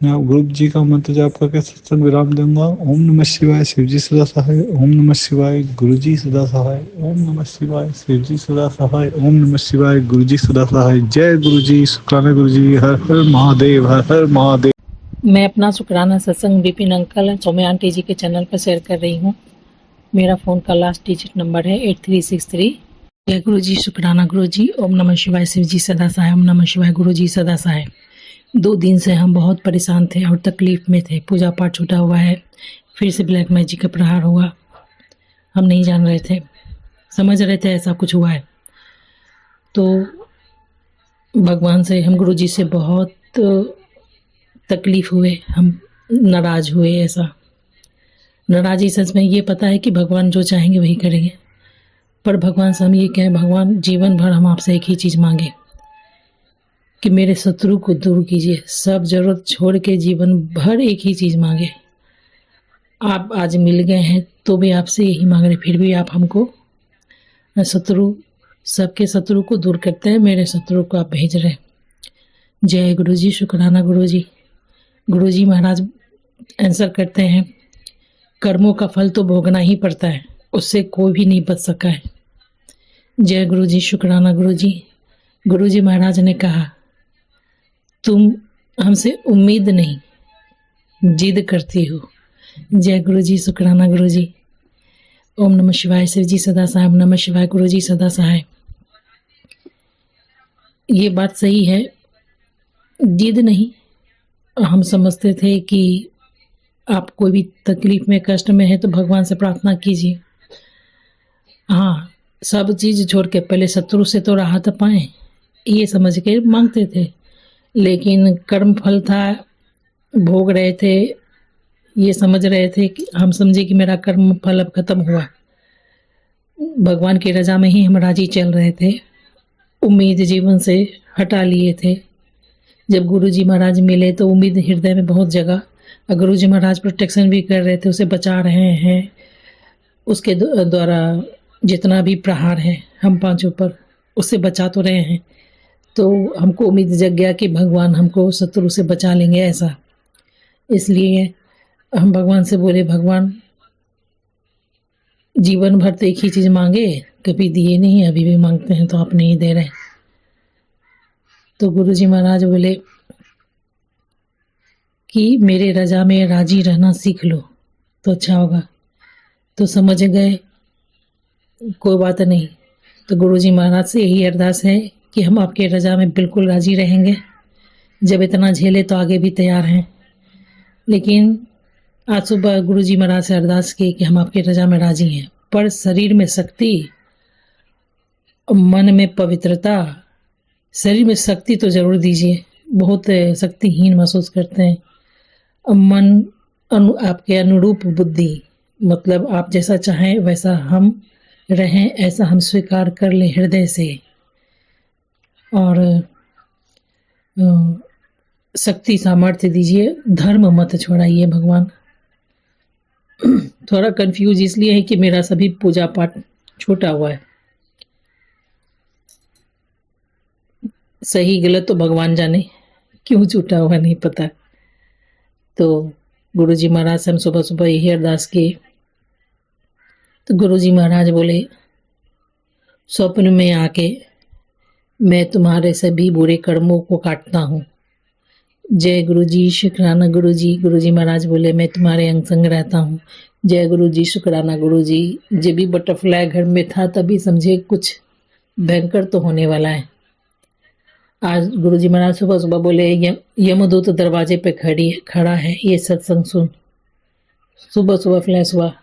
मैं गुरु जी का मंत्र जाप करके सत्संग विराम दूंगा। ओम नमः शिवाय, शिव जी सदा सहाय। ओम नमः शिवाय, गुरु जी सदा सहाय। ओम नमः शिवाय, शिव जी सदा सहाय। ओम नमः शिवाय, गुरु जी सदा सहाय। जय गुरु जी, शुक्राना गुरु जी। हर हर महादेव, हर हर महादेव। मैं अपना शुक्राना सत्संग विपिन अंकल सौम्या आंटी जी के चैनल पर शेयर कर रही हूँ। मेरा फ़ोन का लास्ट डिजिट नंबर है 8363। जय गुरु जी, शुक्राना गुरु जी। ओम नमः शिवाय, शिव जी सदा सहाय। ओम नमः शिवाय, गुरु जी सदा सहाय। 2 दिन से हम बहुत परेशान थे और तकलीफ़ में थे। पूजा पाठ छूटा हुआ है, फिर से ब्लैक मैजिक का प्रहार हुआ। हम नहीं जान रहे थे, समझ रहे थे ऐसा कुछ हुआ है। तो भगवान से, हम गुरु जी से बहुत तकलीफ़ हुए, हम नाराज़ हुए। ऐसा नाराज़ी सच में ये पता है कि भगवान जो चाहेंगे वही करेंगे, पर भगवान से हम ये कहें, भगवान जीवन भर हम आपसे एक ही चीज़ मांगे कि मेरे शत्रु को दूर कीजिए। सब ज़रूरत छोड़ के जीवन भर एक ही चीज़ मांगे। आप आज मिल गए हैं तो भी आपसे यही मांग रहे, फिर भी आप हमको शत्रु, सबके शत्रु को दूर करते हैं, मेरे शत्रु को आप भेज रहे हैं। जय गुरु जी, शुक्राना गुरु जी। गुरु जी महाराज आंसर करते हैं, कर्मों का फल तो भोगना ही पड़ता है, उससे कोई भी नहीं बच सका है। जय गुरु जी, शुक्राना गुरु जी। गुरु जी महाराज ने कहा, तुम हमसे उम्मीद नहीं, जिद करती हो। जय गुरु जी, शुक्राना गुरु जी। ओम नमः शिवाय, शिव जी सदा सहाय। ओम नमः शिवाय, गुरु जी सदा सहाय। ये बात सही है, जिद नहीं। हम समझते थे कि आप कोई भी तकलीफ में, कष्ट में है तो भगवान से प्रार्थना कीजिए। हाँ, सब चीज़ छोड़ के पहले शत्रु से तो राहत पाएं, ये समझ के मांगते थे। लेकिन कर्म फल था, भोग रहे थे, ये समझ रहे थे कि हम समझे कि मेरा कर्म फल अब खत्म हुआ। भगवान की रजा में ही हम राजी चल रहे थे, उम्मीद जीवन से हटा लिए थे। जब गुरु जी महाराज मिले तो उम्मीद हृदय में बहुत जगा। गुरु जी महाराज प्रोटेक्शन भी कर रहे थे, उसे बचा रहे हैं। उसके द्वारा जितना भी प्रहार है हम पांचों पर, उससे बचा तो रहे हैं। तो हमको उम्मीद जग गया कि भगवान हमको शत्रु से बचा लेंगे ऐसा। इसलिए हम भगवान से बोले, भगवान जीवन भर तो एक ही चीज़ मांगे, कभी दिए नहीं, अभी भी मांगते हैं तो आप नहीं दे रहे। तो गुरु जी महाराज बोले कि मेरे रजा में राजी रहना सीख लो तो अच्छा होगा। तो समझ गए, कोई बात नहीं। तो गुरु जी महाराज से यही अरदास है कि हम आपके रजा में बिल्कुल राजी रहेंगे। जब इतना झेले तो आगे भी तैयार हैं। लेकिन आज सुबह गुरु जी महाराज से अरदास की कि हम आपके रजा में राजी हैं, पर शरीर में शक्ति, मन में पवित्रता, शरीर में शक्ति तो जरूर दीजिए। बहुत शक्तिहीन महसूस करते हैं। मन आपके अनुरूप बुद्धि, मतलब आप जैसा चाहें वैसा हम रहें, ऐसा हम स्वीकार कर लें हृदय से। और शक्ति सामर्थ्य दीजिए, धर्म मत छोड़ाइए भगवान। थोड़ा कंफ्यूज इसलिए है कि मेरा सभी पूजा पाठ छूटा हुआ है। सही गलत तो भगवान जाने, क्यों छूटा हुआ नहीं पता। तो गुरु जी महाराज से हम सुबह सुबह यही अरदास किए। तो गुरु जी महाराज बोले, स्वप्न में आके मैं तुम्हारे सभी बुरे कर्मों को काटता हूँ। जय गुरु जी, शुक्राना गुरु जी। गुरु जी महाराज बोले, मैं तुम्हारे अंग संग रहता हूँ। जय गुरु जी, शुक्राना गुरु जी। जब भी बटरफ्लाई घर में था तभी समझे कुछ भयंकर तो होने वाला है। आज गुरु जी महाराज सुबह सुबह बोले, यमदूत दरवाजे पे खड़ा है, ये सत्संग सुन। सुबह सुबह फ्लैश हुआ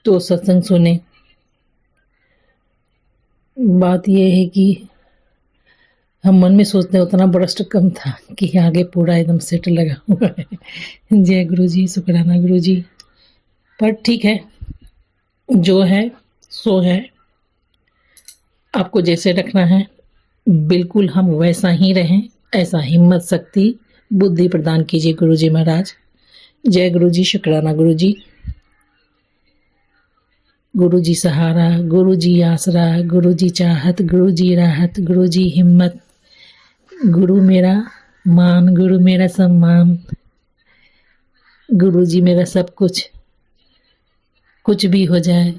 तो सत्संग सुने। बात यह है कि हम मन में सोचते हैं उतना ब्रस्ट कम था कि आगे पूरा एकदम सेट लगा हुआ है। जय गुरु जी, शुक्राना गुरु जी। पर ठीक है, जो है सो है। आपको जैसे रखना है बिल्कुल हम वैसा ही रहें, ऐसा हिम्मत शक्ति बुद्धि प्रदान कीजिए गुरु जी महाराज। जय गुरु जी, शुक्राना गुरु जी। गुरु जी सहारा, गुरु जी आसरा, गुरु जी चाहत, गुरु जी राहत, गुरु जी हिम्मत, गुरु मेरा मान, गुरु मेरा सम्मान, गुरु जी मेरा सब कुछ। कुछ भी हो जाए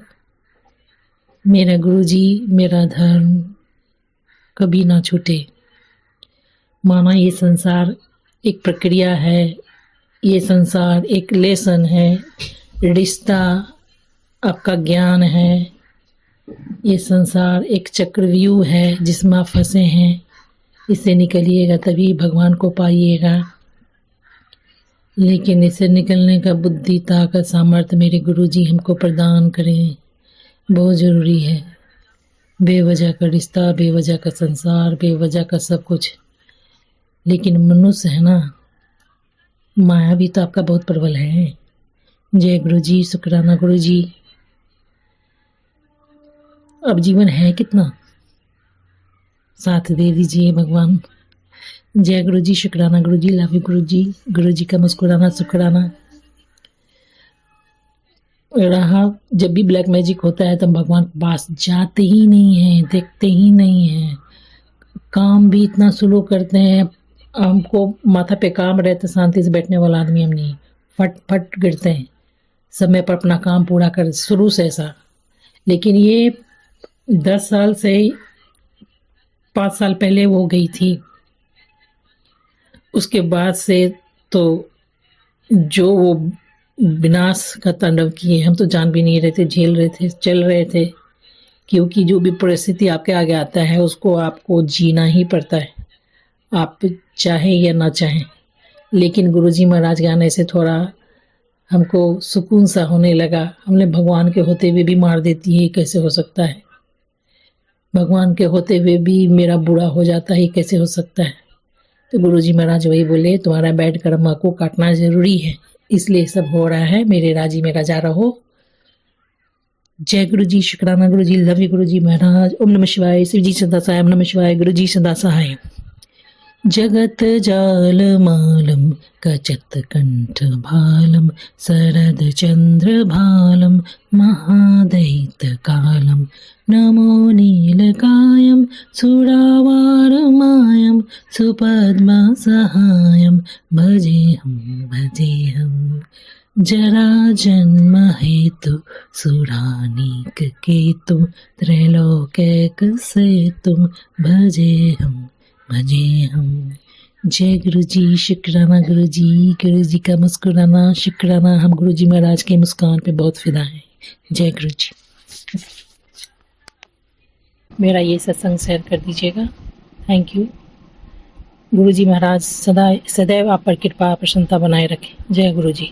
मेरा गुरु जी, मेरा धर्म कभी ना छूटे। माना ये संसार एक प्रक्रिया है, ये संसार एक लेसन है, रिश्ता आपका ज्ञान है, ये संसार एक चक्रव्यूह है जिसमें आप फंसे हैं। इससे निकलिएगा तभी भगवान को पाइएगा। लेकिन इससे निकलने का बुद्धि ताकत सामर्थ्य मेरे गुरु जी हमको प्रदान करें, बहुत ज़रूरी है। बेवजह का रिश्ता, बेवजह का संसार, बेवजह का सब कुछ। लेकिन मनुष्य है ना, माया भी तो आपका बहुत प्रबल है। जय गुरु जी, शुक्राना गुरु जी। अब जीवन है कितना, साथ दे दीजिए भगवान। जय गुरु जी, शुक्राना गुरु जी, लव यू गुरु जी। गुरु जी का मुस्कुराना शुक्राना रहा। जब भी ब्लैक मैजिक होता है तो हम भगवान के पास जाते ही नहीं हैं, देखते ही नहीं हैं। काम भी इतना स्लो करते हैं, हमको माथा पे काम रहता, शांति से बैठने वाला आदमी हम नहीं, फट फट गिरते हैं समय पर अपना काम पूरा कर, शुरू से ऐसा। लेकिन ये 10 साल से 5 साल पहले वो गई थी, उसके बाद से तो जो वो विनाश का तांडव किए हम तो जान भी नहीं रहे थे, झेल रहे थे, चल रहे थे। क्योंकि जो भी परिस्थिति आपके आगे आता है उसको आपको जीना ही पड़ता है, आप चाहें या ना चाहें। लेकिन गुरुजी महाराज के आने से थोड़ा हमको सुकून सा होने लगा। हमने भगवान के होते हुए भी मार देती है, कैसे हो सकता है? भगवान के होते हुए भी मेरा बुरा हो जाता है, कैसे हो सकता है? तो गुरुजी महाराज वही बोले, तुम्हारा बैड कर्म को काटना जरूरी है, इसलिए सब हो रहा है। मेरे राजी में राजा रहो। जय गुरु जी, शुक्राना गुरु जी, लव यू गुरु जी महाराज। ओम नमः शिवाय, शिव जी सदा सहाय। ओम नमः शिवाय, गुरु जी सदा सहाय। जगत जाल मालम कचत कंठ भालम शरद चंद्र भालम महादैत कालम नमो नीलकायम सुरावार मायम सुपद्मा सहायम भजे हम जरा जन्म हेतु सुरानीक केतु त्रैलोक्यक से तुम भजे हम। जय गुरु जी, शुक्राना गुरु जी का मुस्कुराना शुक्राना। हम गुरु जी महाराज के मुस्कान पे बहुत फिदा हैं। जय गुरु जी। मेरा ये सत्संग शेयर कर दीजिएगा। Thank you. गुरु जी महाराज सदैव आप पर कृपा प्रसन्नता बनाए रखें। जय गुरु जी।